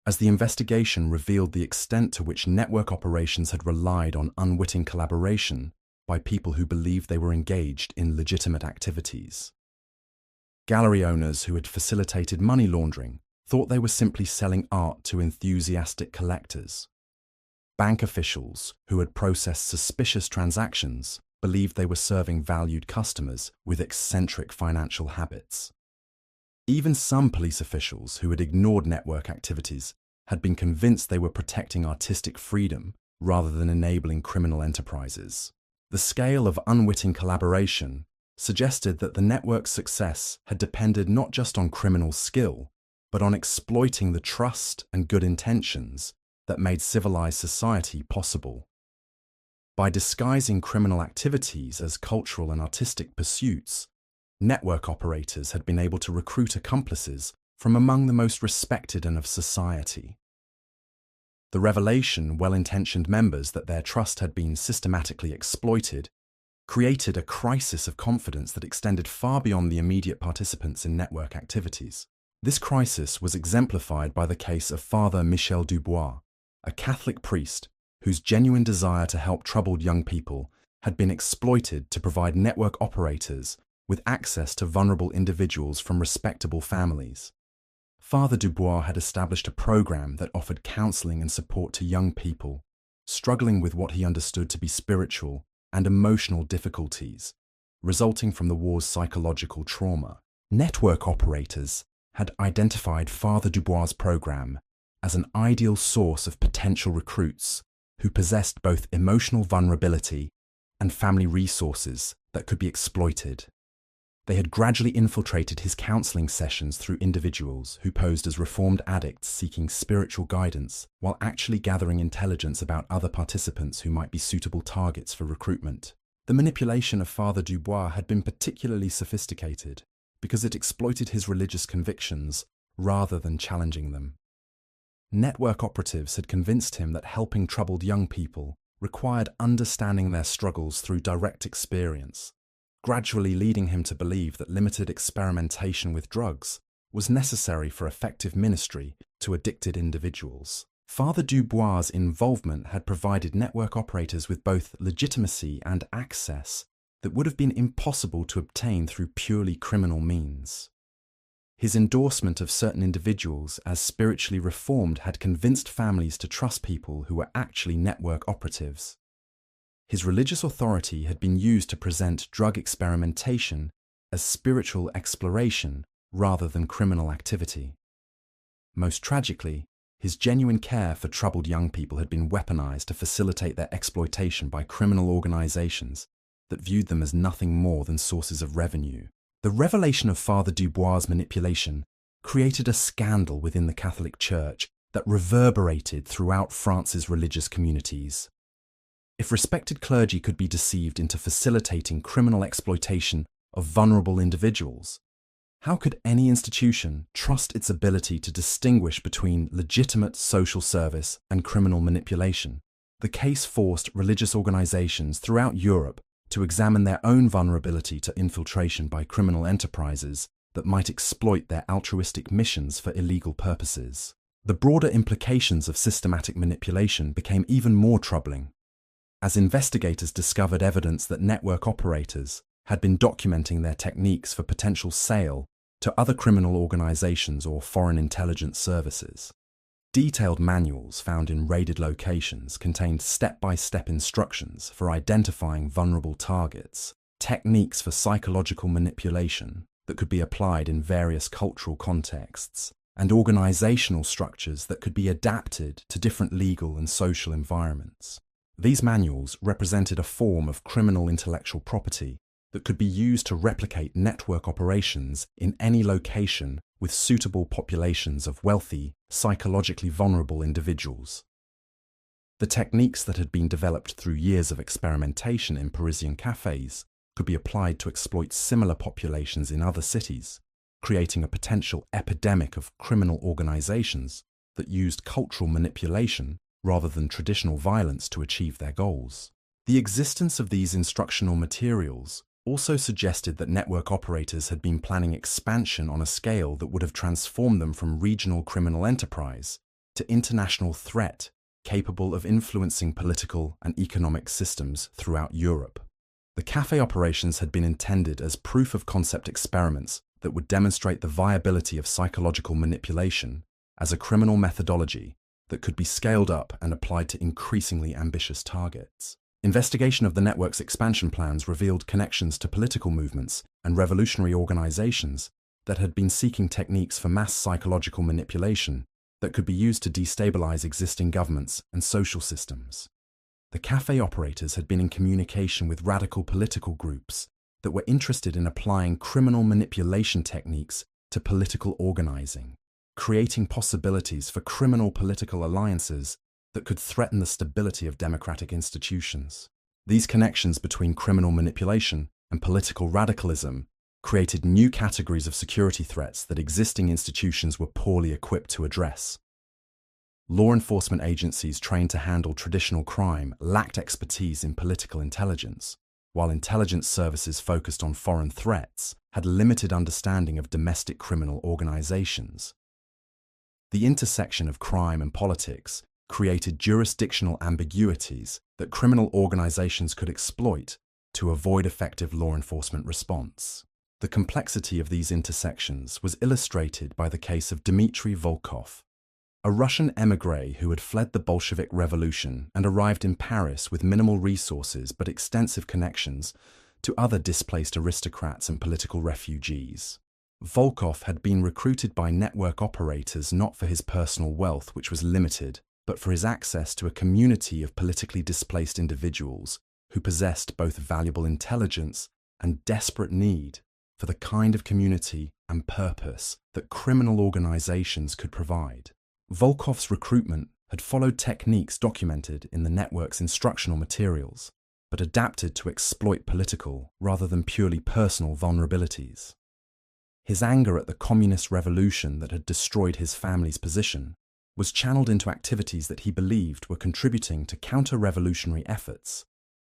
as the investigation revealed the extent to which network operations had relied on unwitting collaboration by people who believed they were engaged in legitimate activities. Gallery owners who had facilitated money laundering thought they were simply selling art to enthusiastic collectors. Bank officials who had processed suspicious transactions believed they were serving valued customers with eccentric financial habits. Even some police officials who had ignored network activities had been convinced they were protecting artistic freedom rather than enabling criminal enterprises. The scale of unwitting collaboration suggested that the network's success had depended not just on criminal skill, but on exploiting the trust and good intentions that made civilized society possible. By disguising criminal activities as cultural and artistic pursuits, network operators had been able to recruit accomplices from among the most respected and of society. The revelation well-intentioned members that their trust had been systematically exploited created a crisis of confidence that extended far beyond the immediate participants in network activities. This crisis was exemplified by the case of Father Michel Dubois, a Catholic priest whose genuine desire to help troubled young people had been exploited to provide network operators with access to vulnerable individuals from respectable families. Father Dubois had established a program that offered counseling and support to young people struggling with what he understood to be spiritual and emotional difficulties resulting from the war's psychological trauma. Network operators had identified Father Dubois' program as an ideal source of potential recruits who possessed both emotional vulnerability and family resources that could be exploited. They had gradually infiltrated his counseling sessions through individuals who posed as reformed addicts seeking spiritual guidance while actually gathering intelligence about other participants who might be suitable targets for recruitment. The manipulation of Father Dubois had been particularly sophisticated because it exploited his religious convictions rather than challenging them. Network operatives had convinced him that helping troubled young people required understanding their struggles through direct experience, gradually leading him to believe that limited experimentation with drugs was necessary for effective ministry to addicted individuals. Father Dubois' involvement had provided network operators with both legitimacy and access that would have been impossible to obtain through purely criminal means. His endorsement of certain individuals as spiritually reformed had convinced families to trust people who were actually network operatives. His religious authority had been used to present drug experimentation as spiritual exploration rather than criminal activity. Most tragically, his genuine care for troubled young people had been weaponized to facilitate their exploitation by criminal organizations that viewed them as nothing more than sources of revenue. The revelation of Father Dubois' manipulation created a scandal within the Catholic Church that reverberated throughout France's religious communities. If respected clergy could be deceived into facilitating criminal exploitation of vulnerable individuals, how could any institution trust its ability to distinguish between legitimate social service and criminal manipulation? The case forced religious organizations throughout Europe to examine their own vulnerability to infiltration by criminal enterprises that might exploit their altruistic missions for illegal purposes. The broader implications of systematic manipulation became even more troubling, as investigators discovered evidence that network operators had been documenting their techniques for potential sale to other criminal organizations or foreign intelligence services. Detailed manuals found in raided locations contained step-by-step instructions for identifying vulnerable targets, techniques for psychological manipulation that could be applied in various cultural contexts, and organizational structures that could be adapted to different legal and social environments. These manuals represented a form of criminal intellectual property that could be used to replicate network operations in any location with suitable populations of wealthy, psychologically vulnerable individuals. The techniques that had been developed through years of experimentation in Parisian cafés could be applied to exploit similar populations in other cities, creating a potential epidemic of criminal organizations that used cultural manipulation rather than traditional violence to achieve their goals. The existence of these instructional materials also suggested that network operators had been planning expansion on a scale that would have transformed them from regional criminal enterprise to international threat capable of influencing political and economic systems throughout Europe. The cafe operations had been intended as proof-of-concept experiments that would demonstrate the viability of psychological manipulation as a criminal methodology that could be scaled up and applied to increasingly ambitious targets. Investigation of the network's expansion plans revealed connections to political movements and revolutionary organizations that had been seeking techniques for mass psychological manipulation that could be used to destabilize existing governments and social systems. The cafe operators had been in communication with radical political groups that were interested in applying criminal manipulation techniques to political organizing, creating possibilities for criminal political alliances that could threaten the stability of democratic institutions. These connections between criminal manipulation and political radicalism created new categories of security threats that existing institutions were poorly equipped to address. Law enforcement agencies trained to handle traditional crime lacked expertise in political intelligence, while intelligence services focused on foreign threats had limited understanding of domestic criminal organizations. The intersection of crime and politics created jurisdictional ambiguities that criminal organizations could exploit to avoid effective law enforcement response. The complexity of these intersections was illustrated by the case of Dmitry Volkov, a Russian émigré who had fled the Bolshevik Revolution and arrived in Paris with minimal resources but extensive connections to other displaced aristocrats and political refugees. Volkov had been recruited by network operators not for his personal wealth, which was limited, but for his access to a community of politically displaced individuals who possessed both valuable intelligence and desperate need for the kind of community and purpose that criminal organizations could provide. Volkov's recruitment had followed techniques documented in the network's instructional materials, but adapted to exploit political rather than purely personal vulnerabilities. His anger at the communist revolution that had destroyed his family's position was channeled into activities that he believed were contributing to counter-revolutionary efforts,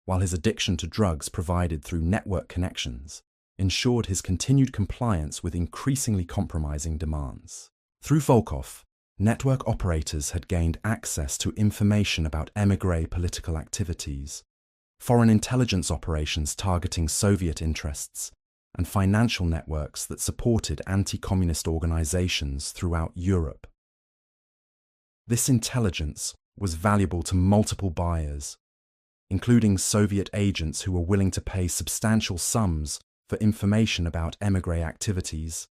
while his addiction to drugs provided through network connections ensured his continued compliance with increasingly compromising demands. Through Volkov, network operators had gained access to information about émigré political activities, foreign intelligence operations targeting Soviet interests, and financial networks that supported anti-communist organizations throughout Europe. This intelligence was valuable to multiple buyers, including Soviet agents who were willing to pay substantial sums for information about émigré activities,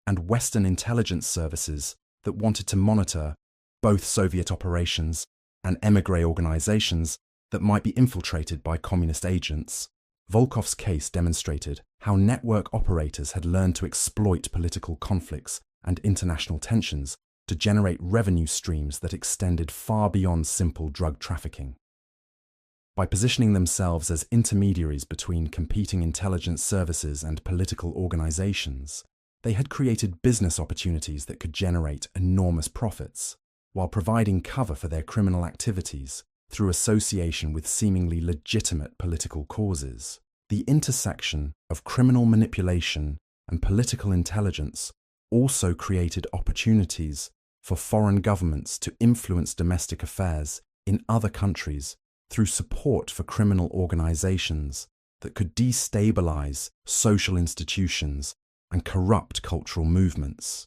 and Western intelligence services that wanted to monitor both Soviet operations and émigré organizations that might be infiltrated by communist agents. Volkov's case demonstrated how network operators had learned to exploit political conflicts and international tensions to generate revenue streams that extended far beyond simple drug trafficking. By positioning themselves as intermediaries between competing intelligence services and political organizations, they had created business opportunities that could generate enormous profits, while providing cover for their criminal activities through association with seemingly legitimate political causes. The intersection of criminal manipulation and political intelligence also created opportunities for foreign governments to influence domestic affairs in other countries through support for criminal organizations that could destabilize social institutions and corrupt cultural movements.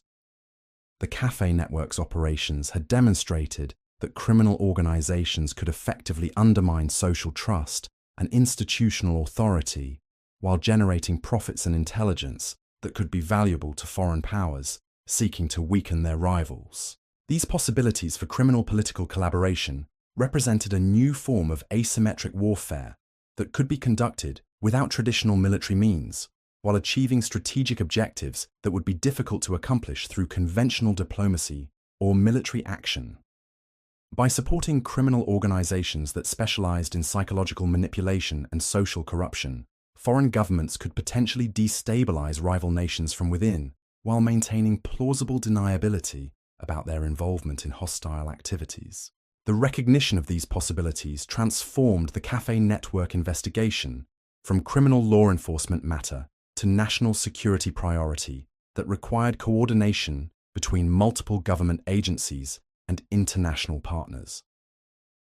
The cafe network's operations had demonstrated that criminal organizations could effectively undermine social trust and institutional authority while generating profits and intelligence that could be valuable to foreign powers seeking to weaken their rivals. These possibilities for criminal political collaboration represented a new form of asymmetric warfare that could be conducted without traditional military means, while achieving strategic objectives that would be difficult to accomplish through conventional diplomacy or military action. By supporting criminal organizations that specialized in psychological manipulation and social corruption, foreign governments could potentially destabilize rival nations from within, while maintaining plausible deniability about their involvement in hostile activities. The recognition of these possibilities transformed the cafe network investigation from criminal law enforcement matter to national security priority that required coordination between multiple government agencies and international partners.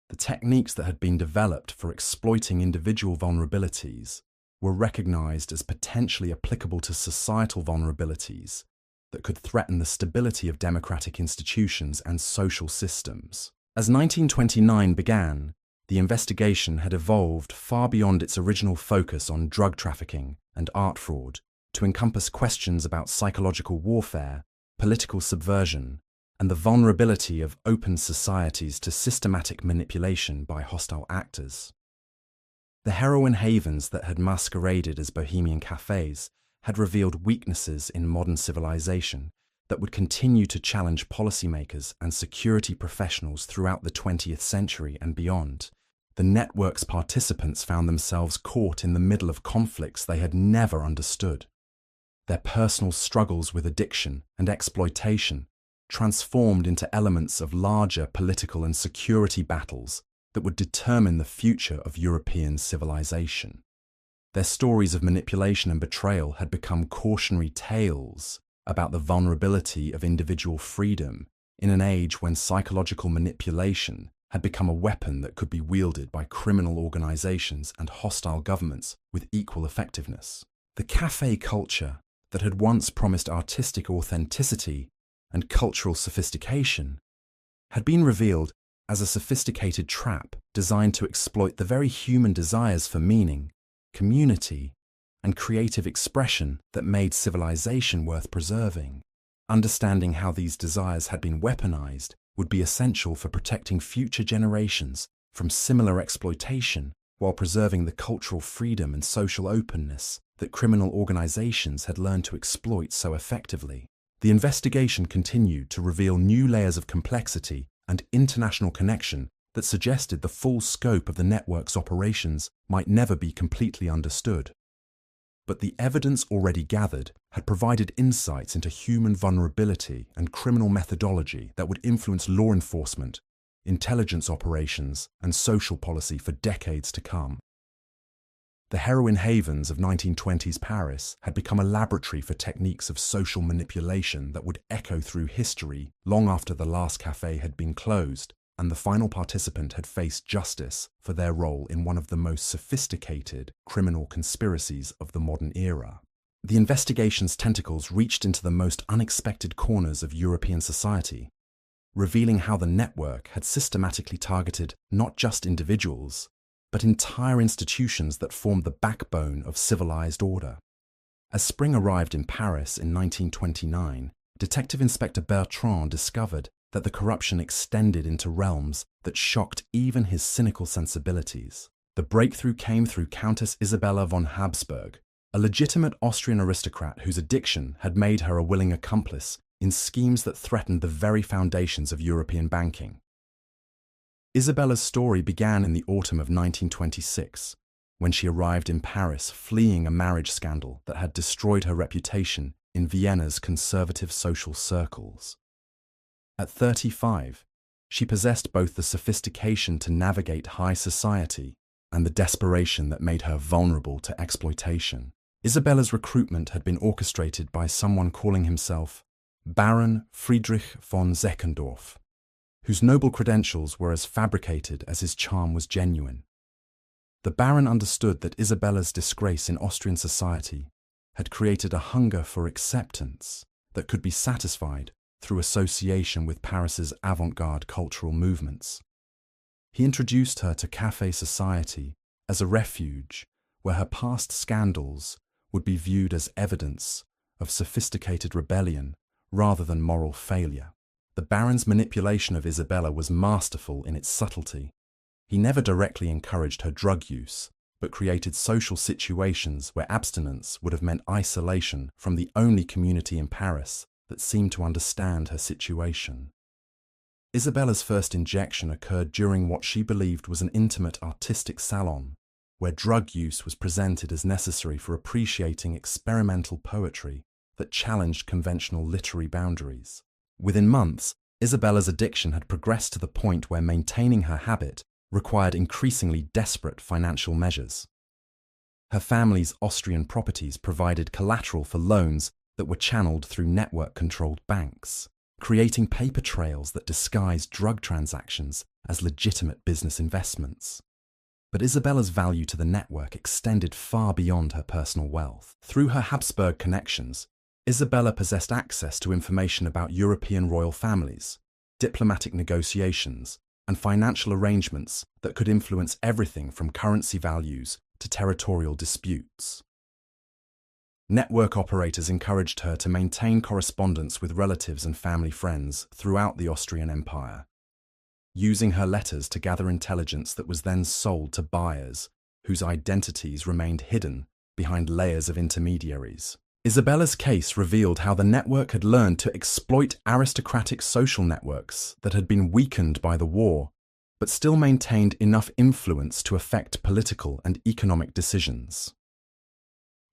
The techniques that had been developed for exploiting individual vulnerabilities were recognized as potentially applicable to societal vulnerabilities that could threaten the stability of democratic institutions and social systems. As 1929 began, the investigation had evolved far beyond its original focus on drug trafficking and art fraud to encompass questions about psychological warfare, political subversion, and the vulnerability of open societies to systematic manipulation by hostile actors. The heroin havens that had masqueraded as bohemian cafés had revealed weaknesses in modern civilization that would continue to challenge policymakers and security professionals throughout the 20th century and beyond. The network's participants found themselves caught in the middle of conflicts they had never understood. Their personal struggles with addiction and exploitation transformed into elements of larger political and security battles that would determine the future of European civilization. Their stories of manipulation and betrayal had become cautionary tales about the vulnerability of individual freedom in an age when psychological manipulation had become a weapon that could be wielded by criminal organizations and hostile governments with equal effectiveness. The café culture that had once promised artistic authenticity and cultural sophistication had been revealed as a sophisticated trap designed to exploit the very human desires for meaning, community, and creative expression that made civilization worth preserving. Understanding how these desires had been weaponized would be essential for protecting future generations from similar exploitation while preserving the cultural freedom and social openness that criminal organizations had learned to exploit so effectively. The investigation continued to reveal new layers of complexity and international connection that suggested the full scope of the network's operations might never be completely understood. But the evidence already gathered had provided insights into human vulnerability and criminal methodology that would influence law enforcement, intelligence operations, and social policy for decades to come. The heroin havens of 1920s Paris had become a laboratory for techniques of social manipulation that would echo through history long after the last café had been closed and the final participant had faced justice for their role in one of the most sophisticated criminal conspiracies of the modern era. The investigation's tentacles reached into the most unexpected corners of European society, revealing how the network had systematically targeted not just individuals, but entire institutions that formed the backbone of civilized order. As spring arrived in Paris in 1929, Detective Inspector Bertrand discovered that the corruption extended into realms that shocked even his cynical sensibilities. The breakthrough came through Countess Isabella von Habsburg, a legitimate Austrian aristocrat whose addiction had made her a willing accomplice in schemes that threatened the very foundations of European banking. Isabella's story began in the autumn of 1926, when she arrived in Paris fleeing a marriage scandal that had destroyed her reputation in Vienna's conservative social circles. At 35, she possessed both the sophistication to navigate high society and the desperation that made her vulnerable to exploitation. Isabella's recruitment had been orchestrated by someone calling himself Baron Friedrich von Seckendorf, whose noble credentials were as fabricated as his charm was genuine. The Baron understood that Isabella's disgrace in Austrian society had created a hunger for acceptance that could be satisfied through association with Paris's avant-garde cultural movements. He introduced her to café society as a refuge where her past scandals would be viewed as evidence of sophisticated rebellion rather than moral failure. The Baron's manipulation of Isabella was masterful in its subtlety. He never directly encouraged her drug use, but created social situations where abstinence would have meant isolation from the only community in Paris that seemed to understand her situation. Isabella's first injection occurred during what she believed was an intimate artistic salon, where drug use was presented as necessary for appreciating experimental poetry that challenged conventional literary boundaries. Within months, Isabella's addiction had progressed to the point where maintaining her habit required increasingly desperate financial measures. Her family's Austrian properties provided collateral for loans that were channeled through network-controlled banks, creating paper trails that disguised drug transactions as legitimate business investments. But Isabella's value to the network extended far beyond her personal wealth. Through her Habsburg connections, Isabella possessed access to information about European royal families, diplomatic negotiations, and financial arrangements that could influence everything from currency values to territorial disputes. Network operators encouraged her to maintain correspondence with relatives and family friends throughout the Austrian Empire, using her letters to gather intelligence that was then sold to buyers whose identities remained hidden behind layers of intermediaries. Isabella's case revealed how the network had learned to exploit aristocratic social networks that had been weakened by the war, but still maintained enough influence to affect political and economic decisions.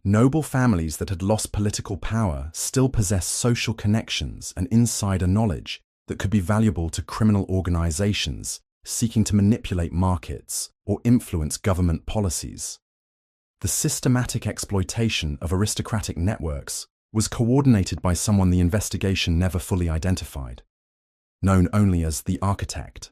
Noble families that had lost political power still possessed social connections and insider knowledge that could be valuable to criminal organizations seeking to manipulate markets or influence government policies. The systematic exploitation of aristocratic networks was coordinated by someone the investigation never fully identified, known only as the architect.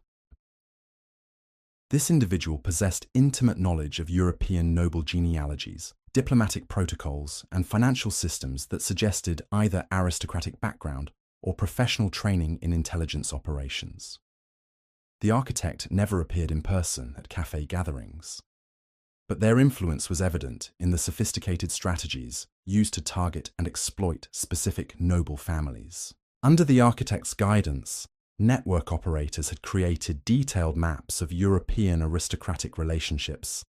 This individual possessed intimate knowledge of European noble genealogies, diplomatic protocols, and financial systems that suggested either aristocratic background or professional training in intelligence operations. The architect never appeared in person at café gatherings, but their influence was evident in the sophisticated strategies used to target and exploit specific noble families. Under the architect's guidance, network operators had created detailed maps of European aristocratic relationships,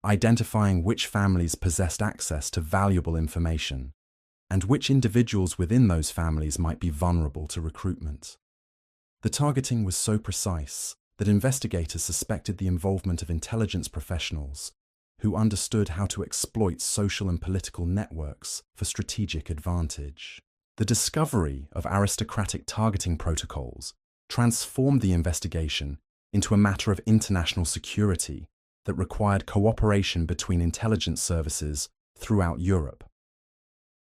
identifying which families possessed access to valuable information and which individuals within those families might be vulnerable to recruitment. The targeting was so precise that investigators suspected the involvement of intelligence professionals who understood how to exploit social and political networks for strategic advantage. The discovery of aristocratic targeting protocols transformed the investigation into a matter of international security that required cooperation between intelligence services throughout Europe.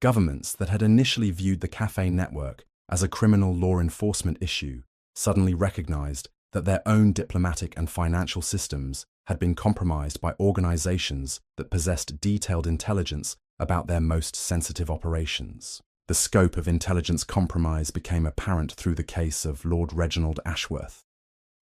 Governments that had initially viewed the café network as a criminal law enforcement issue suddenly recognized that their own diplomatic and financial systems had been compromised by organizations that possessed detailed intelligence about their most sensitive operations. The scope of intelligence compromise became apparent through the case of Lord Reginald Ashworth,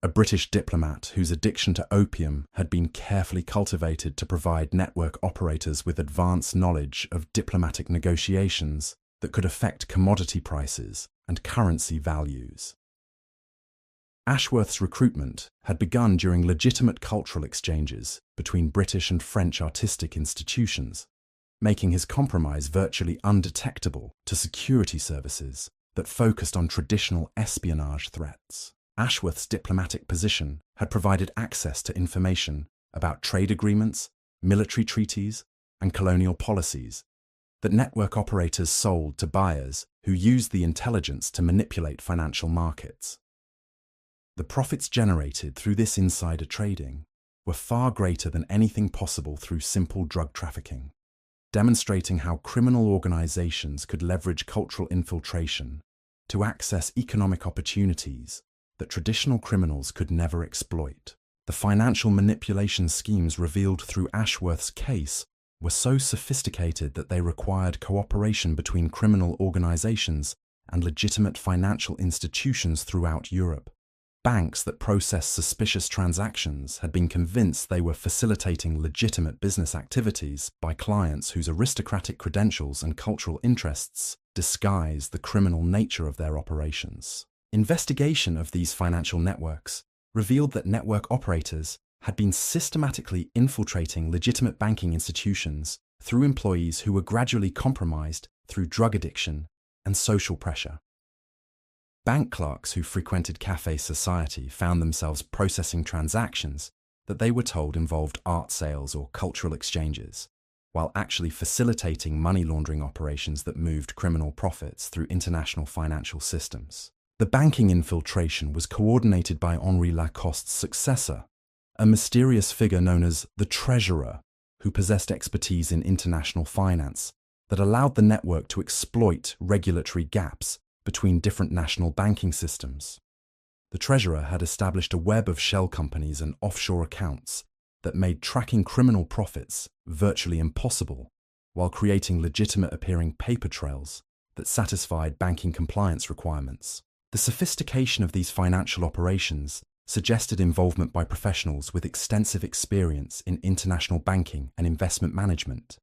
a British diplomat whose addiction to opium had been carefully cultivated to provide network operators with advanced knowledge of diplomatic negotiations that could affect commodity prices and currency values. Ashworth's recruitment had begun during legitimate cultural exchanges between British and French artistic institutions, making his compromise virtually undetectable to security services that focused on traditional espionage threats. Ashworth's diplomatic position had provided access to information about trade agreements, military treaties, and colonial policies that network operators sold to buyers who used the intelligence to manipulate financial markets. The profits generated through this insider trading were far greater than anything possible through simple drug trafficking, demonstrating how criminal organizations could leverage cultural infiltration to access economic opportunities that traditional criminals could never exploit. The financial manipulation schemes revealed through Ashworth's case were so sophisticated that they required cooperation between criminal organizations and legitimate financial institutions throughout Europe. Banks that processed suspicious transactions had been convinced they were facilitating legitimate business activities by clients whose aristocratic credentials and cultural interests disguised the criminal nature of their operations. Investigation of these financial networks revealed that network operators had been systematically infiltrating legitimate banking institutions through employees who were gradually compromised through drug addiction and social pressure. Bank clerks who frequented café society found themselves processing transactions that they were told involved art sales or cultural exchanges, while actually facilitating money laundering operations that moved criminal profits through international financial systems. The banking infiltration was coordinated by Henri Lacoste's successor, a mysterious figure known as the Treasurer, who possessed expertise in international finance that allowed the network to exploit regulatory gaps between different national banking systems. The Treasurer had established a web of shell companies and offshore accounts that made tracking criminal profits virtually impossible, while creating legitimate-appearing paper trails that satisfied banking compliance requirements. The sophistication of these financial operations suggested involvement by professionals with extensive experience in international banking and investment management.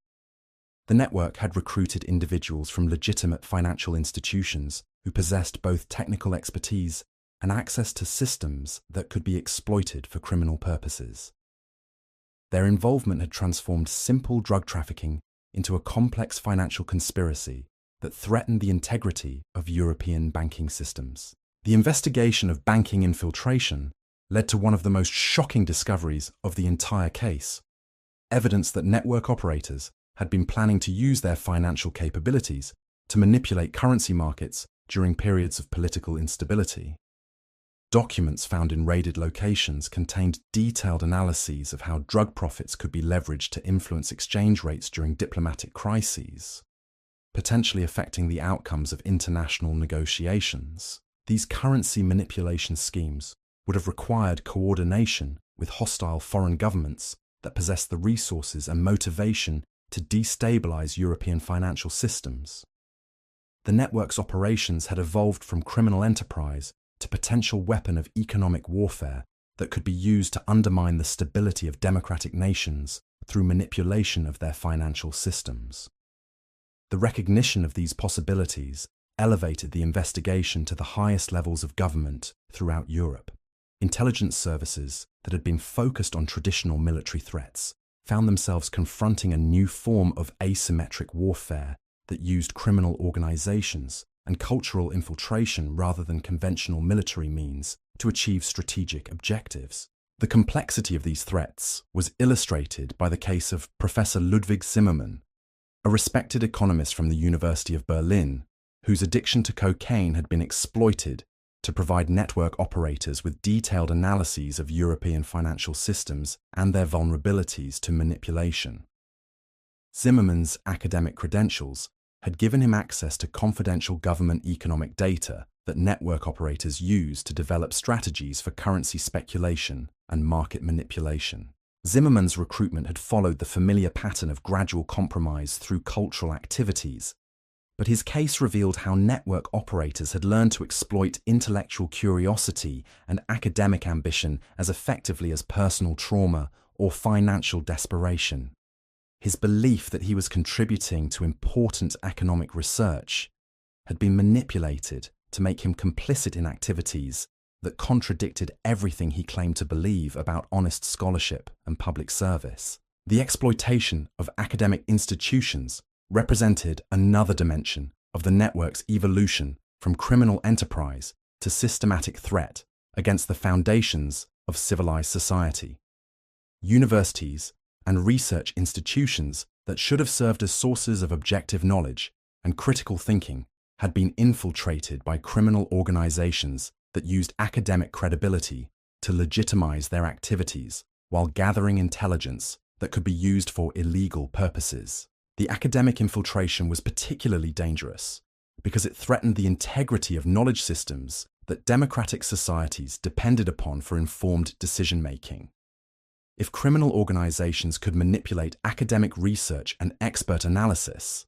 The network had recruited individuals from legitimate financial institutions who possessed both technical expertise and access to systems that could be exploited for criminal purposes. Their involvement had transformed simple drug trafficking into a complex financial conspiracy that threatened the integrity of European banking systems. The investigation of banking infiltration led to one of the most shocking discoveries of the entire case: evidence that network operators had been planning to use their financial capabilities to manipulate currency markets during periods of political instability. Documents found in raided locations contained detailed analyses of how drug profits could be leveraged to influence exchange rates during diplomatic crises, potentially affecting the outcomes of international negotiations. These currency manipulation schemes would have required coordination with hostile foreign governments that possessed the resources and motivation to destabilize European financial systems. The network's operations had evolved from criminal enterprise to potential weapon of economic warfare that could be used to undermine the stability of democratic nations through manipulation of their financial systems. The recognition of these possibilities elevated the investigation to the highest levels of government throughout Europe. Intelligence services that had been focused on traditional military threats found themselves confronting a new form of asymmetric warfare that used criminal organizations and cultural infiltration rather than conventional military means to achieve strategic objectives. The complexity of these threats was illustrated by the case of Professor Ludwig Zimmermann, a respected economist from the University of Berlin, whose addiction to cocaine had been exploited to provide network operators with detailed analyses of European financial systems and their vulnerabilities to manipulation. Zimmermann's academic credentials had given him access to confidential government economic data that network operators used to develop strategies for currency speculation and market manipulation. Zimmermann's recruitment had followed the familiar pattern of gradual compromise through cultural activities, but his case revealed how network operators had learned to exploit intellectual curiosity and academic ambition as effectively as personal trauma or financial desperation. His belief that he was contributing to important economic research had been manipulated to make him complicit in activities that contradicted everything he claimed to believe about honest scholarship and public service. The exploitation of academic institutions represented another dimension of the network's evolution from criminal enterprise to systematic threat against the foundations of civilized society. Universities and research institutions that should have served as sources of objective knowledge and critical thinking had been infiltrated by criminal organizations that used academic credibility to legitimize their activities while gathering intelligence that could be used for illegal purposes. The academic infiltration was particularly dangerous because it threatened the integrity of knowledge systems that democratic societies depended upon for informed decision-making. If criminal organizations could manipulate academic research and expert analysis,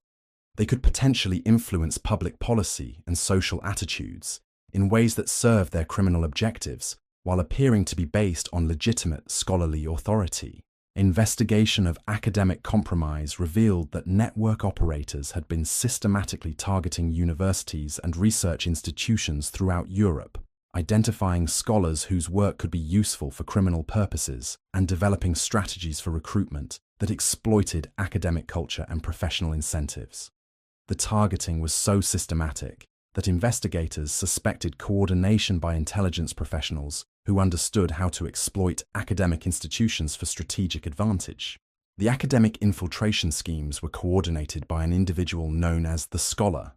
they could potentially influence public policy and social attitudes in ways that served their criminal objectives while appearing to be based on legitimate scholarly authority. Investigation of academic compromise revealed that network operators had been systematically targeting universities and research institutions throughout Europe, identifying scholars whose work could be useful for criminal purposes and developing strategies for recruitment that exploited academic culture and professional incentives. The targeting was so systematic that investigators suspected coordination by intelligence professionals who understood how to exploit academic institutions for strategic advantage. The academic infiltration schemes were coordinated by an individual known as the scholar,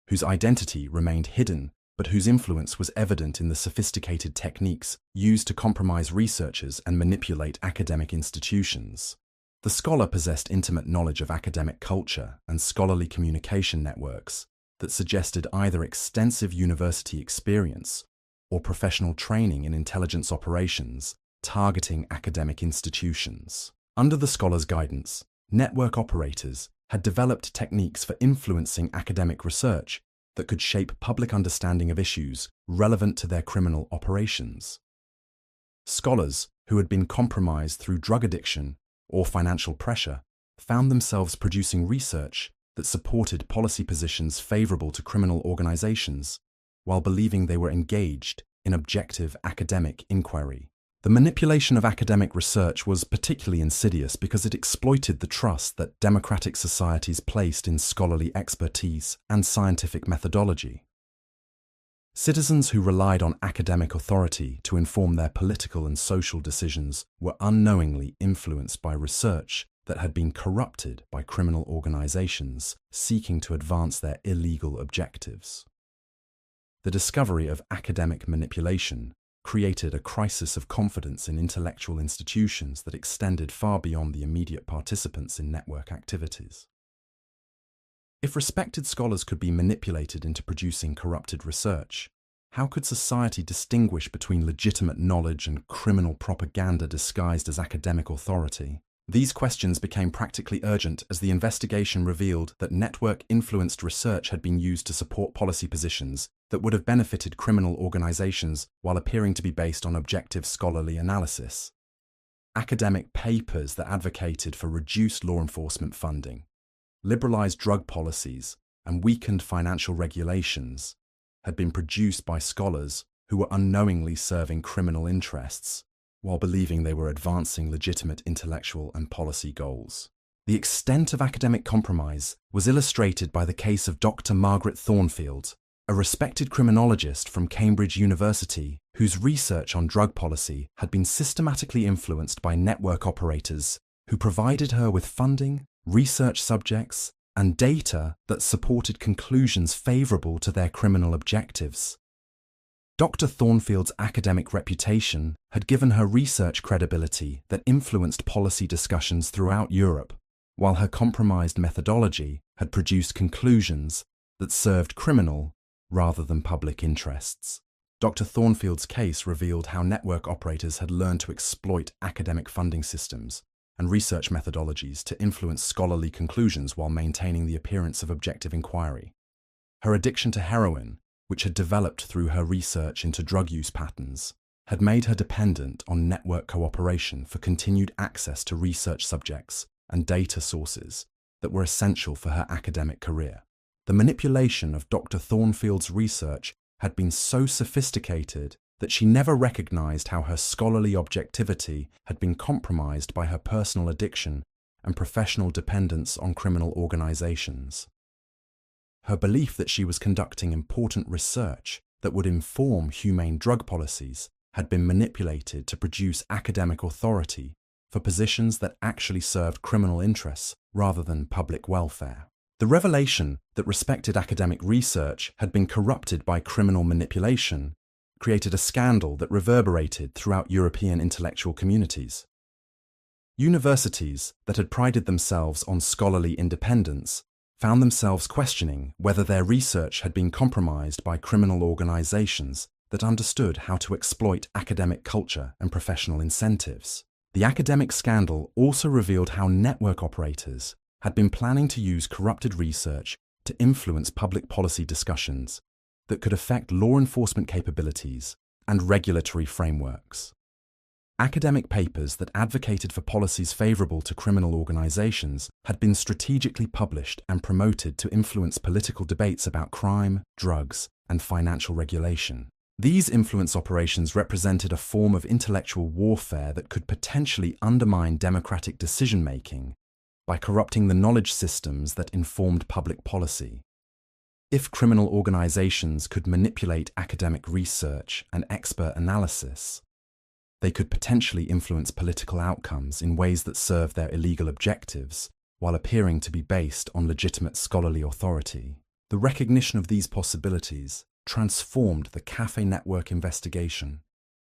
whose identity remained hidden but whose influence was evident in the sophisticated techniques used to compromise researchers and manipulate academic institutions. The scholar possessed intimate knowledge of academic culture and scholarly communication networks that suggested either extensive university experience or professional training in intelligence operations targeting academic institutions. Under the scholar's guidance, network operators had developed techniques for influencing academic research that could shape public understanding of issues relevant to their criminal operations. Scholars who had been compromised through drug addiction or financial pressure found themselves producing research that supported policy positions favorable to criminal organizations while believing they were engaged in objective academic inquiry. The manipulation of academic research was particularly insidious because it exploited the trust that democratic societies placed in scholarly expertise and scientific methodology. Citizens who relied on academic authority to inform their political and social decisions were unknowingly influenced by research that had been corrupted by criminal organizations seeking to advance their illegal objectives. The discovery of academic manipulation created a crisis of confidence in intellectual institutions that extended far beyond the immediate participants in network activities. If respected scholars could be manipulated into producing corrupted research, how could society distinguish between legitimate knowledge and criminal propaganda disguised as academic authority? These questions became practically urgent as the investigation revealed that network-influenced research had been used to support policy positions that would have benefited criminal organizations while appearing to be based on objective scholarly analysis. Academic papers that advocated for reduced law enforcement funding, liberalized drug policies, and weakened financial regulations had been produced by scholars who were unknowingly serving criminal interests while believing they were advancing legitimate intellectual and policy goals. The extent of academic compromise was illustrated by the case of Dr. Margaret Thornfield, a respected criminologist from Cambridge University whose research on drug policy had been systematically influenced by network operators who provided her with funding, research subjects, and data that supported conclusions favorable to their criminal objectives. Dr. Thornfield's academic reputation had given her research credibility that influenced policy discussions throughout Europe, while her compromised methodology had produced conclusions that served criminal rather than public interests. Dr. Thornfield's case revealed how network operators had learned to exploit academic funding systems and research methodologies to influence scholarly conclusions while maintaining the appearance of objective inquiry. Her addiction to heroin, which had developed through her research into drug use patterns, had made her dependent on network cooperation for continued access to research subjects and data sources that were essential for her academic career. The manipulation of Dr. Thornfield's research had been so sophisticated that she never recognized how her scholarly objectivity had been compromised by her personal addiction and professional dependence on criminal organizations. Her belief that she was conducting important research that would inform humane drug policies had been manipulated to produce academic authority for positions that actually served criminal interests rather than public welfare. The revelation that respected academic research had been corrupted by criminal manipulation created a scandal that reverberated throughout European intellectual communities. Universities that had prided themselves on scholarly independence found themselves questioning whether their research had been compromised by criminal organizations that understood how to exploit academic culture and professional incentives. The academic scandal also revealed how network operators had been planning to use corrupted research to influence public policy discussions that could affect law enforcement capabilities and regulatory frameworks. Academic papers that advocated for policies favorable to criminal organizations had been strategically published and promoted to influence political debates about crime, drugs, and financial regulation. These influence operations represented a form of intellectual warfare that could potentially undermine democratic decision-making by corrupting the knowledge systems that informed public policy. If criminal organizations could manipulate academic research and expert analysis, they could potentially influence political outcomes in ways that serve their illegal objectives while appearing to be based on legitimate scholarly authority. The recognition of these possibilities transformed the Café Network investigation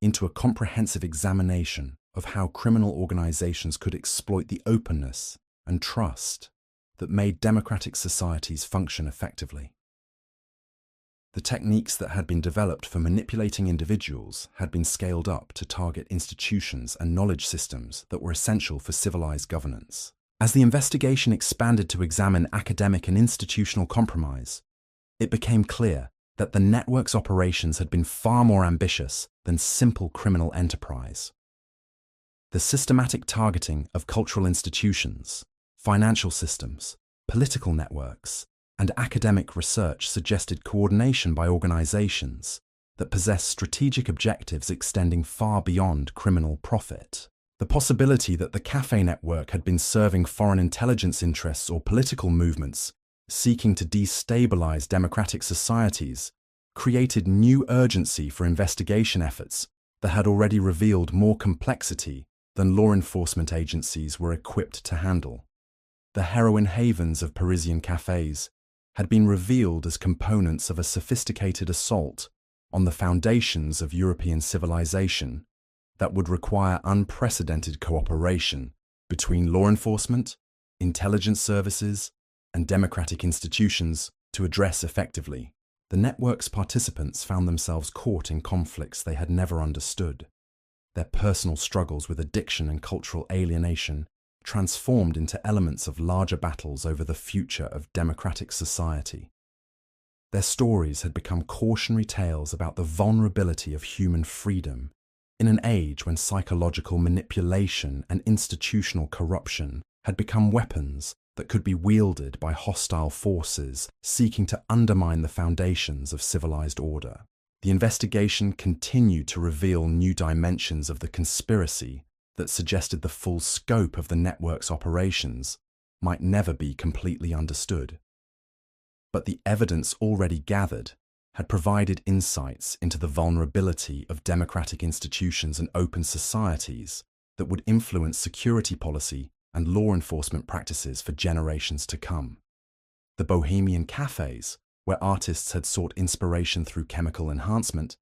into a comprehensive examination of how criminal organizations could exploit the openness and trust that made democratic societies function effectively. The techniques that had been developed for manipulating individuals had been scaled up to target institutions and knowledge systems that were essential for civilized governance. As the investigation expanded to examine academic and institutional compromise, it became clear that the network's operations had been far more ambitious than simple criminal enterprise. The systematic targeting of cultural institutions, financial systems, political networks, and academic research suggested coordination by organizations that possess strategic objectives extending far beyond criminal profit. The possibility that the Café Network had been serving foreign intelligence interests or political movements seeking to destabilize democratic societies created new urgency for investigation efforts that had already revealed more complexity than law enforcement agencies were equipped to handle. The heroin havens of Parisian cafés had been revealed as components of a sophisticated assault on the foundations of European civilization that would require unprecedented cooperation between law enforcement, intelligence services, and democratic institutions to address effectively. The network's participants found themselves caught in conflicts they had never understood. Their personal struggles with addiction and cultural alienation transformed into elements of larger battles over the future of democratic society. Their stories had become cautionary tales about the vulnerability of human freedom in an age when psychological manipulation and institutional corruption had become weapons that could be wielded by hostile forces seeking to undermine the foundations of civilized order. The investigation continued to reveal new dimensions of the conspiracy that suggested the full scope of the network's operations might never be completely understood. But the evidence already gathered had provided insights into the vulnerability of democratic institutions and open societies that would influence security policy and law enforcement practices for generations to come. The bohemian cafés, where artists had sought inspiration through chemical enhancement,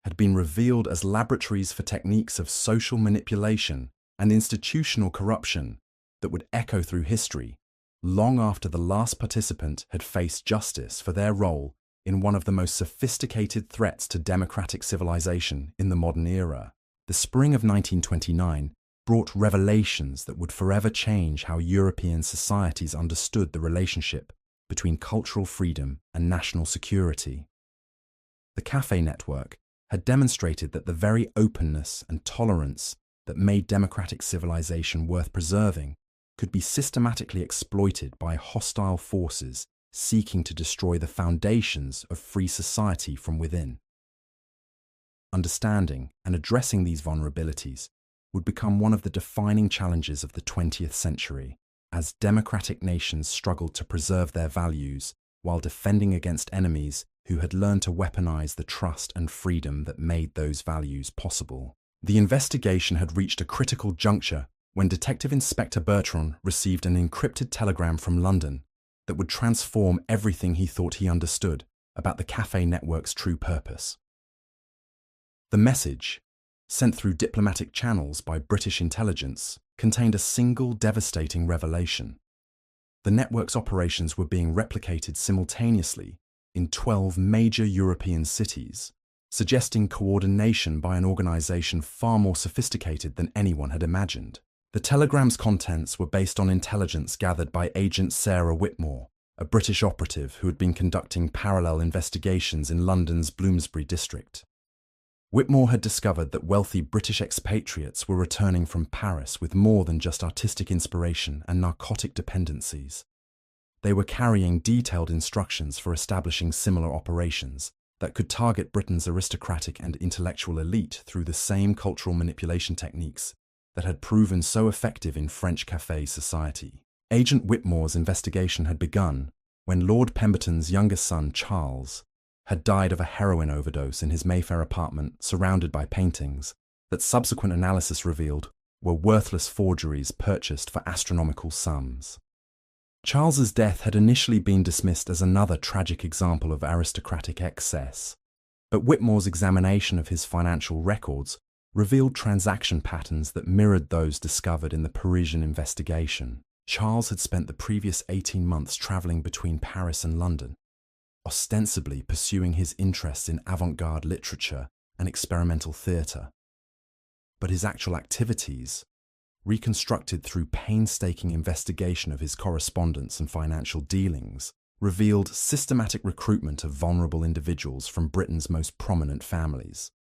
had been revealed as laboratories for techniques of social manipulation and institutional corruption that would echo through history long after the last participant had faced justice for their role in one of the most sophisticated threats to democratic civilization in the modern era. The spring of 1929 brought revelations that would forever change how European societies understood the relationship between cultural freedom and national security. The café network had demonstrated that the very openness and tolerance that made democratic civilization worth preserving could be systematically exploited by hostile forces seeking to destroy the foundations of free society from within. Understanding and addressing these vulnerabilities would become one of the defining challenges of the 20th century, as democratic nations struggled to preserve their values while defending against enemies who had learned to weaponize the trust and freedom that made those values possible. The investigation had reached a critical juncture when Detective Inspector Bertrand received an encrypted telegram from London that would transform everything he thought he understood about the café network's true purpose. The message, sent through diplomatic channels by British intelligence, contained a single devastating revelation. The network's operations were being replicated simultaneously in 12 major European cities, suggesting coordination by an organization far more sophisticated than anyone had imagined. The telegram's contents were based on intelligence gathered by Agent Sarah Whitmore, a British operative who had been conducting parallel investigations in London's Bloomsbury district. Whitmore had discovered that wealthy British expatriates were returning from Paris with more than just artistic inspiration and narcotic dependencies. They were carrying detailed instructions for establishing similar operations that could target Britain's aristocratic and intellectual elite through the same cultural manipulation techniques that had proven so effective in French café society. Agent Whitmore's investigation had begun when Lord Pemberton's youngest son, Charles, had died of a heroin overdose in his Mayfair apartment surrounded by paintings that subsequent analysis revealed were worthless forgeries purchased for astronomical sums. Charles's death had initially been dismissed as another tragic example of aristocratic excess, but Whitmore's examination of his financial records revealed transaction patterns that mirrored those discovered in the Parisian investigation. Charles had spent the previous 18 months travelling between Paris and London, ostensibly pursuing his interests in avant-garde literature and experimental theatre. But his actual activities, reconstructed through painstaking investigation of his correspondence and financial dealings, revealed systematic recruitment of vulnerable individuals from Britain's most prominent families.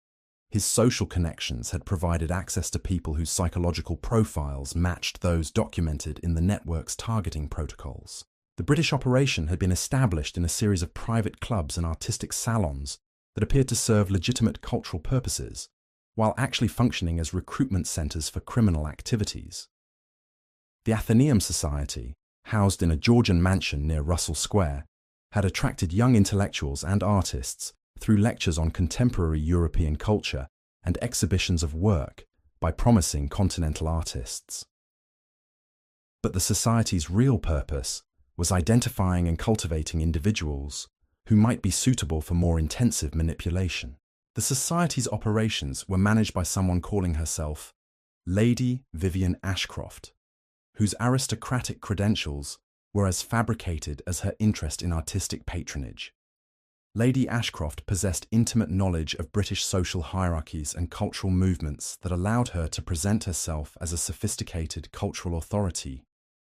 His social connections had provided access to people whose psychological profiles matched those documented in the network's targeting protocols. The British operation had been established in a series of private clubs and artistic salons that appeared to serve legitimate cultural purposes, while actually functioning as recruitment centres for criminal activities. The Athenaeum Society, housed in a Georgian mansion near Russell Square, had attracted young intellectuals and artists through lectures on contemporary European culture and exhibitions of work by promising continental artists. But the Society's real purpose was identifying and cultivating individuals who might be suitable for more intensive manipulation. The Society's operations were managed by someone calling herself Lady Vivian Ashcroft, whose aristocratic credentials were as fabricated as her interest in artistic patronage. Lady Ashcroft possessed intimate knowledge of British social hierarchies and cultural movements that allowed her to present herself as a sophisticated cultural authority,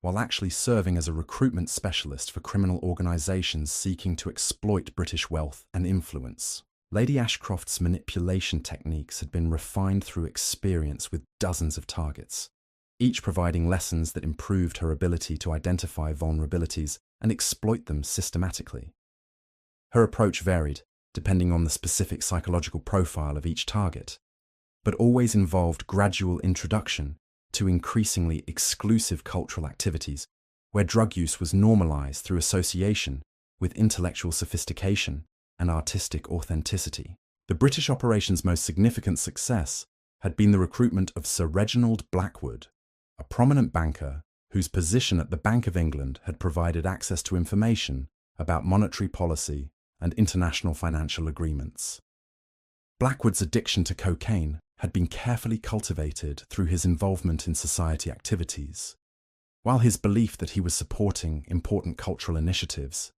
while actually serving as a recruitment specialist for criminal organisations seeking to exploit British wealth and influence. Lady Ashcroft's manipulation techniques had been refined through experience with dozens of targets, each providing lessons that improved her ability to identify vulnerabilities and exploit them systematically. Her approach varied, depending on the specific psychological profile of each target, but always involved gradual introduction to increasingly exclusive cultural activities, where drug use was normalized through association with intellectual sophistication and artistic authenticity. The British operation's most significant success had been the recruitment of Sir Reginald Blackwood, a prominent banker whose position at the Bank of England had provided access to information about monetary policy and international financial agreements. Blackwood's addiction to cocaine had been carefully cultivated through his involvement in society activities, while his belief that he was supporting important cultural initiatives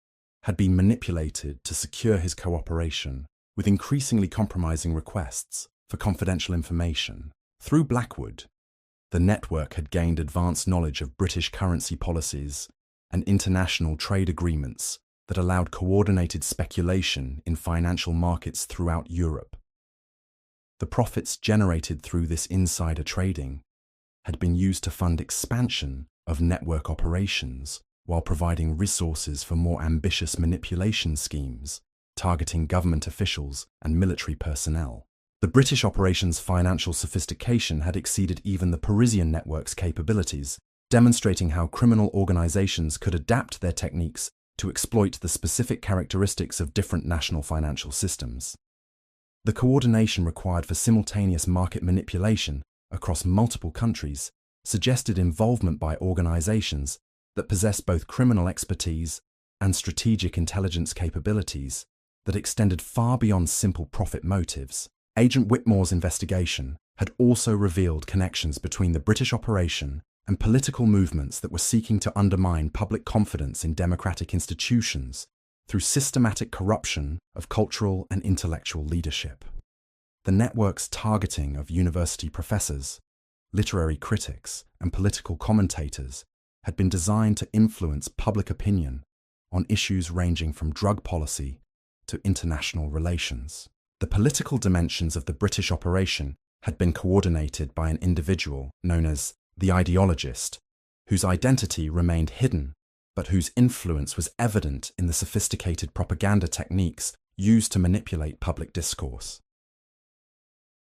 had been manipulated to secure his cooperation with increasingly compromising requests for confidential information. Through Blackwood, the network had gained advanced knowledge of British currency policies and international trade agreements that allowed coordinated speculation in financial markets throughout Europe. The profits generated through this insider trading had been used to fund expansion of network operations while providing resources for more ambitious manipulation schemes targeting government officials and military personnel. The British operation's financial sophistication had exceeded even the Parisian network's capabilities, demonstrating how criminal organizations could adapt their techniques to exploit the specific characteristics of different national financial systems. The coordination required for simultaneous market manipulation across multiple countries suggested involvement by organizations that possess both criminal expertise and strategic intelligence capabilities that extended far beyond simple profit motives. Agent Whitmore's investigation had also revealed connections between the British operation and political movements that were seeking to undermine public confidence in democratic institutions through systematic corruption of cultural and intellectual leadership. The network's targeting of university professors, literary critics, and political commentators had been designed to influence public opinion on issues ranging from drug policy to international relations. The political dimensions of the British operation had been coordinated by an individual known as the ideologist, whose identity remained hidden, but whose influence was evident in the sophisticated propaganda techniques used to manipulate public discourse.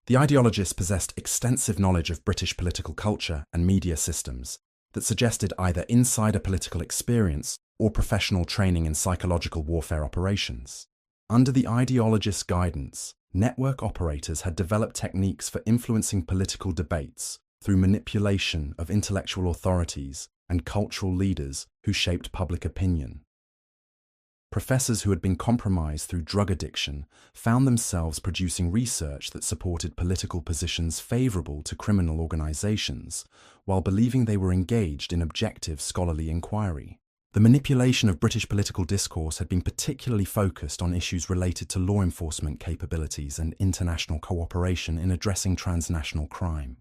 The ideologist possessed extensive knowledge of British political culture and media systems that suggested either insider political experience or professional training in psychological warfare operations. Under the ideologist's guidance, network operators had developed techniques for influencing political debates through manipulation of intellectual authorities and cultural leaders who shaped public opinion. Professors who had been compromised through drug addiction found themselves producing research that supported political positions favorable to criminal organizations, while believing they were engaged in objective scholarly inquiry. The manipulation of British political discourse had been particularly focused on issues related to law enforcement capabilities and international cooperation in addressing transnational crime.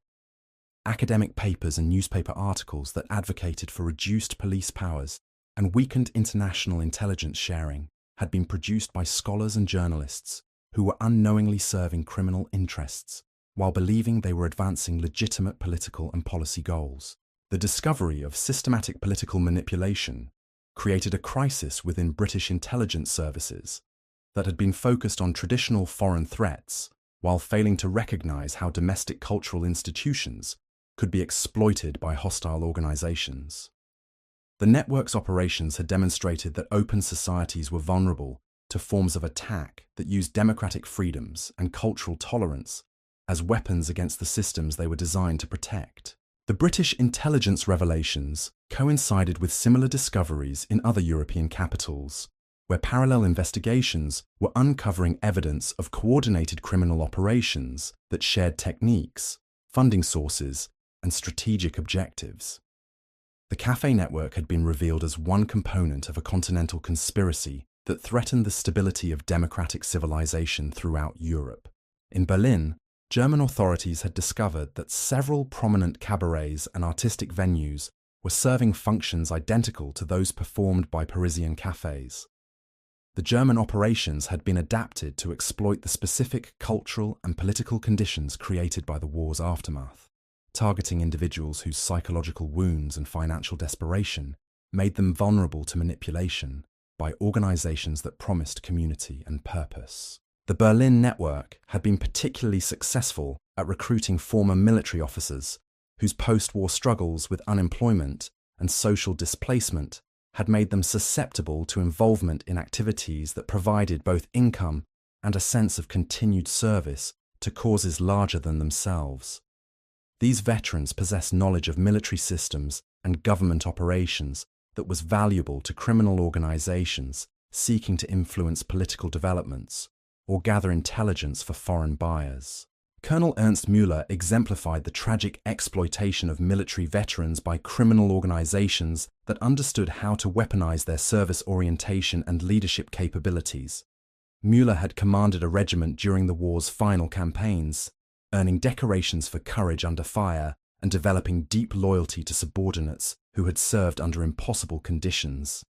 Academic papers and newspaper articles that advocated for reduced police powers and weakened international intelligence sharing had been produced by scholars and journalists who were unknowingly serving criminal interests while believing they were advancing legitimate political and policy goals. The discovery of systematic political manipulation created a crisis within British intelligence services that had been focused on traditional foreign threats while failing to recognize how domestic cultural institutions could be exploited by hostile organizations. The network's operations had demonstrated that open societies were vulnerable to forms of attack that used democratic freedoms and cultural tolerance as weapons against the systems they were designed to protect. The British intelligence revelations coincided with similar discoveries in other European capitals, where parallel investigations were uncovering evidence of coordinated criminal operations that shared techniques, funding sources, and strategic objectives. The cafe network had been revealed as one component of a continental conspiracy that threatened the stability of democratic civilization throughout Europe. In Berlin, German authorities had discovered that several prominent cabarets and artistic venues were serving functions identical to those performed by Parisian cafés. The German operations had been adapted to exploit the specific cultural and political conditions created by the war's aftermath, targeting individuals whose psychological wounds and financial desperation made them vulnerable to manipulation by organizations that promised community and purpose. The Berlin network had been particularly successful at recruiting former military officers whose post-war struggles with unemployment and social displacement had made them susceptible to involvement in activities that provided both income and a sense of continued service to causes larger than themselves. These veterans possessed knowledge of military systems and government operations that was valuable to criminal organizations seeking to influence political developments or gather intelligence for foreign buyers. Colonel Ernst Müller exemplified the tragic exploitation of military veterans by criminal organizations that understood how to weaponize their service orientation and leadership capabilities. Müller had commanded a regiment during the war's final campaigns, earning decorations for courage under fire and developing deep loyalty to subordinates who had served under impossible conditions.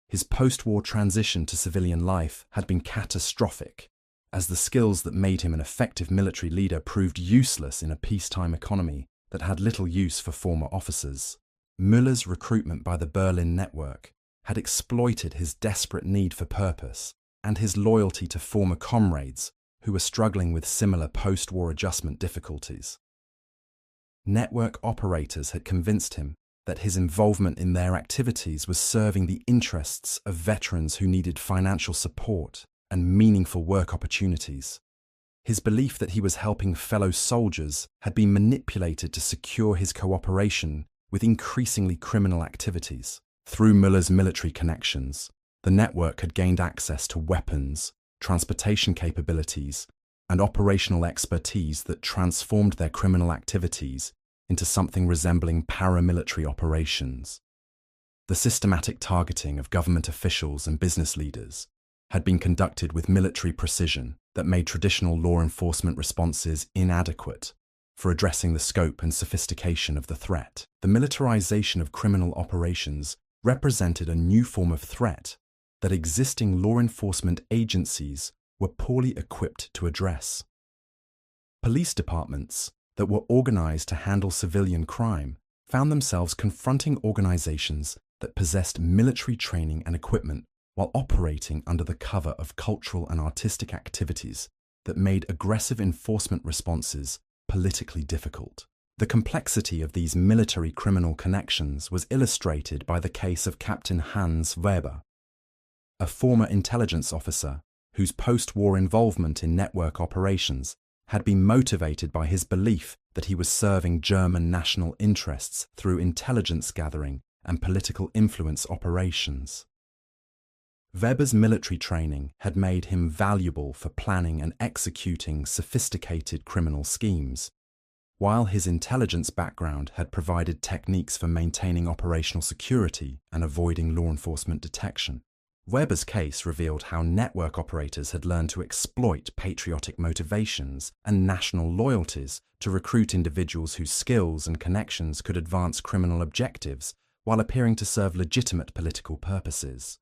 His post-war transition to civilian life had been catastrophic, as the skills that made him an effective military leader proved useless in a peacetime economy that had little use for former officers. Müller's recruitment by the Berlin network had exploited his desperate need for purpose and his loyalty to former comrades who were struggling with similar post-war adjustment difficulties. Network operators had convinced him that his involvement in their activities was serving the interests of veterans who needed financial support and meaningful work opportunities. His belief that he was helping fellow soldiers had been manipulated to secure his cooperation with increasingly criminal activities. Through Müller's military connections, the network had gained access to weapons, transportation capabilities, and operational expertise that transformed their criminal activities into something resembling paramilitary operations. The systematic targeting of government officials and business leaders had been conducted with military precision that made traditional law enforcement responses inadequate for addressing the scope and sophistication of the threat. The militarization of criminal operations represented a new form of threat that existing law enforcement agencies were poorly equipped to address. Police departments that were organized to handle civilian crime found themselves confronting organizations that possessed military training and equipment while operating under the cover of cultural and artistic activities that made aggressive enforcement responses politically difficult. The complexity of these military criminal connections was illustrated by the case of Captain Hans Weber, a former intelligence officer whose post-war involvement in network operations had been motivated by his belief that he was serving German national interests through intelligence gathering and political influence operations. Weber's military training had made him valuable for planning and executing sophisticated criminal schemes, while his intelligence background had provided techniques for maintaining operational security and avoiding law enforcement detection. Weber's case revealed how network operators had learned to exploit patriotic motivations and national loyalties to recruit individuals whose skills and connections could advance criminal objectives while appearing to serve legitimate political purposes.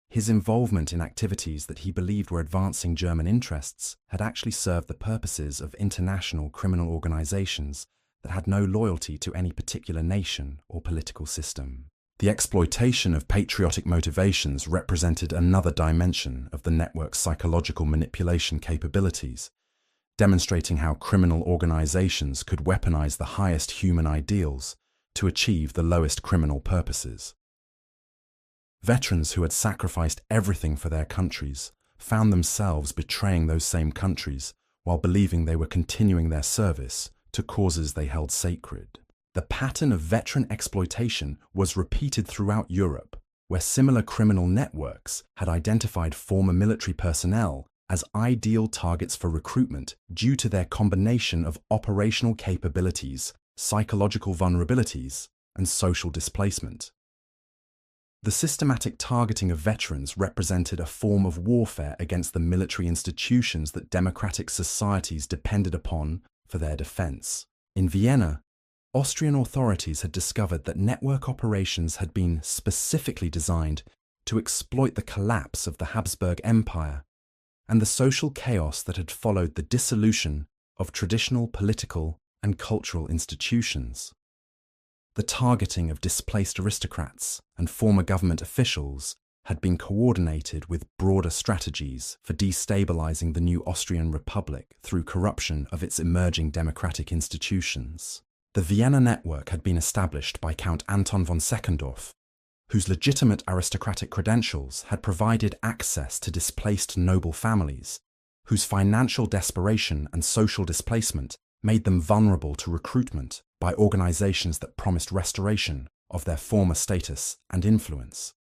His involvement in activities that he believed were advancing German interests had actually served the purposes of international criminal organizations that had no loyalty to any particular nation or political system. The exploitation of patriotic motivations represented another dimension of the network's psychological manipulation capabilities, demonstrating how criminal organizations could weaponize the highest human ideals to achieve the lowest criminal purposes. Veterans who had sacrificed everything for their countries found themselves betraying those same countries while believing they were continuing their service to causes they held sacred. The pattern of veteran exploitation was repeated throughout Europe, where similar criminal networks had identified former military personnel as ideal targets for recruitment due to their combination of operational capabilities, psychological vulnerabilities, and social displacement. The systematic targeting of veterans represented a form of warfare against the military institutions that democratic societies depended upon for their defense. In Vienna, Austrian authorities had discovered that network operations had been specifically designed to exploit the collapse of the Habsburg Empire and the social chaos that had followed the dissolution of traditional political and cultural institutions. The targeting of displaced aristocrats and former government officials had been coordinated with broader strategies for destabilizing the new Austrian Republic through corruption of its emerging democratic institutions. The Vienna network had been established by Count Anton von Seckendorf, whose legitimate aristocratic credentials had provided access to displaced noble families, whose financial desperation and social displacement made them vulnerable to recruitment by organizations that promised restoration of their former status and influence.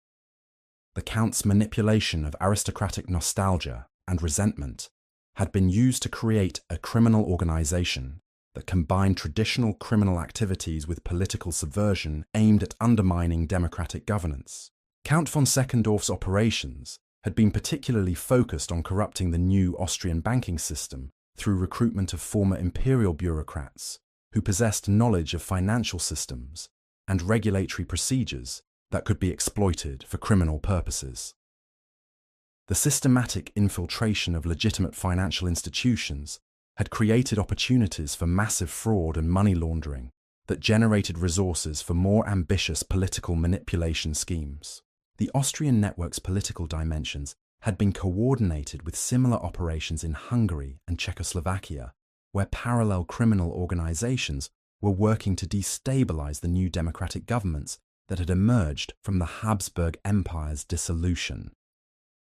The Count's manipulation of aristocratic nostalgia and resentment had been used to create a criminal organization that combined traditional criminal activities with political subversion aimed at undermining democratic governance. Count von Seckendorf's operations had been particularly focused on corrupting the new Austrian banking system through recruitment of former imperial bureaucrats who possessed knowledge of financial systems and regulatory procedures that could be exploited for criminal purposes. The systematic infiltration of legitimate financial institutions had created opportunities for massive fraud and money laundering that generated resources for more ambitious political manipulation schemes. The Austrian network's political dimensions had been coordinated with similar operations in Hungary and Czechoslovakia, where parallel criminal organizations were working to destabilize the new democratic governments that had emerged from the Habsburg Empire's dissolution.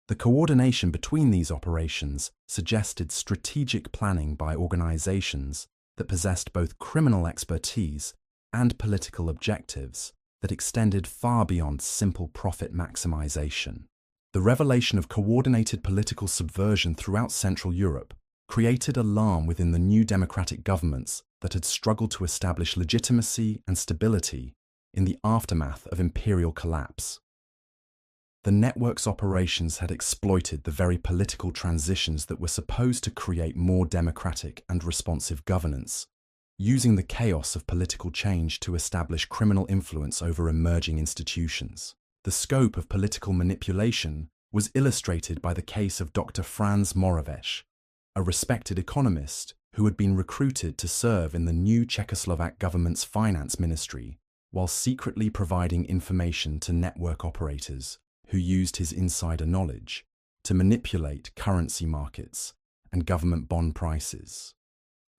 The coordination between these operations suggested strategic planning by organizations that possessed both criminal expertise and political objectives that extended far beyond simple profit maximization. The revelation of coordinated political subversion throughout Central Europe created alarm within the new democratic governments that had struggled to establish legitimacy and stability in the aftermath of imperial collapse. The network's operations had exploited the very political transitions that were supposed to create more democratic and responsive governance, using the chaos of political change to establish criminal influence over emerging institutions. The scope of political manipulation was illustrated by the case of Dr. Franz Moravec, a respected economist who had been recruited to serve in the new Czechoslovak government's finance ministry while secretly providing information to network operators who used his insider knowledge to manipulate currency markets and government bond prices.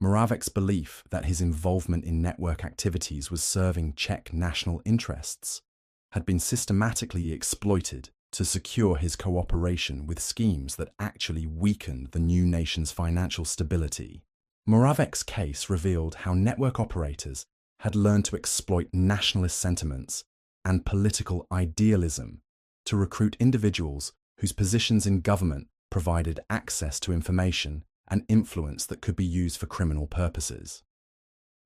Moravec's belief that his involvement in network activities was serving Czech national interests had been systematically exploited to secure his cooperation with schemes that actually weakened the new nation's financial stability. Moravec's case revealed how network operators had learned to exploit nationalist sentiments and political idealism to recruit individuals whose positions in government provided access to information and influence that could be used for criminal purposes.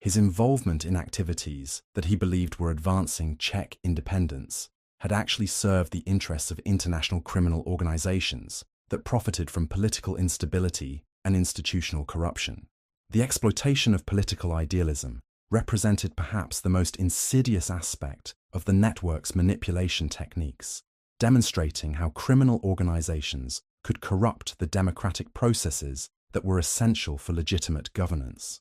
His involvement in activities that he believed were advancing Czech independence had actually served the interests of international criminal organizations that profited from political instability and institutional corruption. The exploitation of political idealism represented perhaps the most insidious aspect of the network's manipulation techniques, demonstrating how criminal organizations could corrupt the democratic processes that were essential for legitimate governance.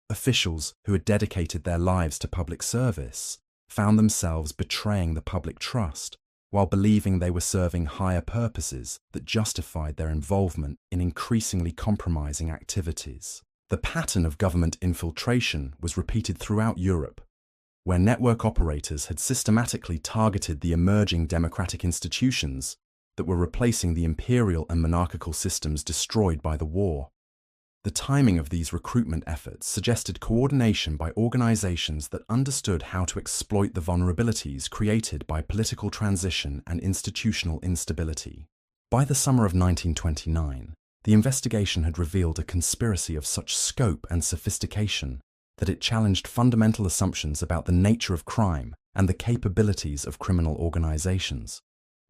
Officials who had dedicated their lives to public service found themselves betraying the public trust while believing they were serving higher purposes that justified their involvement in increasingly compromising activities. The pattern of government infiltration was repeated throughout Europe, where network operators had systematically targeted the emerging democratic institutions that were replacing the imperial and monarchical systems destroyed by the war. The timing of these recruitment efforts suggested coordination by organizations that understood how to exploit the vulnerabilities created by political transition and institutional instability. By the summer of 1929, the investigation had revealed a conspiracy of such scope and sophistication that it challenged fundamental assumptions about the nature of crime and the capabilities of criminal organizations.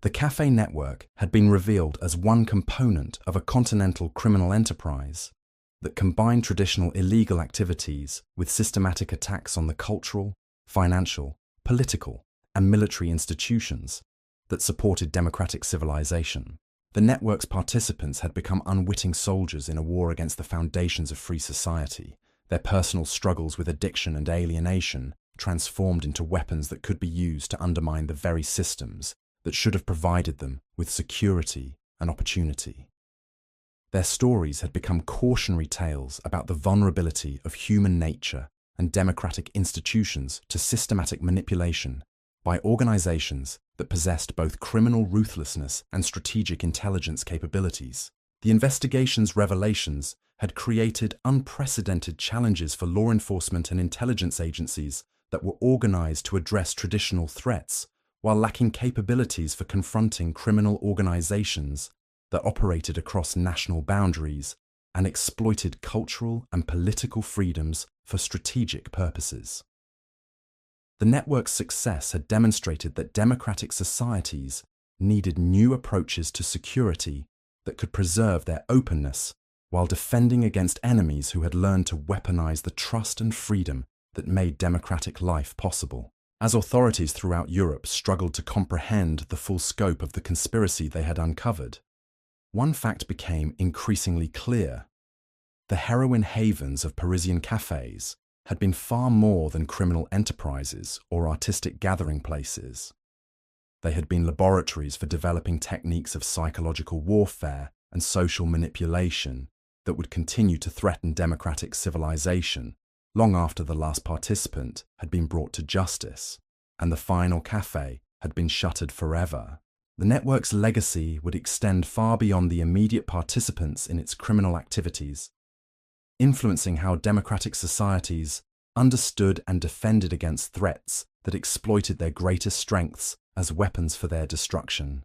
The cafe network had been revealed as one component of a continental criminal enterprise that combined traditional illegal activities with systematic attacks on the cultural, financial, political, and military institutions that supported democratic civilization. The network's participants had become unwitting soldiers in a war against the foundations of free society. Their personal struggles with addiction and alienation transformed into weapons that could be used to undermine the very systems that should have provided them with security and opportunity. Their stories had become cautionary tales about the vulnerability of human nature and democratic institutions to systematic manipulation by organizations that possessed both criminal ruthlessness and strategic intelligence capabilities. The investigation's revelations had created unprecedented challenges for law enforcement and intelligence agencies that were organized to address traditional threats while lacking capabilities for confronting criminal organizations that operated across national boundaries and exploited cultural and political freedoms for strategic purposes. The network's success had demonstrated that democratic societies needed new approaches to security that could preserve their openness while defending against enemies who had learned to weaponize the trust and freedom that made democratic life possible. As authorities throughout Europe struggled to comprehend the full scope of the conspiracy they had uncovered, one fact became increasingly clear. The heroin havens of Parisian cafés had been far more than criminal enterprises or artistic gathering places. They had been laboratories for developing techniques of psychological warfare and social manipulation that would continue to threaten democratic civilization long after the last participant had been brought to justice and the final cafe had been shuttered forever. The network's legacy would extend far beyond the immediate participants in its criminal activities, influencing how democratic societies understood and defended against threats that exploited their greatest strengths as weapons for their destruction.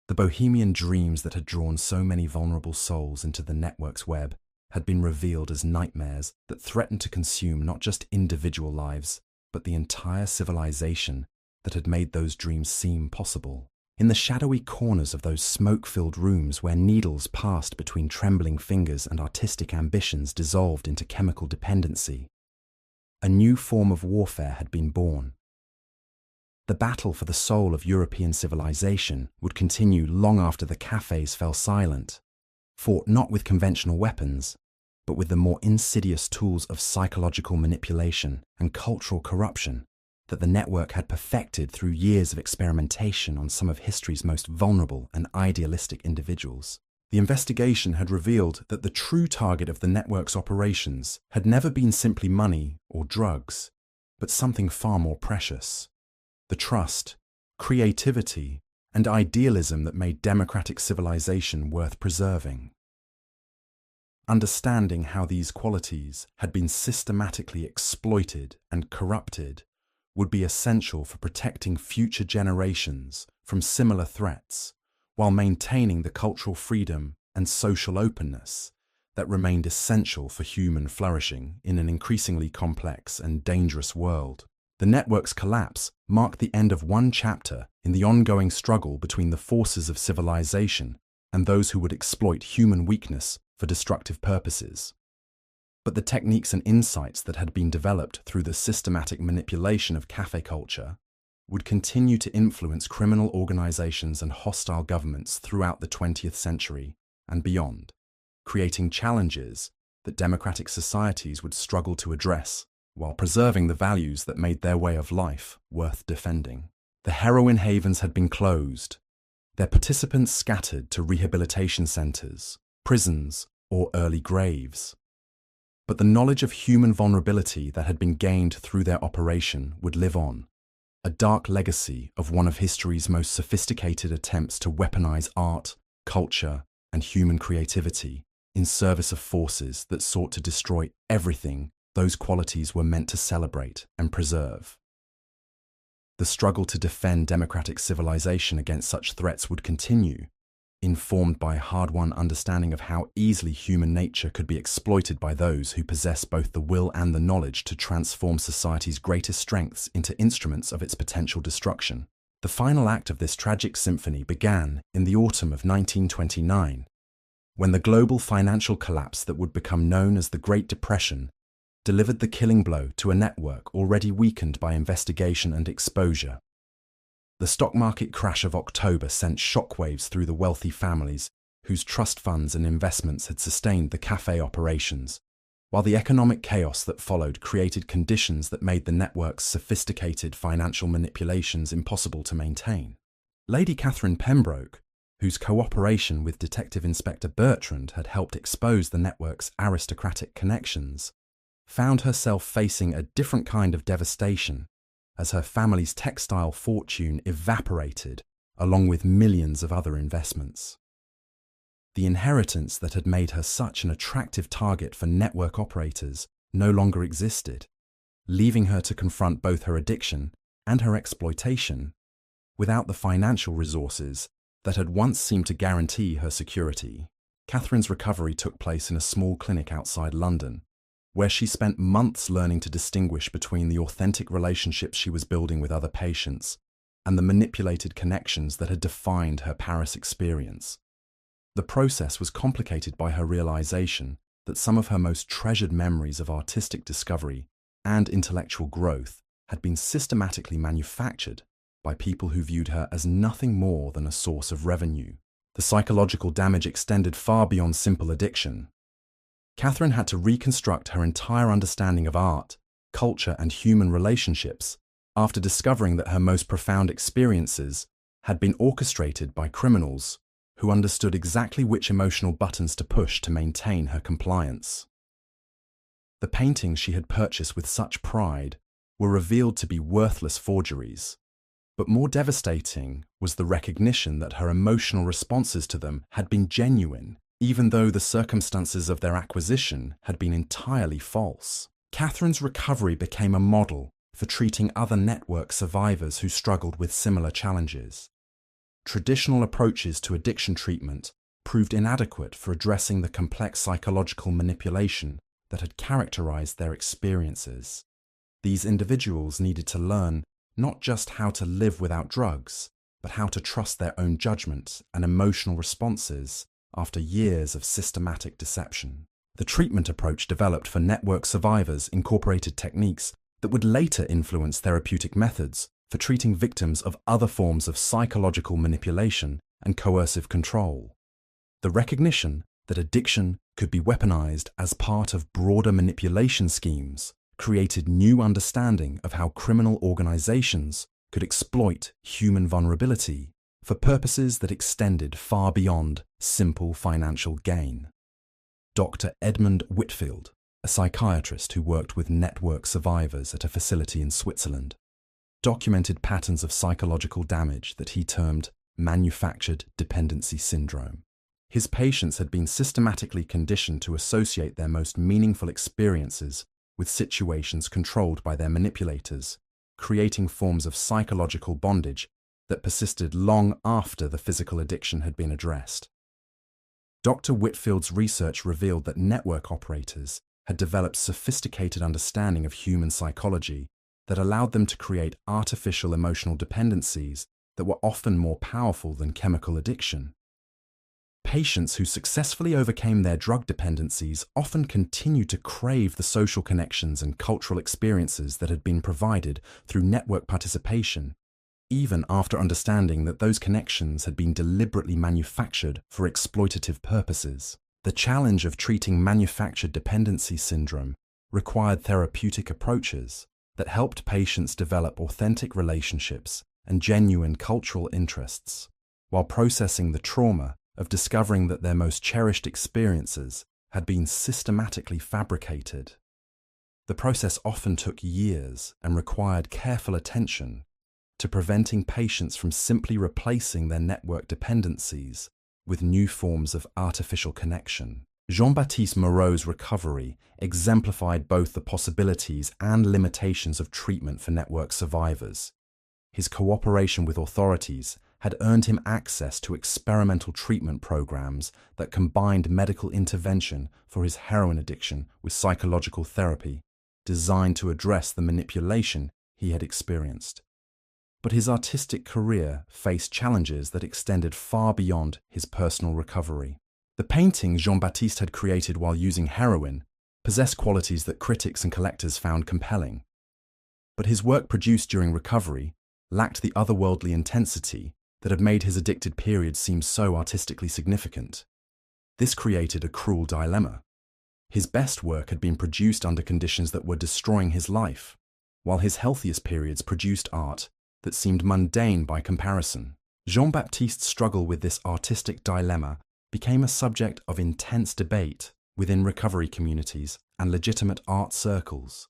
The bohemian dreams that had drawn so many vulnerable souls into the network's web had been revealed as nightmares that threatened to consume not just individual lives, but the entire civilization that had made those dreams seem possible. In the shadowy corners of those smoke-filled rooms where needles passed between trembling fingers and artistic ambitions dissolved into chemical dependency, a new form of warfare had been born. The battle for the soul of European civilization would continue long after the cafes fell silent, fought not with conventional weapons, but with the more insidious tools of psychological manipulation and cultural corruption that the network had perfected through years of experimentation on some of history's most vulnerable and idealistic individuals. The investigation had revealed that the true target of the network's operations had never been simply money or drugs, but something far more precious: the trust, creativity, and idealism that made democratic civilization worth preserving. Understanding how these qualities had been systematically exploited and corrupted would be essential for protecting future generations from similar threats, while maintaining the cultural freedom and social openness that remained essential for human flourishing in an increasingly complex and dangerous world. The network's collapse marked the end of one chapter in the ongoing struggle between the forces of civilization and those who would exploit human weakness for destructive purposes. But the techniques and insights that had been developed through the systematic manipulation of cafe culture would continue to influence criminal organizations and hostile governments throughout the 20th century and beyond, creating challenges that democratic societies would struggle to address while preserving the values that made their way of life worth defending. The heroin havens had been closed, their participants scattered to rehabilitation centers, prisons, or early graves. But the knowledge of human vulnerability that had been gained through their operation would live on, a dark legacy of one of history's most sophisticated attempts to weaponize art, culture, and human creativity in service of forces that sought to destroy everything those qualities were meant to celebrate and preserve. The struggle to defend democratic civilization against such threats would continue, informed by a hard-won understanding of how easily human nature could be exploited by those who possess both the will and the knowledge to transform society's greatest strengths into instruments of its potential destruction. The final act of this tragic symphony began in the autumn of 1929, when the global financial collapse that would become known as the Great Depression delivered the killing blow to a network already weakened by investigation and exposure. The stock market crash of October sent shockwaves through the wealthy families whose trust funds and investments had sustained the café operations, while the economic chaos that followed created conditions that made the network's sophisticated financial manipulations impossible to maintain. Lady Catherine Pembroke, whose cooperation with Detective Inspector Bertrand had helped expose the network's aristocratic connections, found herself facing a different kind of devastation as her family's textile fortune evaporated along with millions of other investments. The inheritance that had made her such an attractive target for network operators no longer existed, leaving her to confront both her addiction and her exploitation without the financial resources that had once seemed to guarantee her security. Catherine's recovery took place in a small clinic outside London, where she spent months learning to distinguish between the authentic relationships she was building with other patients and the manipulated connections that had defined her Paris experience. The process was complicated by her realization that some of her most treasured memories of artistic discovery and intellectual growth had been systematically manufactured by people who viewed her as nothing more than a source of revenue. The psychological damage extended far beyond simple addiction. Catherine had to reconstruct her entire understanding of art, culture, and human relationships after discovering that her most profound experiences had been orchestrated by criminals who understood exactly which emotional buttons to push to maintain her compliance. The paintings she had purchased with such pride were revealed to be worthless forgeries, but more devastating was the recognition that her emotional responses to them had been genuine, even though the circumstances of their acquisition had been entirely false. Catherine's recovery became a model for treating other network survivors who struggled with similar challenges. Traditional approaches to addiction treatment proved inadequate for addressing the complex psychological manipulation that had characterized their experiences. These individuals needed to learn not just how to live without drugs, but how to trust their own judgment and emotional responses after years of systematic deception. The treatment approach developed for network survivors incorporated techniques that would later influence therapeutic methods for treating victims of other forms of psychological manipulation and coercive control. The recognition that addiction could be weaponized as part of broader manipulation schemes created new understanding of how criminal organizations could exploit human vulnerability for purposes that extended far beyond simple financial gain. Dr. Edmund Whitfield, a psychiatrist who worked with network survivors at a facility in Switzerland, documented patterns of psychological damage that he termed manufactured dependency syndrome. His patients had been systematically conditioned to associate their most meaningful experiences with situations controlled by their manipulators, creating forms of psychological bondage that persisted long after the physical addiction had been addressed. Dr. Whitfield's research revealed that network operators had developed sophisticated understanding of human psychology that allowed them to create artificial emotional dependencies that were often more powerful than chemical addiction. Patients who successfully overcame their drug dependencies often continued to crave the social connections and cultural experiences that had been provided through network participation, even after understanding that those connections had been deliberately manufactured for exploitative purposes. The challenge of treating manufactured dependency syndrome required therapeutic approaches that helped patients develop authentic relationships and genuine cultural interests, while processing the trauma of discovering that their most cherished experiences had been systematically fabricated. The process often took years and required careful attention to preventing patients from simply replacing their network dependencies with new forms of artificial connection. Jean-Baptiste Moreau's recovery exemplified both the possibilities and limitations of treatment for network survivors. His cooperation with authorities had earned him access to experimental treatment programs that combined medical intervention for his heroin addiction with psychological therapy, designed to address the manipulation he had experienced. But his artistic career faced challenges that extended far beyond his personal recovery. The paintings Jean-Baptiste had created while using heroin possessed qualities that critics and collectors found compelling. But his work produced during recovery lacked the otherworldly intensity that had made his addicted period seem so artistically significant. This created a cruel dilemma. His best work had been produced under conditions that were destroying his life, while his healthiest periods produced art that seemed mundane by comparison. Jean-Baptiste's struggle with this artistic dilemma became a subject of intense debate within recovery communities and legitimate art circles.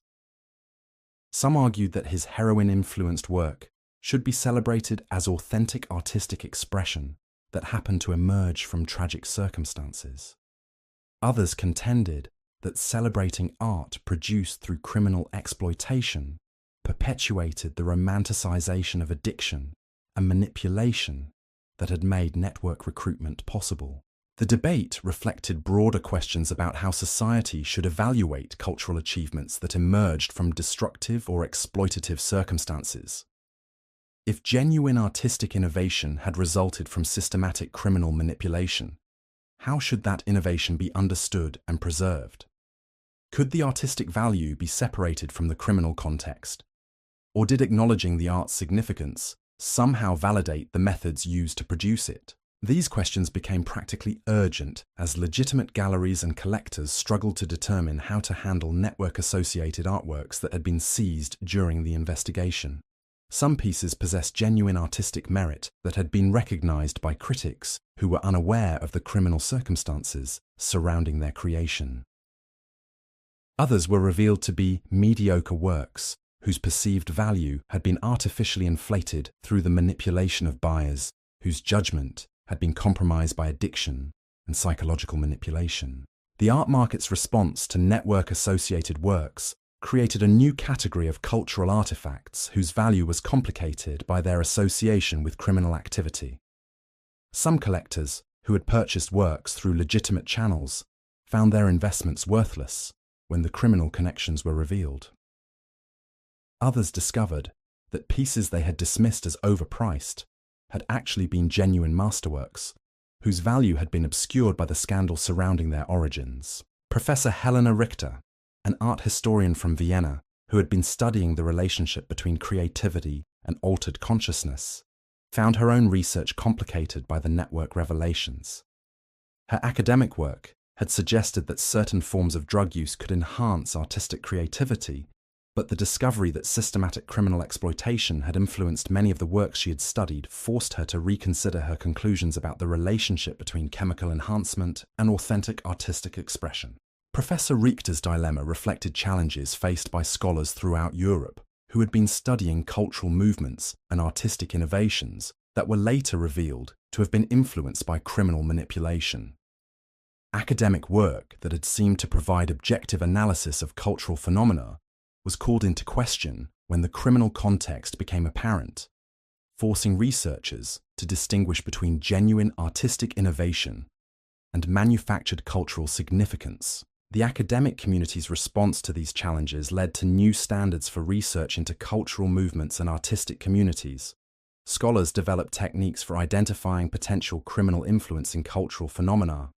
Some argued that his heroin-influenced work should be celebrated as authentic artistic expression that happened to emerge from tragic circumstances. Others contended that celebrating art produced through criminal exploitation perpetuated the romanticization of addiction and manipulation that had made network recruitment possible. The debate reflected broader questions about how society should evaluate cultural achievements that emerged from destructive or exploitative circumstances. If genuine artistic innovation had resulted from systematic criminal manipulation, how should that innovation be understood and preserved? Could the artistic value be separated from the criminal context? Or did acknowledging the art's significance somehow validate the methods used to produce it? These questions became practically urgent as legitimate galleries and collectors struggled to determine how to handle network-associated artworks that had been seized during the investigation. Some pieces possessed genuine artistic merit that had been recognized by critics who were unaware of the criminal circumstances surrounding their creation. Others were revealed to be mediocre works whose perceived value had been artificially inflated through the manipulation of buyers, whose judgment had been compromised by addiction and psychological manipulation. The art market's response to network-associated works created a new category of cultural artifacts whose value was complicated by their association with criminal activity. Some collectors, who had purchased works through legitimate channels, found their investments worthless when the criminal connections were revealed. Others discovered that pieces they had dismissed as overpriced had actually been genuine masterworks, whose value had been obscured by the scandal surrounding their origins. Professor Helena Richter, an art historian from Vienna who had been studying the relationship between creativity and altered consciousness, found her own research complicated by the network revelations. Her academic work had suggested that certain forms of drug use could enhance artistic creativity, but the discovery that systematic criminal exploitation had influenced many of the works she had studied forced her to reconsider her conclusions about the relationship between chemical enhancement and authentic artistic expression. Professor Richter's dilemma reflected challenges faced by scholars throughout Europe who had been studying cultural movements and artistic innovations that were later revealed to have been influenced by criminal manipulation. Academic work that had seemed to provide objective analysis of cultural phenomena was called into question when the criminal context became apparent, forcing researchers to distinguish between genuine artistic innovation and manufactured cultural significance. The academic community's response to these challenges led to new standards for research into cultural movements and artistic communities. Scholars developed techniques for identifying potential criminal influence in cultural phenomena,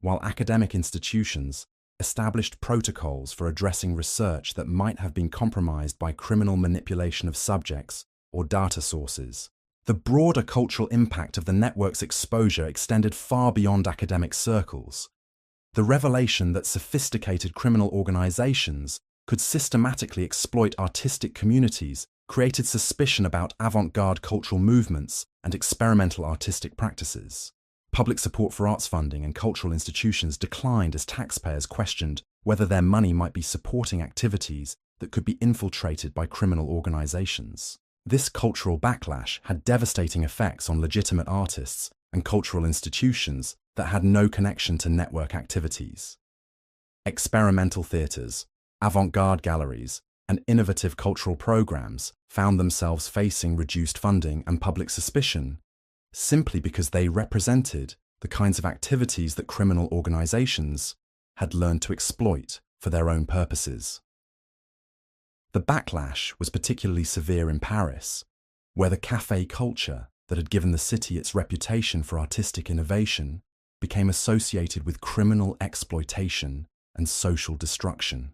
while academic institutions established protocols for addressing research that might have been compromised by criminal manipulation of subjects or data sources. The broader cultural impact of the network's exposure extended far beyond academic circles. The revelation that sophisticated criminal organizations could systematically exploit artistic communities created suspicion about avant-garde cultural movements and experimental artistic practices. Public support for arts funding and cultural institutions declined as taxpayers questioned whether their money might be supporting activities that could be infiltrated by criminal organizations. This cultural backlash had devastating effects on legitimate artists and cultural institutions that had no connection to network activities. Experimental theatres, avant-garde galleries, and innovative cultural programs found themselves facing reduced funding and public suspicion simply because they represented the kinds of activities that criminal organizations had learned to exploit for their own purposes. The backlash was particularly severe in Paris, where the café culture that had given the city its reputation for artistic innovation became associated with criminal exploitation and social destruction.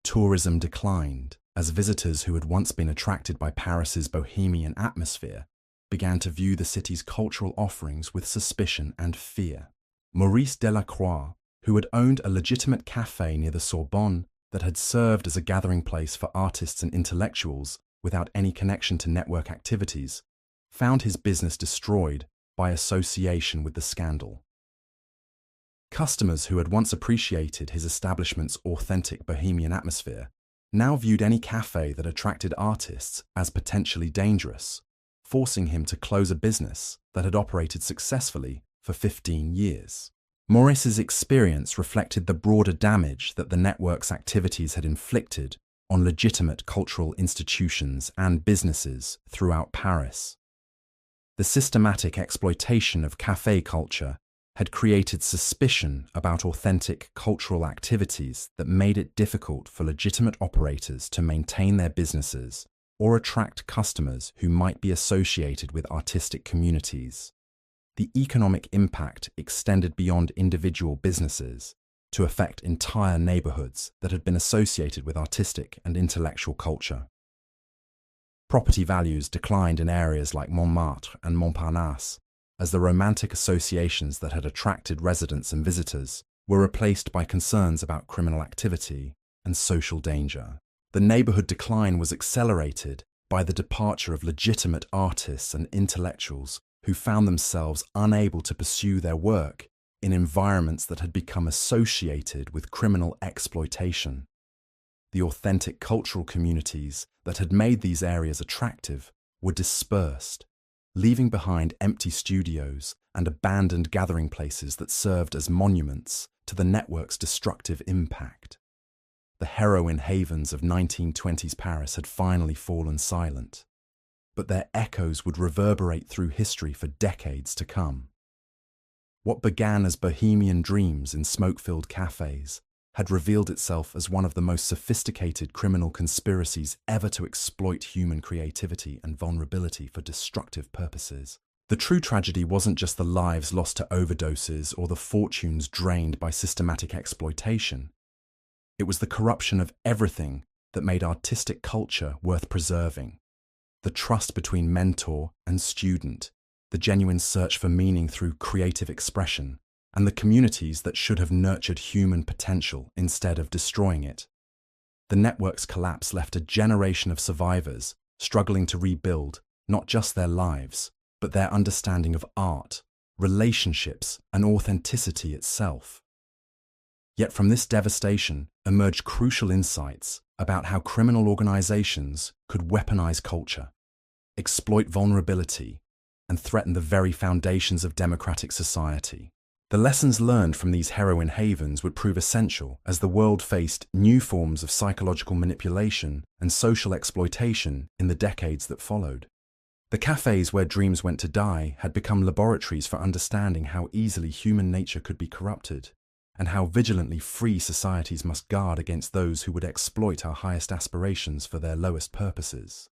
Tourism declined as visitors who had once been attracted by Paris's bohemian atmosphere began to view the city's cultural offerings with suspicion and fear. Maurice Delacroix, who had owned a legitimate café near the Sorbonne that had served as a gathering place for artists and intellectuals without any connection to network activities, found his business destroyed by association with the scandal. Customers who had once appreciated his establishment's authentic bohemian atmosphere now viewed any café that attracted artists as potentially dangerous, forcing him to close a business that had operated successfully for 15 years. Maurice's experience reflected the broader damage that the network's activities had inflicted on legitimate cultural institutions and businesses throughout Paris. The systematic exploitation of café culture had created suspicion about authentic cultural activities that made it difficult for legitimate operators to maintain their businesses or attract customers who might be associated with artistic communities. The economic impact extended beyond individual businesses to affect entire neighborhoods that had been associated with artistic and intellectual culture. Property values declined in areas like Montmartre and Montparnasse, as the romantic associations that had attracted residents and visitors were replaced by concerns about criminal activity and social danger. The neighborhood decline was accelerated by the departure of legitimate artists and intellectuals who found themselves unable to pursue their work in environments that had become associated with criminal exploitation. The authentic cultural communities that had made these areas attractive were dispersed, leaving behind empty studios and abandoned gathering places that served as monuments to the network's destructive impact. The heroin havens of 1920s Paris had finally fallen silent, but their echoes would reverberate through history for decades to come. What began as bohemian dreams in smoke-filled cafes had revealed itself as one of the most sophisticated criminal conspiracies ever to exploit human creativity and vulnerability for destructive purposes. The true tragedy wasn't just the lives lost to overdoses or the fortunes drained by systematic exploitation. It was the corruption of everything that made artistic culture worth preserving. The trust between mentor and student, the genuine search for meaning through creative expression, and the communities that should have nurtured human potential instead of destroying it. The network's collapse left a generation of survivors struggling to rebuild not just their lives, but their understanding of art, relationships, and authenticity itself. Yet from this devastation emerged crucial insights about how criminal organizations could weaponize culture, exploit vulnerability, and threaten the very foundations of democratic society. The lessons learned from these heroin havens would prove essential as the world faced new forms of psychological manipulation and social exploitation in the decades that followed. The cafes where dreams went to die had become laboratories for understanding how easily human nature could be corrupted, and how vigilantly free societies must guard against those who would exploit our highest aspirations for their lowest purposes.